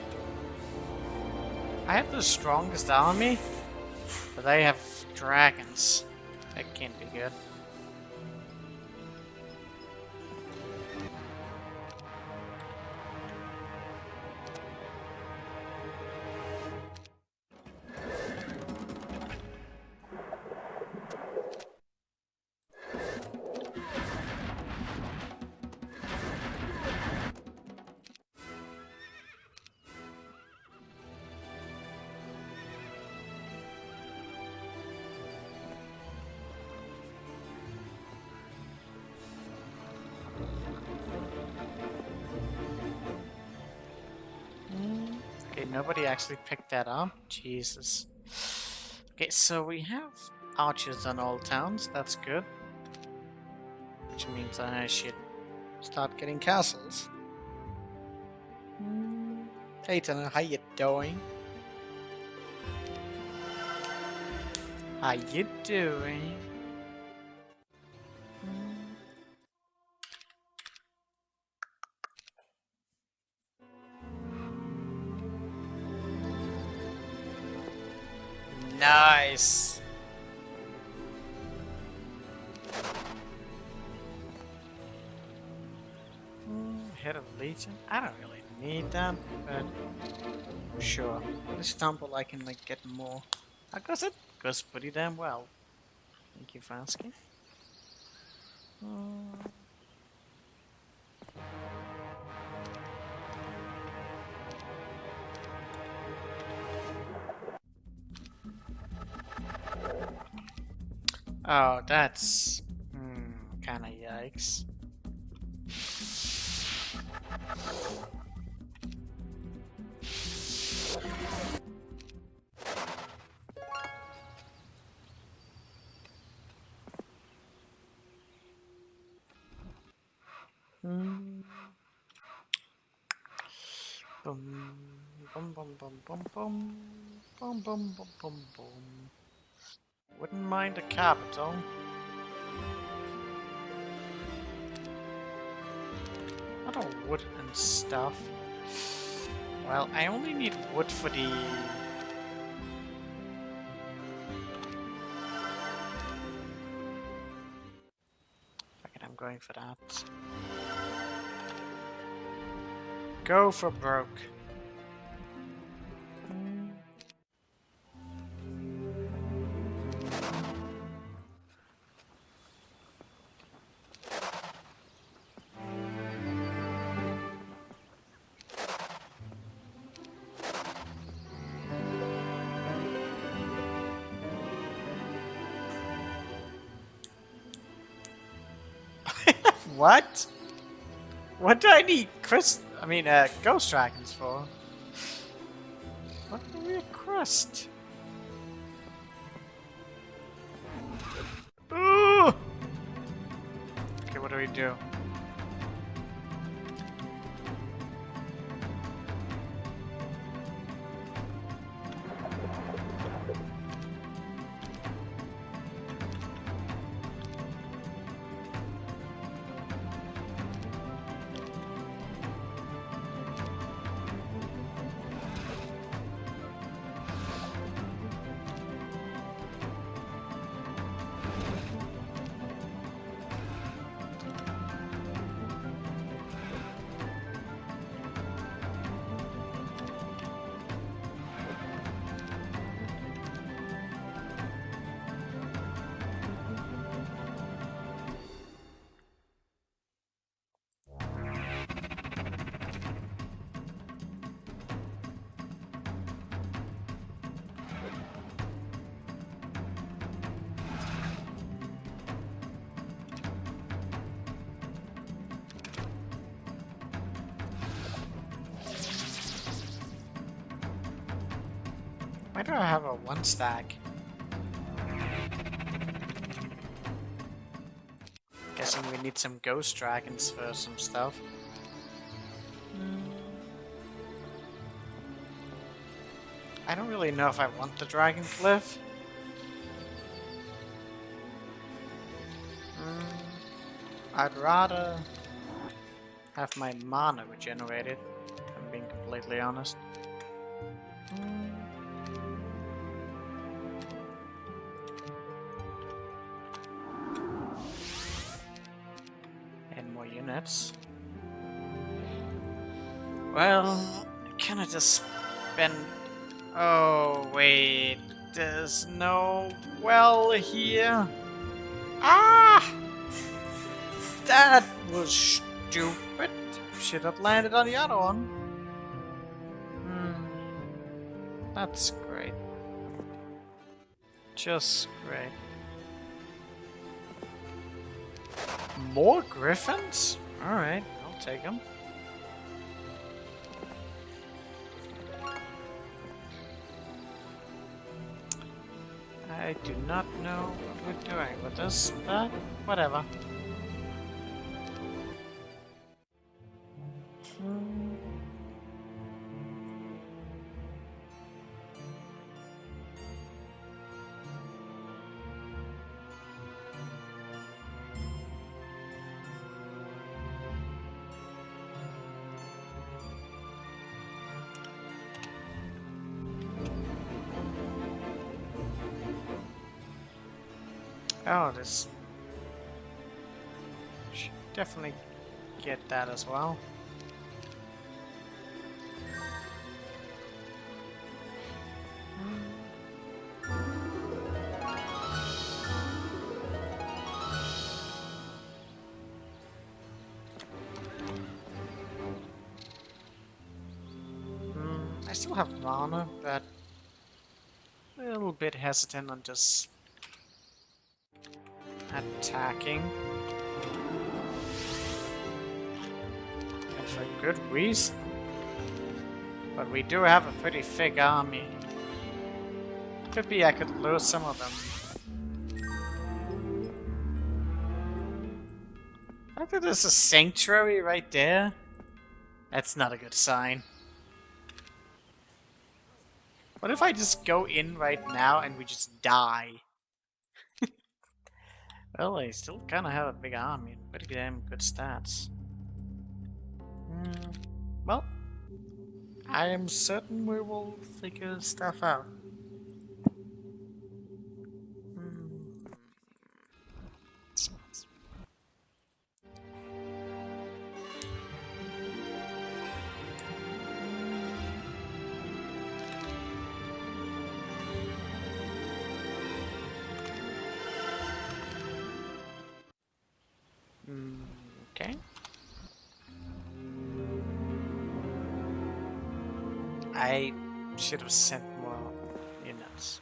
I have the strongest army, but they have dragons. That can't be good. Okay, nobody actually picked that up. Jesus. Okay, so we have archers on all towns. That's good. Which means I should start getting castles. Hey, Tanner, how you doing? How you doing? Nice. Head of Legion? I don't really need that, but sure. This temple I can like get more. I guess it goes pretty damn well. Thank you for asking. Oh, that's kind of yikes. Boom, boom, boom, boom, boom, boom, boom, boom, boom, boom, boom. Wouldn't mind the capital. I don't wood and stuff. Well, I only need wood for the... Fuck it, I'm going for that. Go for broke. What? What do I need ghost dragons for? What a weird quest. Ooh! Okay, what do we do? Why do I have a one stack? Guessing we need some ghost dragons for some stuff. I don't really know if I want the dragon cliff. I'd rather have my mana regenerated, if I'm being completely honest. And more units. Well, can I just spend... Oh, wait. There's no well here. Ah! That was stupid. Should have landed on the other one. That's great. Just great. More griffins? Alright, I'll take them. I do not know what we're doing with this, but whatever. Oh, this... Should definitely get that as well. have mana, but a little bit hesitant on just attacking. And for good reason. But we do have a pretty thick army. Could be I could lose some of them. I think there's a sanctuary right there. That's not a good sign. What if I just go in right now and we just die? Well, I still kind of have a big army and pretty damn good stats. Well, I am certain we will figure stuff out. Okay. I should have sent more units.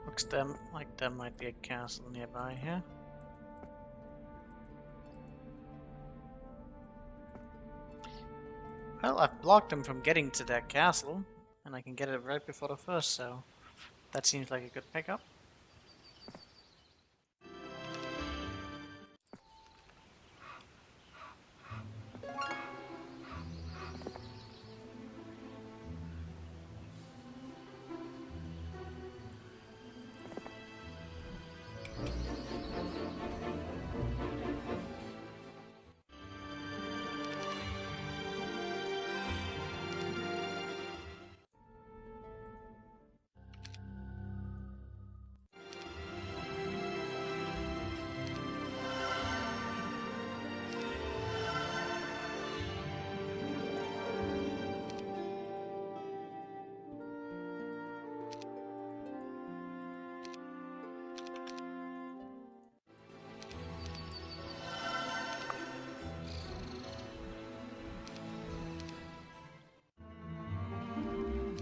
Looks like there might be a castle nearby here. Well, I've blocked them from getting to that castle, and I can get it right before the first, so that seems like a good pickup.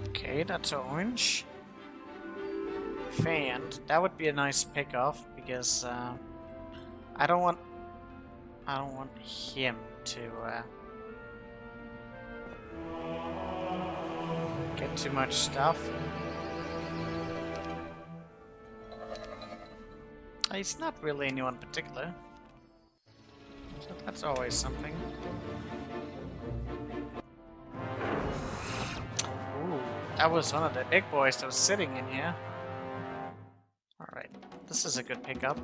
Okay, that's orange. Fanned. That would be a nice pick-off because I don't want him to get too much stuff. He's not really anyone particular, so that's always something. That was one of the big boys that was sitting in here. Alright, this is a good pickup.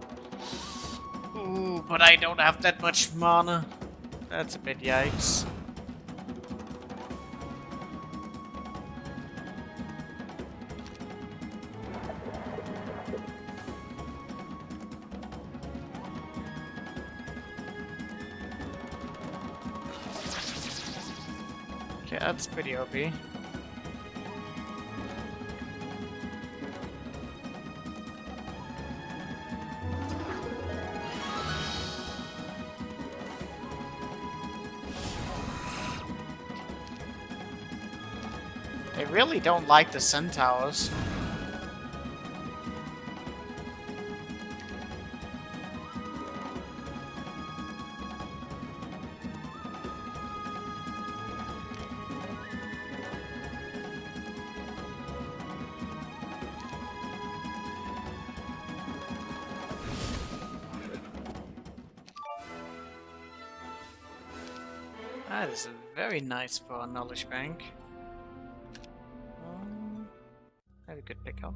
Ooh, but I don't have that much mana. That's a bit yikes. Okay, that's pretty OP. They really don't like the centaurs. That is very nice for a knowledge bank. Very good pickup.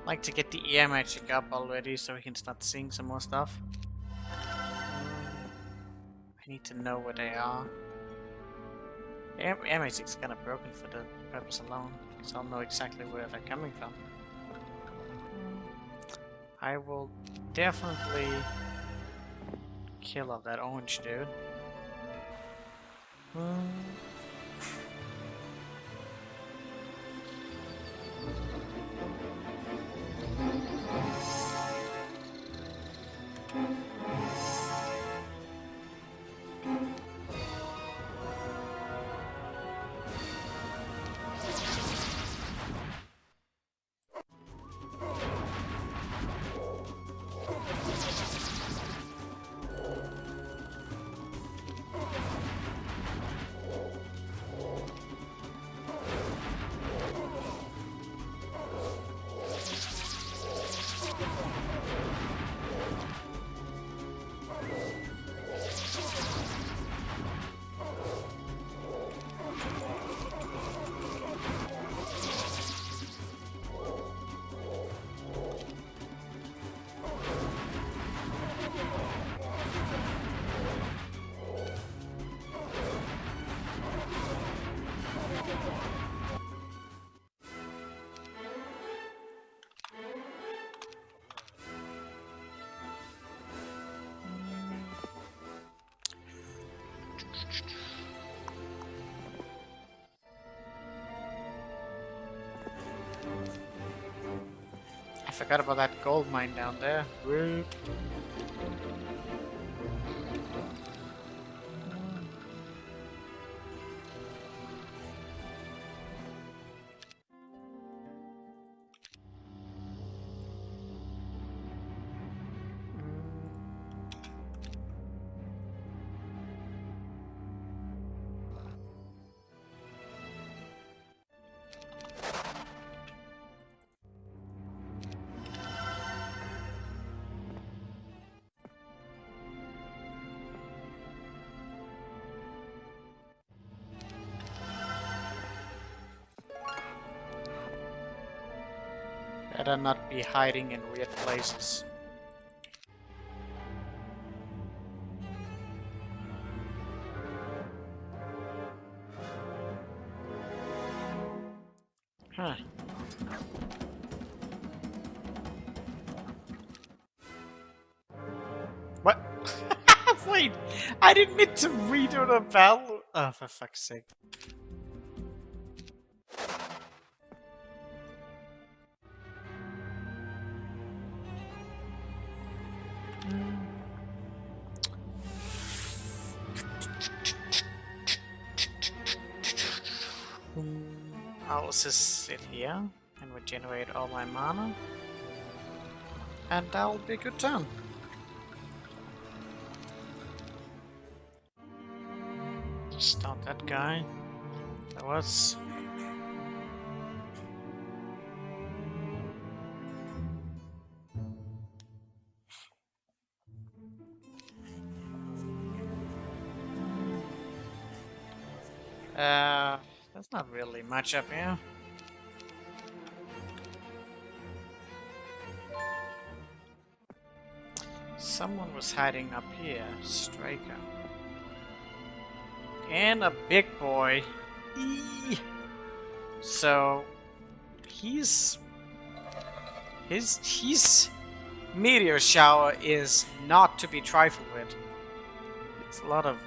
Like to get the air magic up already so we can start seeing some more stuff. I need to know where they are. MH is kind of broken for the purpose alone, so I'll know exactly where they're coming from. I will definitely kill off that orange dude. I forgot about that gold mine down there. Whoop. Better not be hiding in weird places. Huh. What? Wait, I didn't mean to redo the battle. Oh, for fuck's sake. I'll just sit here and regenerate all my mana, and that'll be a good turn. Just start that guy. That was. That's not really much up here. Someone was hiding up here. Striker. And a big boy. Eee. So his meteor shower is not to be trifled with. It's a lot of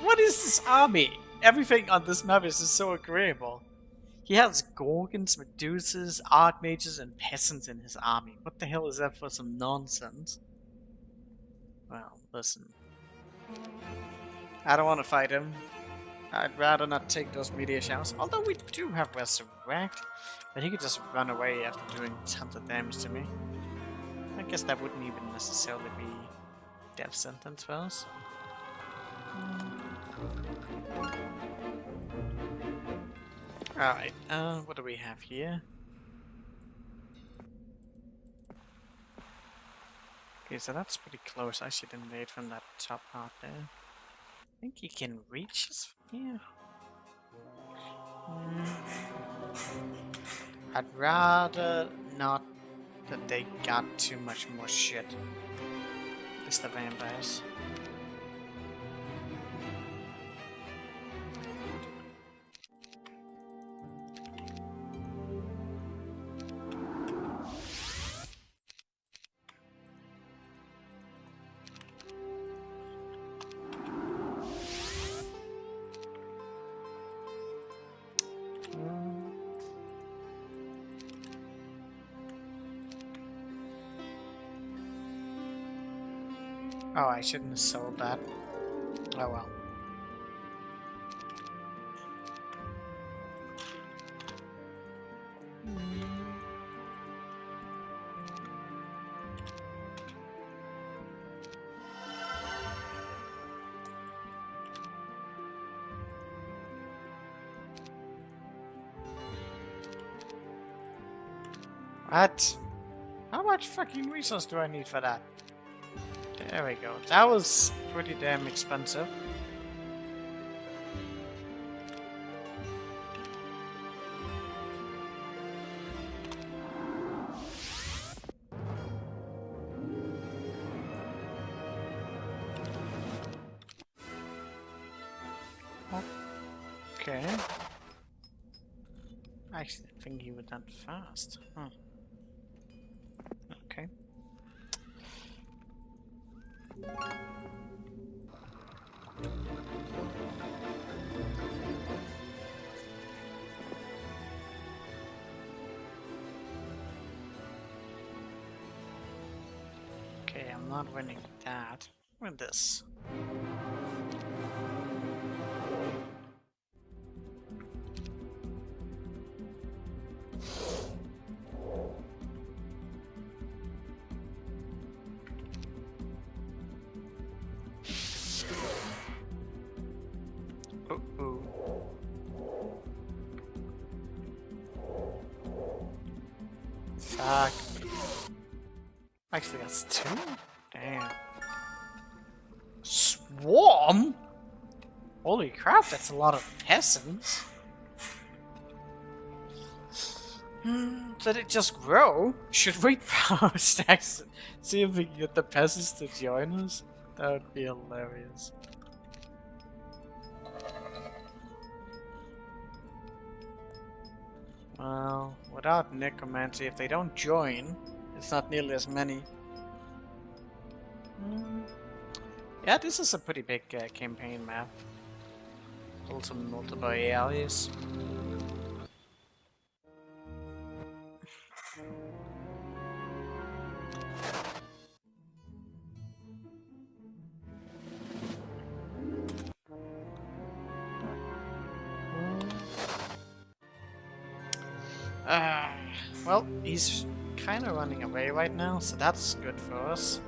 what is this army? Everything on this map is just so agreeable. He has Gorgons, Medusas, Archmages, and Peasants in his army. What the hell is that for some nonsense? Well, listen. I don't want to fight him. I'd rather not take those meteor showers. Although we do have Resurrect, but he could just run away after doing tons of damage to me. I guess that wouldn't even necessarily be death sentence for us. Alright, what do we have here? Okay, so that's pretty close. I should invade from that top part there. I think you can reach us from here. I'd rather not that they got too much more shit. It's the vampires. Oh, I shouldn't have sold that. Oh well. What? How much fucking resource do I need for that? There we go. That was pretty damn expensive. Okay. I actually think you were that fast. Huh. Okay. Okay, I'm not winning that. Win this. Uh-oh. Fuck. Actually, that's 2? Damn. Swarm? Holy crap, that's a lot of peasants. Did it just grow? Should we power stacks? See if we can get the peasants to join us? That would be hilarious. Well, without necromancy, if they don't join, it's not nearly as many. Yeah, this is a pretty big campaign map. Also multiple areas. Well, he's kind of running away right now, so that's good for us.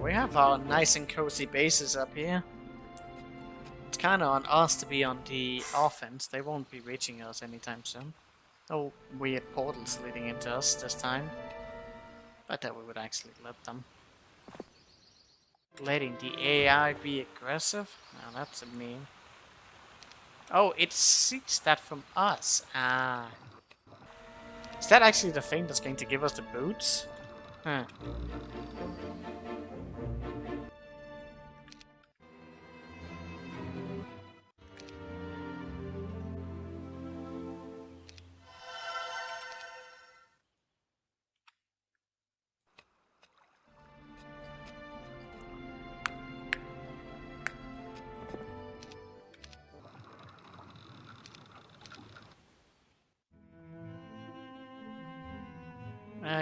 We have our nice and cozy bases up here. It's kind of on us to be on the offense. They won't be reaching us anytime soon. No weird portals leading into us this time. I thought we would actually let them. Letting the AI be aggressive? Now that's a meme. Oh, it seeks that from us. Ah. Is that actually the thing that's going to give us the boots? Huh.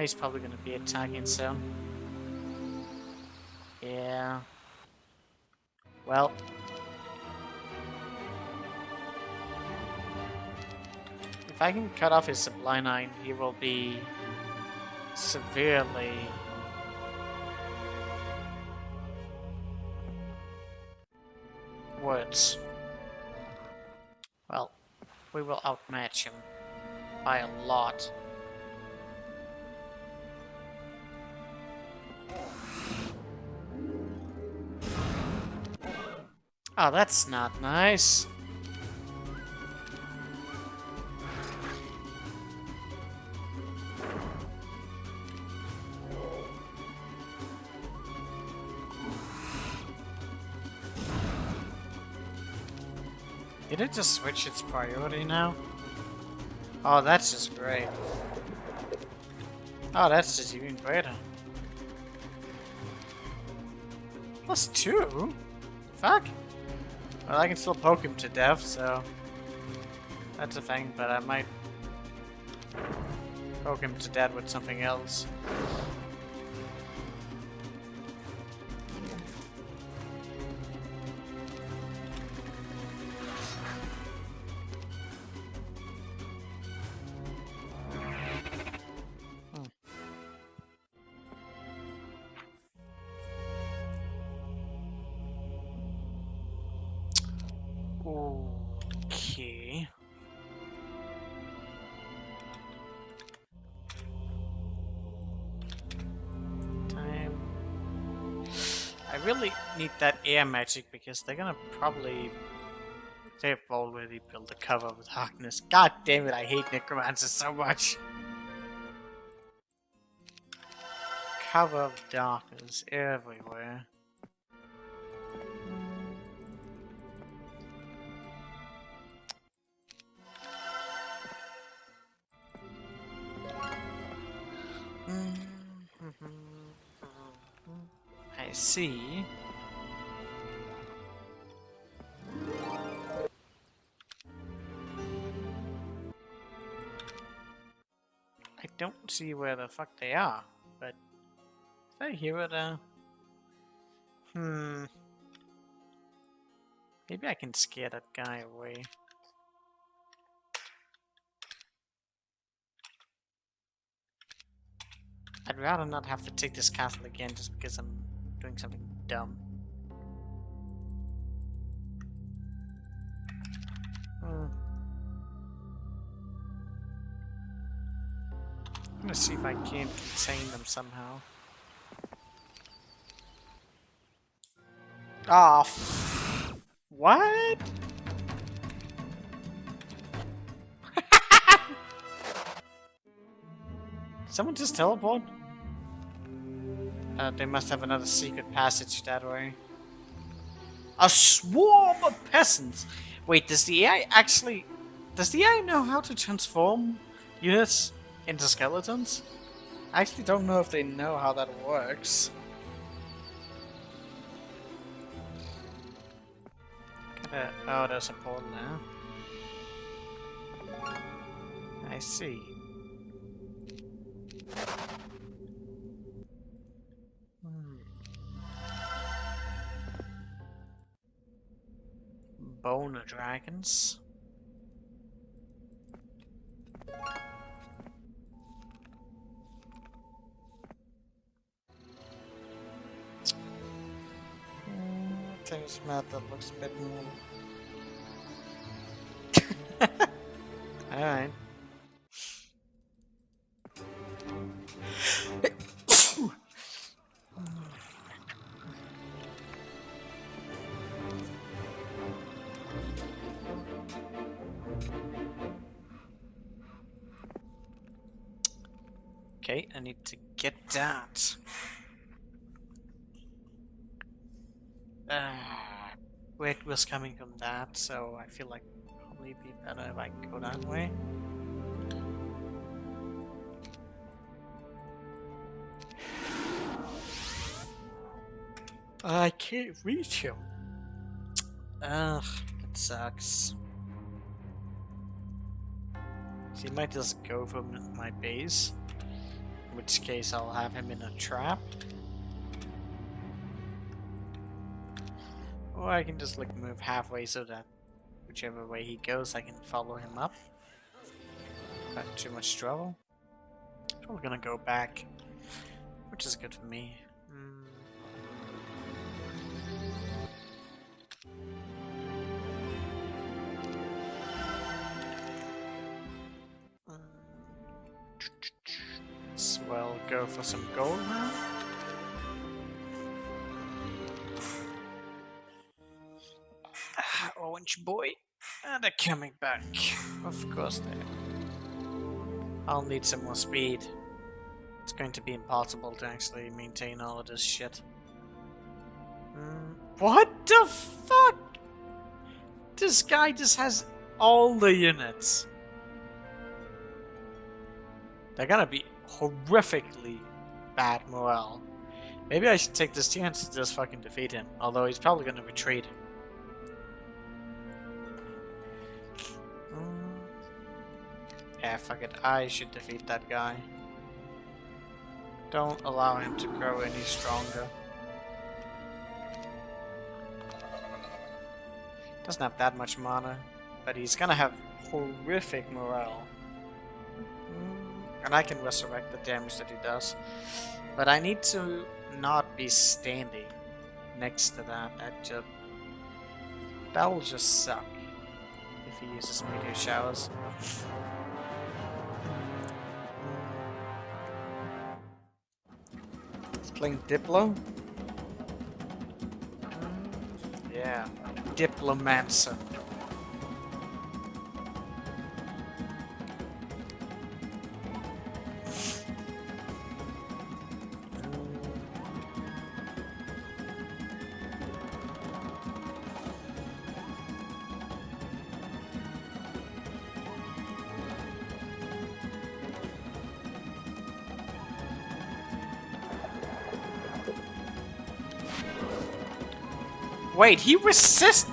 He's probably going to be attacking soon. Yeah. Well. If I can cut off his supply line, he will be severely... worse. Well, we will outmatch him by a lot. Oh, that's not nice. Did it just switch its priority now? Oh, that's just great. Oh, that's just even greater. +2? Fuck. Well, I can still poke him to death, so that's a thing, but I might poke him to death with something else. Okay. Time. I really need that air magic because they're gonna probably. They've already built a cover of darkness. God damn it, I hate necromancers so much. Cover of darkness everywhere. I see. I don't see where the fuck they are, but if I hear it, maybe I can scare that guy away. I'd rather not have to take this castle again just because I'm doing something dumb. I'm gonna see if I can't contain them somehow. Ah, what? Someone just teleport? They must have another secret passage that way. A swarm of peasants! Wait, does the AI actually... Does the AI know how to transform units into skeletons? I actually don't know if they know how that works. Oh, there's a portal now. I see. Bone of dragons. There's map that looks a bit more. Alright. Okay, I need to get that. Weight was coming from that, so I feel like probably be better if I go that way. I can't reach him. Ugh, it sucks. So he might just go from my base, in which case I'll have him in a trap. Or I can just like move halfway so that whichever way he goes I can follow him up. Not too much trouble. Probably gonna go back, which is good for me. Well, go for some gold now. Orange boy, and they're coming back. Of course they are. I'll need some more speed. It's going to be impossible to actually maintain all of this shit. What the fuck? This guy just has all the units. They're gonna be horrifically bad morale. Maybe I should take this chance to just fucking defeat him. Although he's probably gonna retreat. Yeah, fuck it. I should defeat that guy. Don't allow him to grow any stronger. Doesn't have that much mana, but he's gonna have horrific morale. And I can resurrect the damage that he does. But I need to not be standing next to that. That will just suck if he uses meteor showers. He's playing Diplo? Yeah, Diplomancer. Wait, he resists?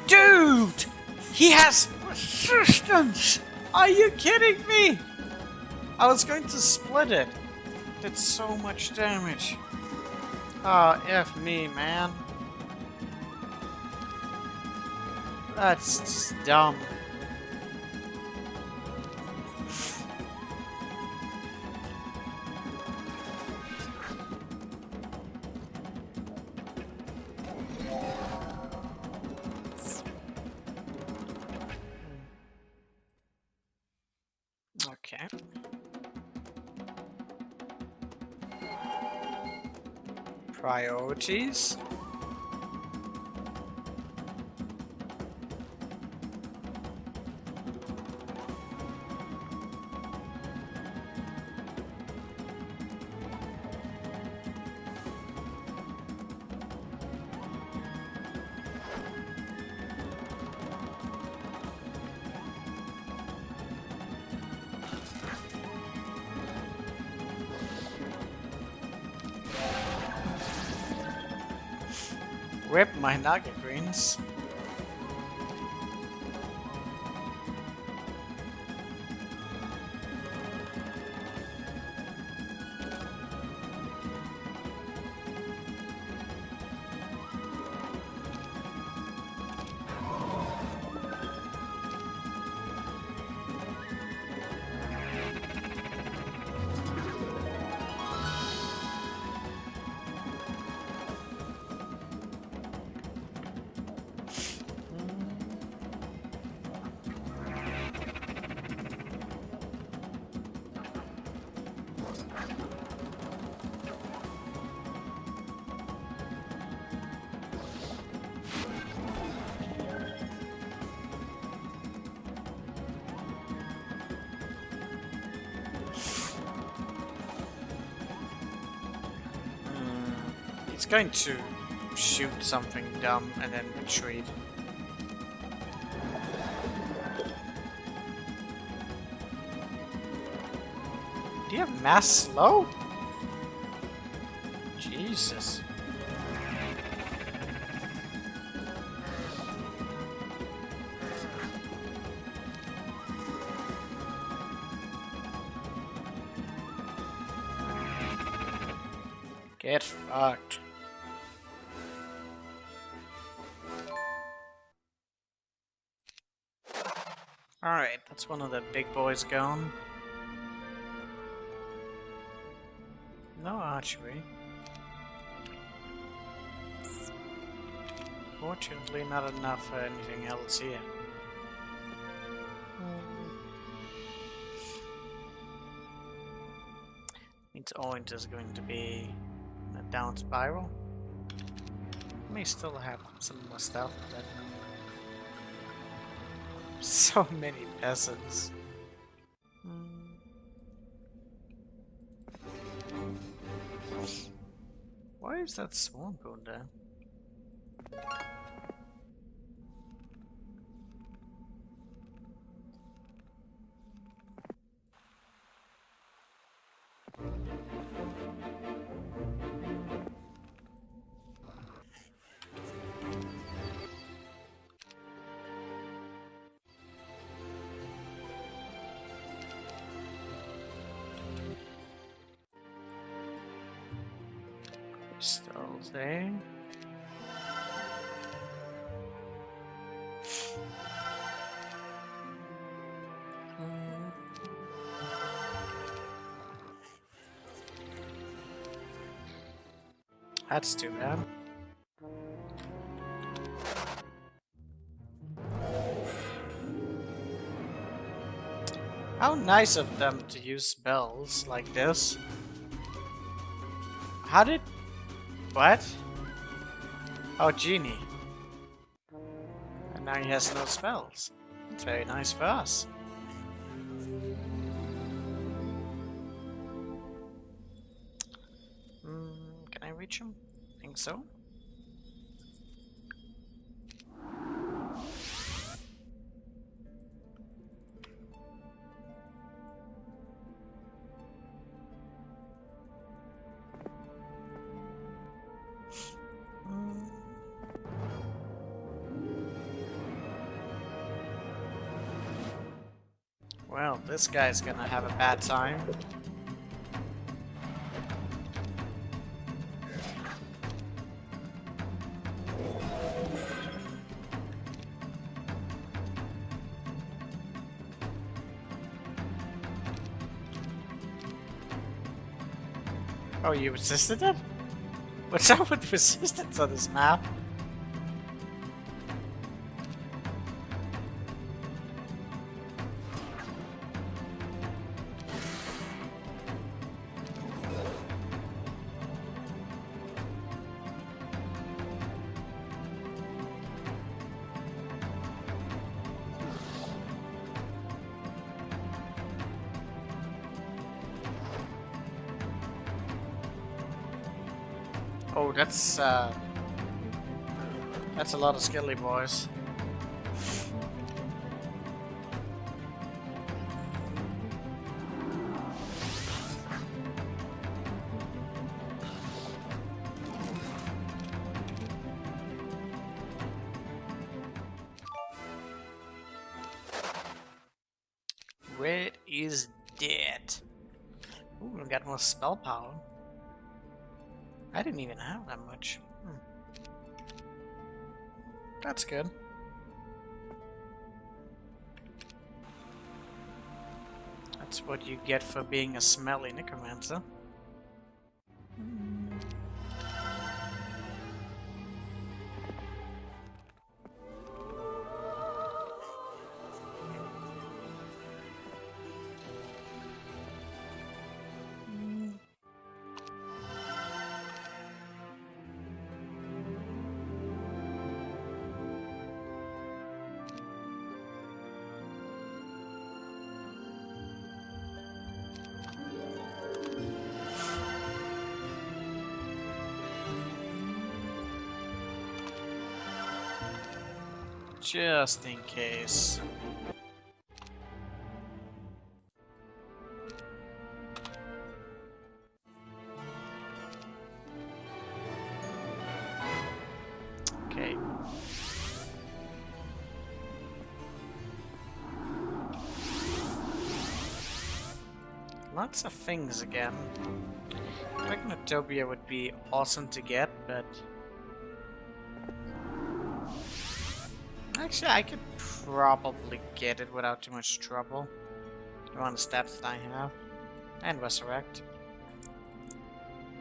Dude! He has resistance! Are you kidding me? I was going to split it. Did so much damage. Oh, F me, man. That's just dumb. Okay. Priorities. Rip my Naga greens. It's going to shoot something dumb and then retreat. Do you have mass slow? Jesus. Get fucked. Alright, that's one of the big boys gone. No archery. Fortunately, not enough for anything else here. Means Orange is going to be a down spiral. May still have some more stuff, but so many peasants. Why is that swarm going down? Crystals, eh? That's too bad. How nice of them to use spells like this. How did... What? Oh, genie. And now he has no spells. That's very nice for us. Can I reach him? Think so. Well, this guy's gonna have a bad time. Oh, you resisted it? What's up with resistance on this map? Oh, that's a lot of Skelly boys. Red is dead. Ooh, we got more spell power. I didn't even have that much. That's good. That's what you get for being a smelly necromancer. Just in case. Okay. Lots of things again. Dragonotopia would be awesome to get, but... Actually, I could probably get it without too much trouble. The amount of stats that I have. And Resurrect.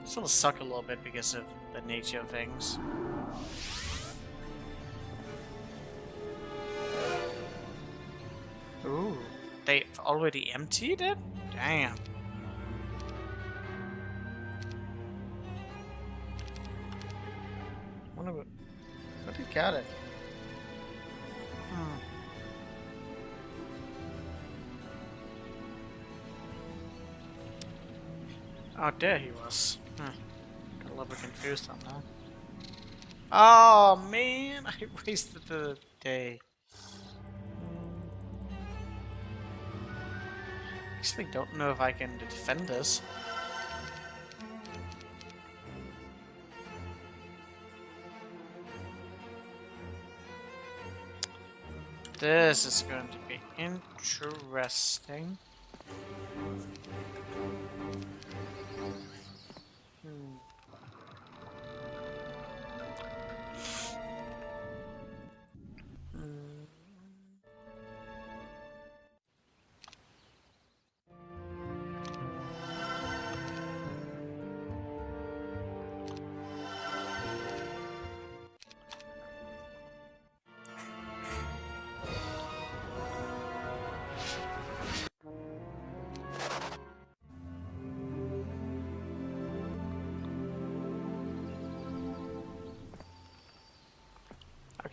Still suck a little bit because of the nature of things. Ooh, they've already emptied it? Damn. Wonder what he got it. Oh, there he was. Got a little bit confused on that. Oh man, I wasted the day. Actually, don't know if I can defend this. This is going to be interesting.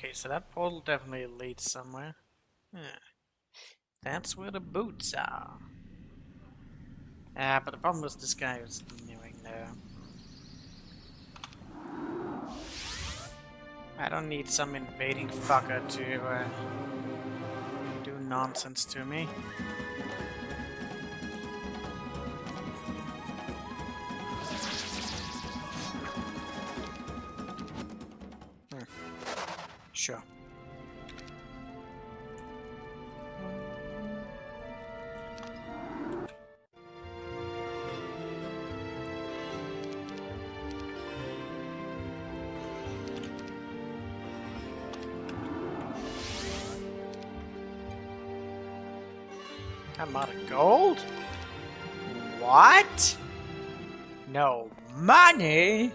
Okay, so that portal definitely leads somewhere. Yeah. That's where the boots are. But the problem is this guy is annoying there. I don't need some invading fucker to do nonsense to me. Sure. I'm out of gold? What? No money?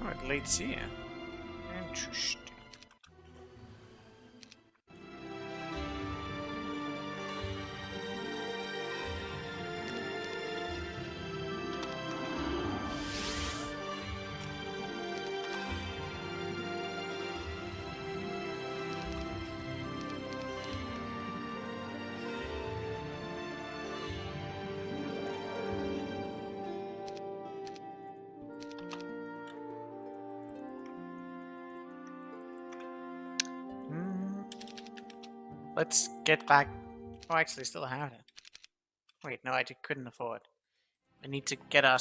Oh, it leads here. Interesting. Let's get back. Oh, actually, I still have it. Wait, no, I couldn't afford. I need to get our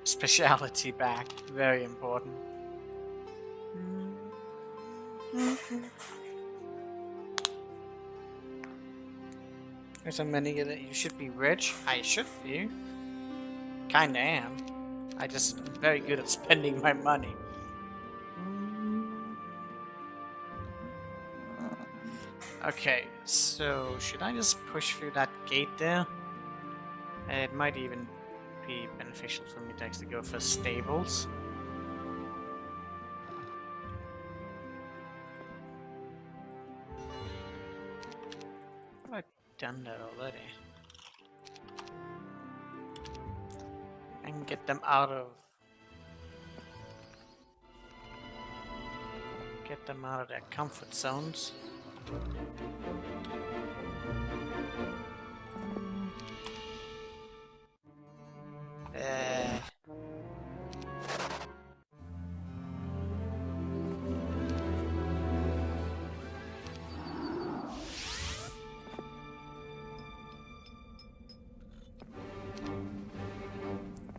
speciality back. Very important. There's so many that you should be rich. I should be. Kinda am. I just am very good at spending my money. Okay, so should I just push through that gate there? It might even be beneficial for me to actually go for stables. I've done that already. And get them out of their comfort zones.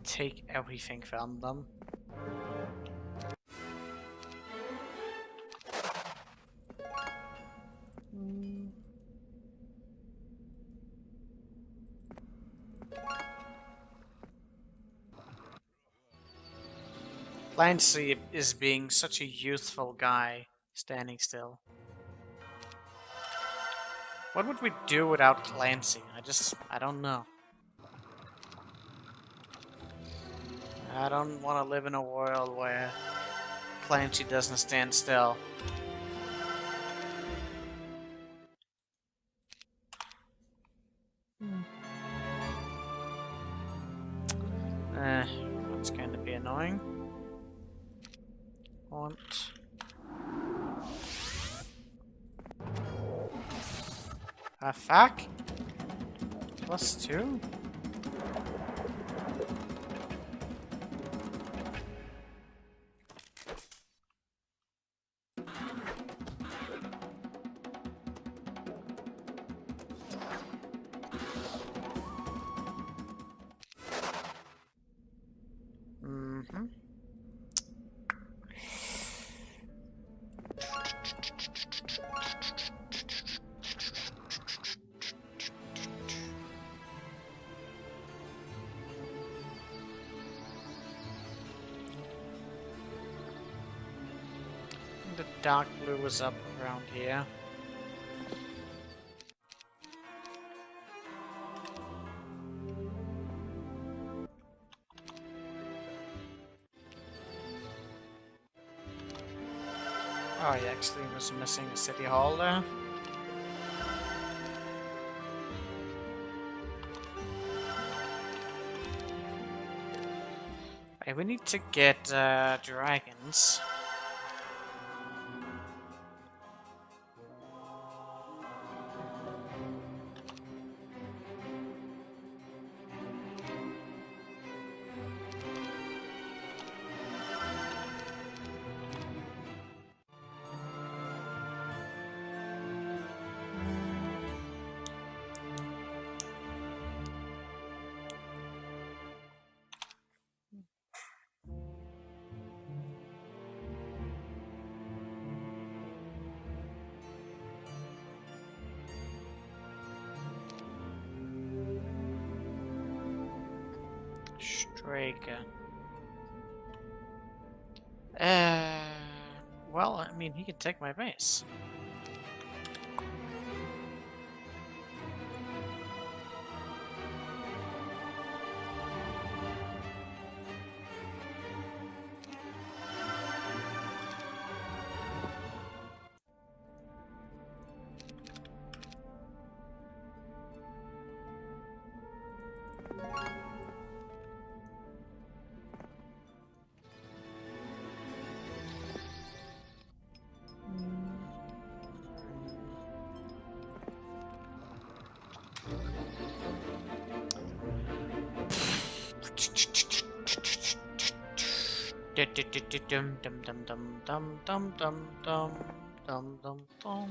Take everything from them. Clancy is being such a youthful guy, standing still. What would we do without Clancy? I don't know. I don't want to live in a world where Clancy doesn't stand still. That's going to be annoying. Want. Fuck. +2? dark blue was up around here. Oh, he actually was missing a city hall there. Okay, we need to get dragons. Striker. Well, I mean, he can take my base. Dum dum dum dum dum dum dum dum dum dum dum.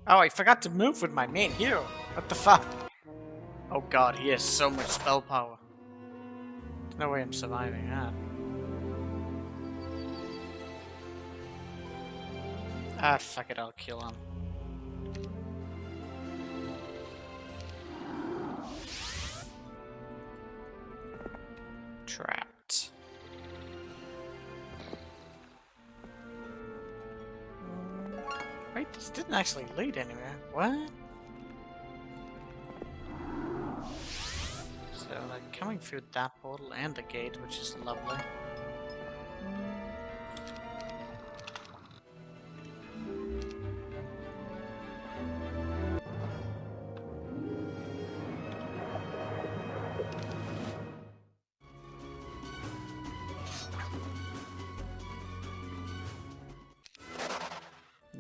Oh, I forgot to move with my main hero. What the fuck? Oh god, he has so much spell power. There's no way I'm surviving that. Ah, fuck it, I'll kill him. Trapped. Wait, this didn't actually lead anywhere. What? So, like, coming through that portal and the gate, which is lovely.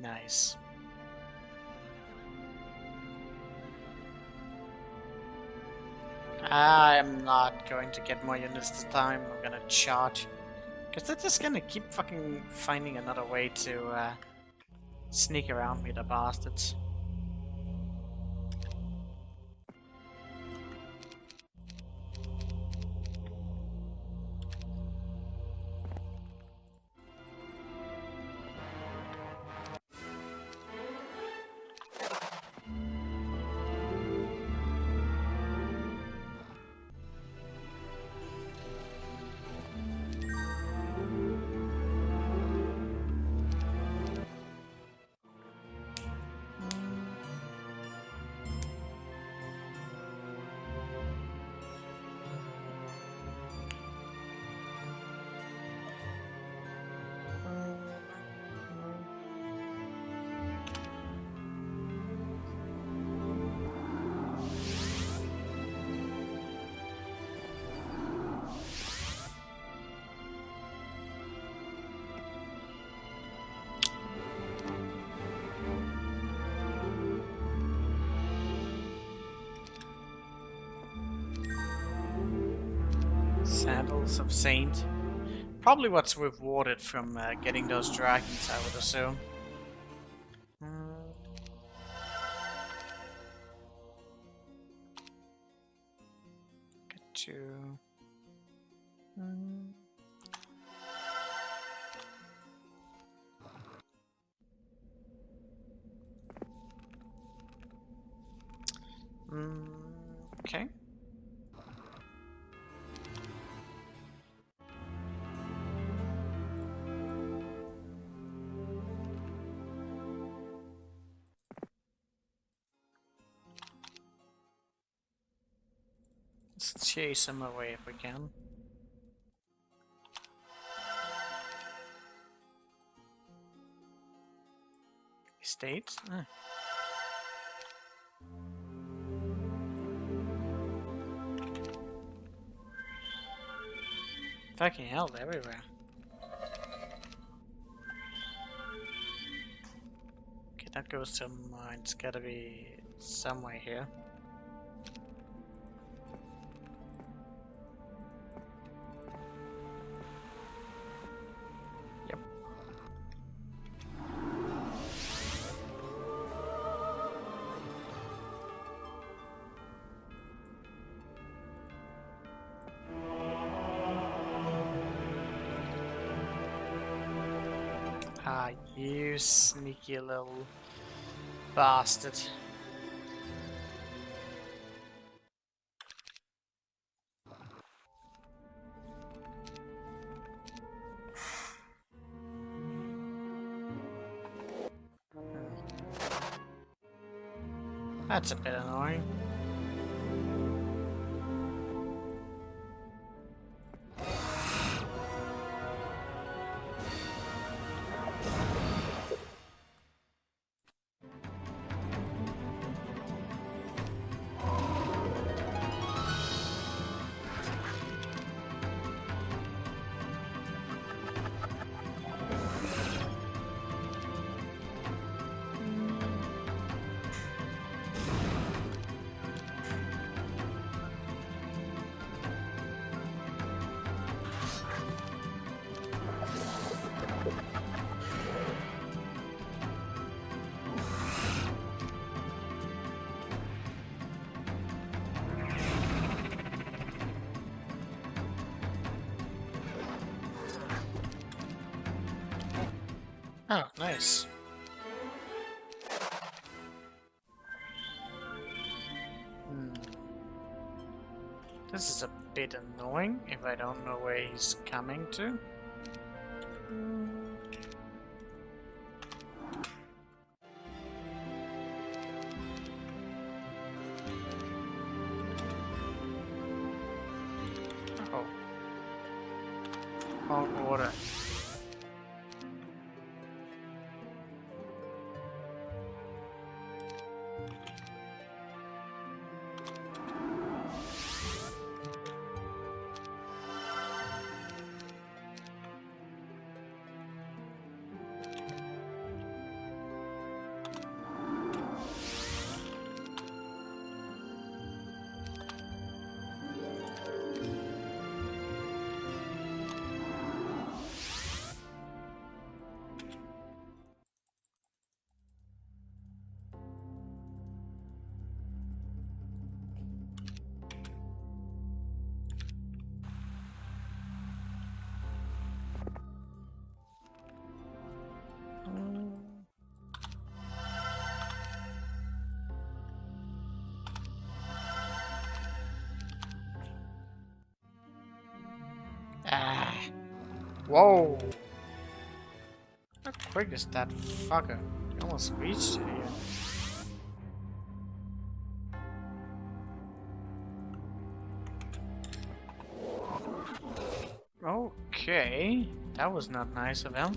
Nice. I'm not going to get more units this time. I'm gonna charge. Because they're just gonna keep fucking finding another way to sneak around me, the bastards. Sandals of Saint. Probably what's rewarded from getting those dragons, I would assume. Get to... chase him away if we can. Estate? Fucking hell, they're everywhere. Okay, that goes to mine. It's gotta be somewhere here. Yep. Ah, you sneaky little bastard. That's a bit annoying. Oh, nice. This is a bit annoying if I don't know where he's coming to. Oh. Wrong order. Ah. Whoa. How quick is that fucker? He almost reached it here. Okay. That was not nice of him.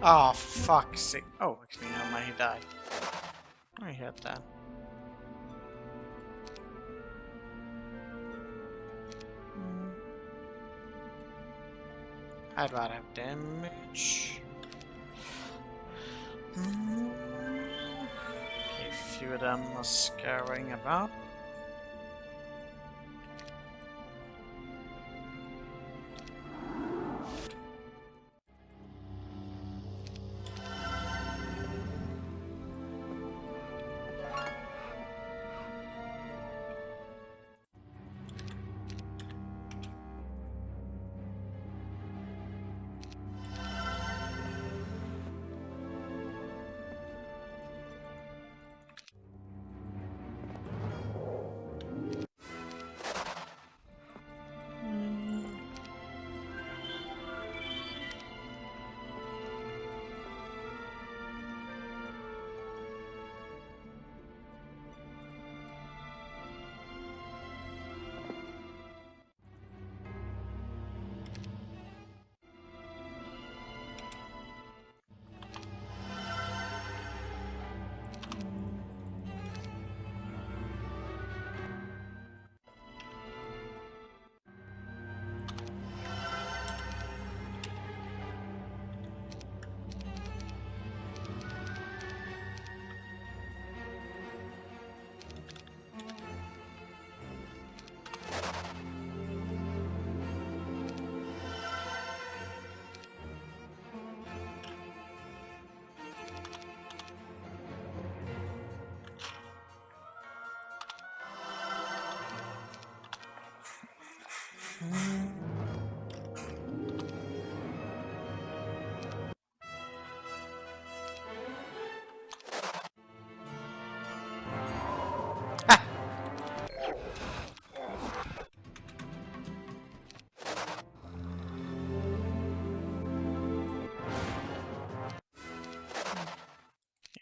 Oh, fuck's sake. Oh, actually, no, man, he died. I heard that. I'd rather have damage. Okay, a few of them are scurrying about.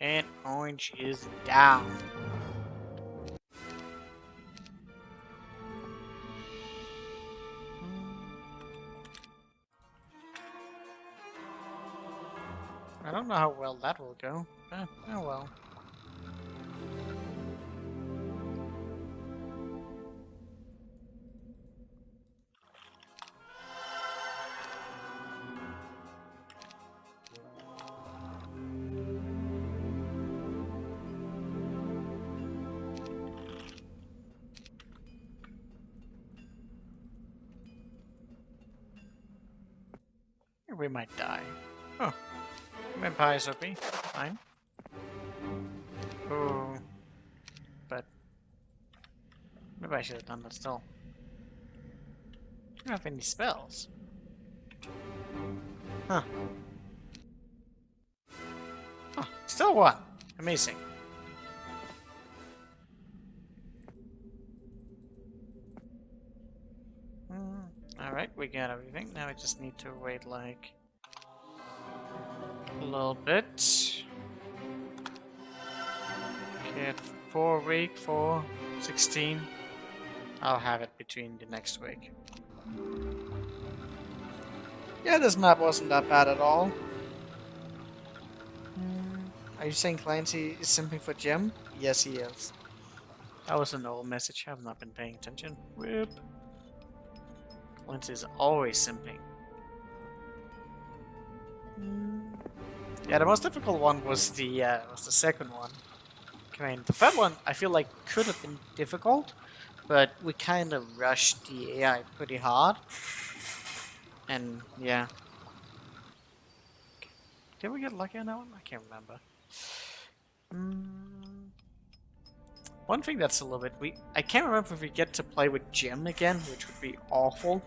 Hit point is down. I don't know how well that will go. Oh well. We might die. Oh, Vampire's OP. Fine. Oh, but maybe I should have done that still. I don't have any spells. Huh. Oh, still one. Amazing. Alright, we got everything. Now we just need to wait like a little bit. Get 4 week, 4, 16. I'll have it between the next week. Yeah, this map wasn't that bad at all. Are you saying Clancy is simping for Gem? Yes, he is. That was an old message. I have not been paying attention. Whip. Clancy is always simping. Yeah, the most difficult one was the second one. I mean, the third one I feel like could have been difficult, but we kind of rushed the AI pretty hard. And yeah. Did we get lucky on that one? I can't remember. One thing that's a little bit I can't remember if we get to play with Gem again, which would be awful.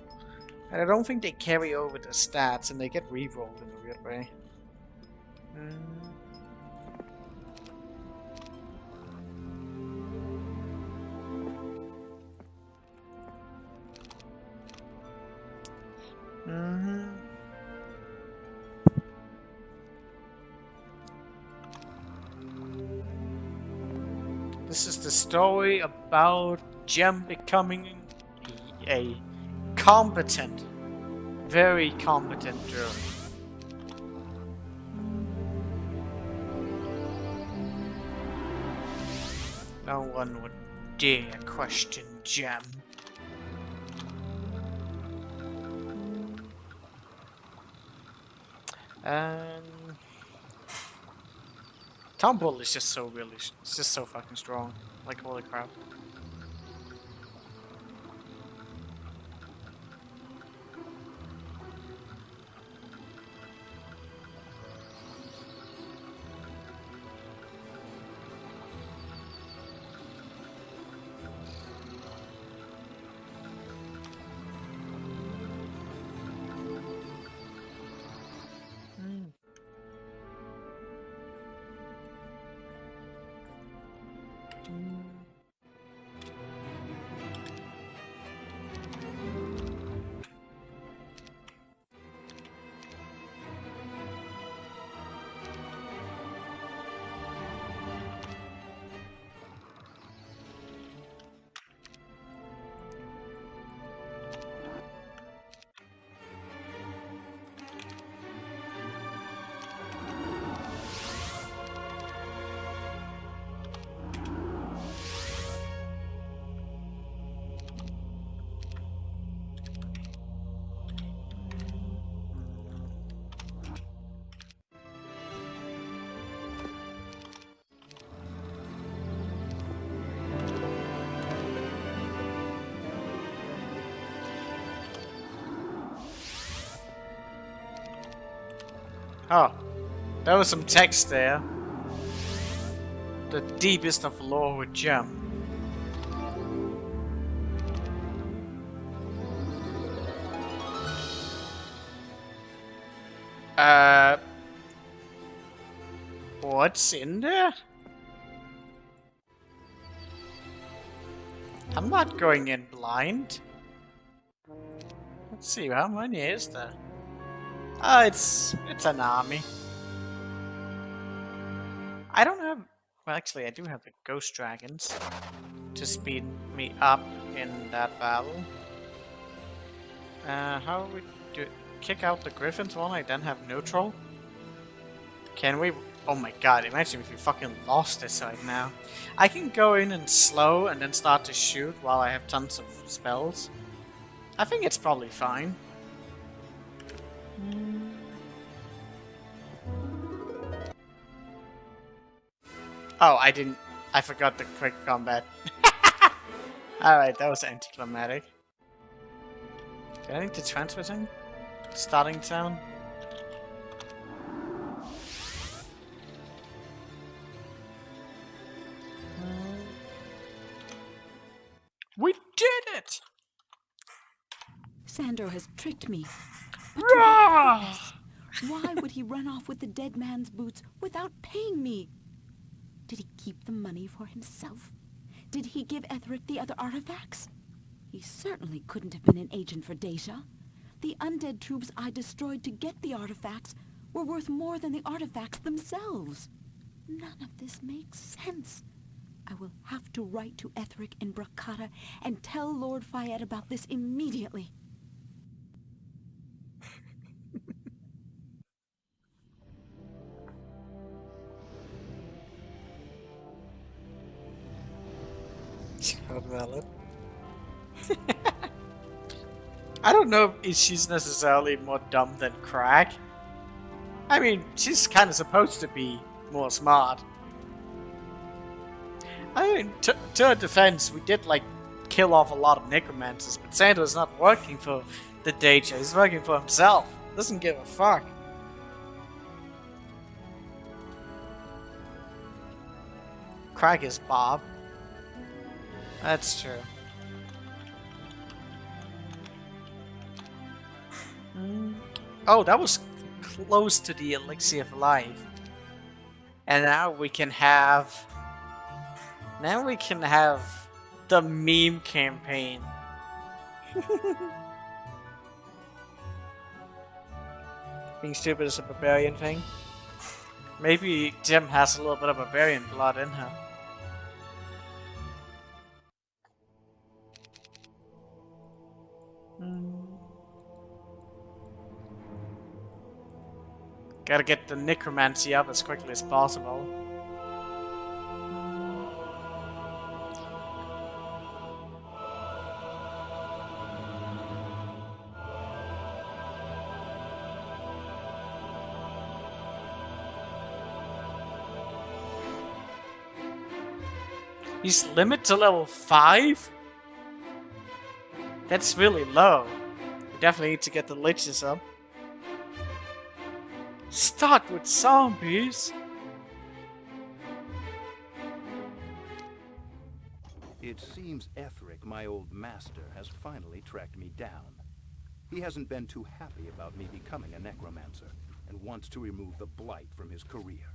And I don't think they carry over the stats and they get re-rolled in a weird way. This is the story about Gem becoming a competent, very competent druid. No one would dare question Gem. Tom Bull is just so really, it's just so fucking strong. Like, holy crap. Oh, there was some text there. The deepest of lore with Gem. What's in there? I'm not going in blind. Let's see, how many is there? It's an army. I don't have... Well, actually, I do have the Ghost Dragons to speed me up in that battle. How we do... Kick out the Griffins while I then have neutral? Can we... Oh my god, imagine if we fucking lost this right now. I can go in and slow and then start to shoot while I have tons of spells. I think it's probably fine. Oh, I forgot the quick combat. Alright, that was anticlimactic. Do I need to transfer thing? Starting town? We did it! Sandro has tricked me. But to what purpose? Why would he run off with the dead man's boots without paying me? Did he keep the money for himself? Did he give Etheric the other artifacts? He certainly couldn't have been an agent for Deja. The undead troops I destroyed to get the artifacts were worth more than the artifacts themselves. None of this makes sense. I will have to write to Etheric in Brakata and tell Lord Fayed about this immediately. Not valid. I don't know if she's necessarily more dumb than Crag. I mean, she's kind of supposed to be more smart. I mean, to her defense, we did, like, kill off a lot of necromancers, but Sandro's not working for the Deja, he's working for himself. Doesn't give a fuck. Crag is Bob. That's true. Oh, that was close to the Elixir of Life. And now we can have... Now we can have the meme campaign. Being stupid is a barbarian thing. Maybe Jim has a little bit of barbarian blood in her. Gotta get the necromancy up as quickly as possible. He's limited to level 5? That's really low. We definitely need to get the liches up. Start with zombies. It seems Etheric, my old master, has finally tracked me down. He hasn't been too happy about me becoming a necromancer, and wants to remove the blight from his career.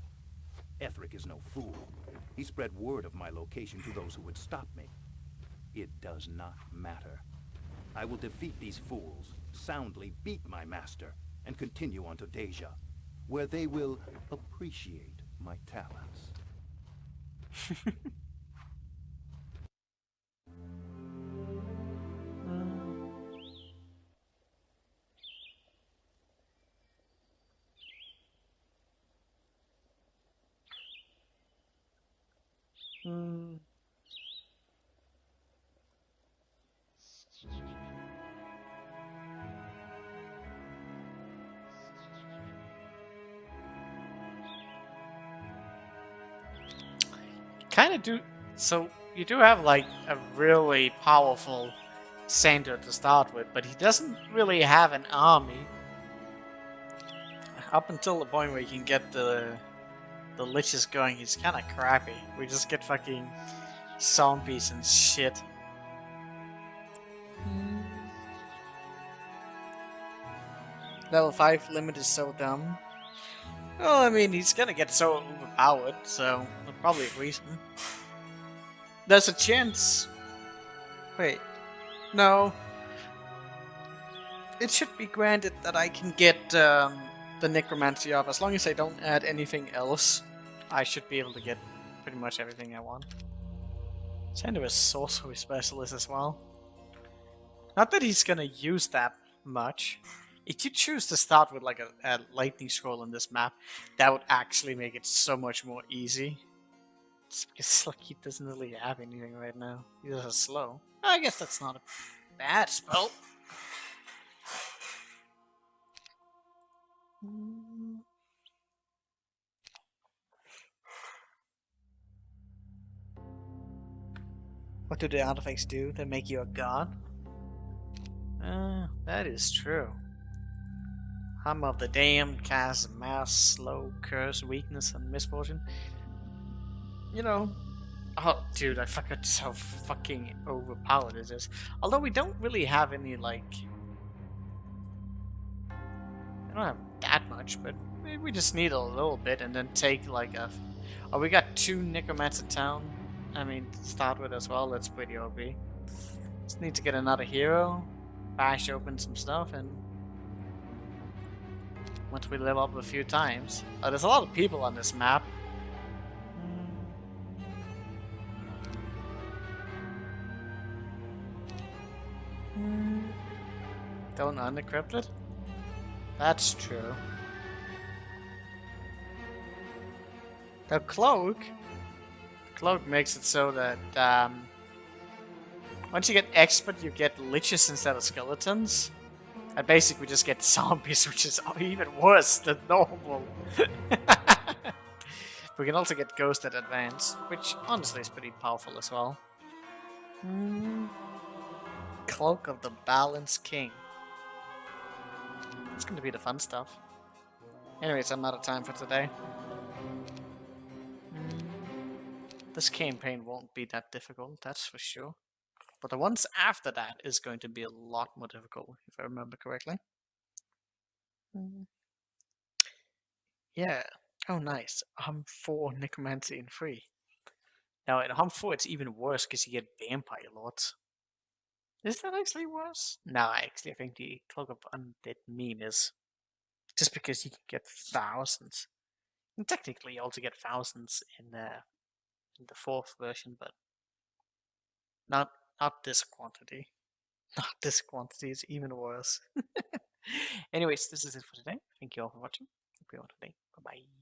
Etheric is no fool. He spread word of my location to those who would stop me. It does not matter. I will defeat these fools, soundly beat my master, and continue on to Deja, where they will appreciate my talents. Kind of do. So you do have like a really powerful Sandro to start with, but he doesn't really have an army. Up until the point where you can get the liches going, he's kind of crappy. We just get fucking zombies and shit. Level 5 limit is so dumb. Well, I mean, he's gonna get so overpowered, so that's probably a reason. There's a chance... Wait. No. It should be granted that I can get the necromancy up, as long as I don't add anything else. I should be able to get pretty much everything I want. Sandro is sorcery specialist as well. Not that he's gonna use that much. If you choose to start with like a lightning scroll on this map, that would actually make it so much more easy. Just because like he doesn't really have anything right now. He just has slow. I guess that's not a bad spell. What do the artifacts do? They make you a god? That is true. Hammer of the Damned casts mass, slow, curse, weakness, and misfortune. You know. Oh, dude, I forgot just how fucking overpowered this is. Although we don't really have any, like. I don't have that much, but we just need a little bit and then take, like, a. Oh, we got 2 Necromancer Town. I mean, to start with as well, that's pretty OP. Just need to get another hero, bash open some stuff, and once we level up a few times. There's a lot of people on this map. Don't unequip it? That's true. The cloak makes it so that once you get expert, you get liches instead of skeletons. And basically we just get zombies, which is even worse than normal. We can also get ghost at advanced, which honestly is pretty powerful as well. Cloak of the Balanced King. It's gonna be the fun stuff. Anyways, I'm out of time for today. This campaign won't be that difficult, that's for sure. But the ones after that is going to be a lot more difficult, if I remember correctly. Yeah. Oh, nice. Hum 4 Necromancy in 3. Now, in Hum 4, it's even worse because you get Vampire Lords. Is that actually worse? No, actually, I think the Cloak of Undead Meme is. Just because you can get thousands. And technically, you also get thousands in the 4th version, but not this quantity. Not this quantity is even worse. Anyways, this is it for today. Thank you all for watching. Hope you all today. Bye bye.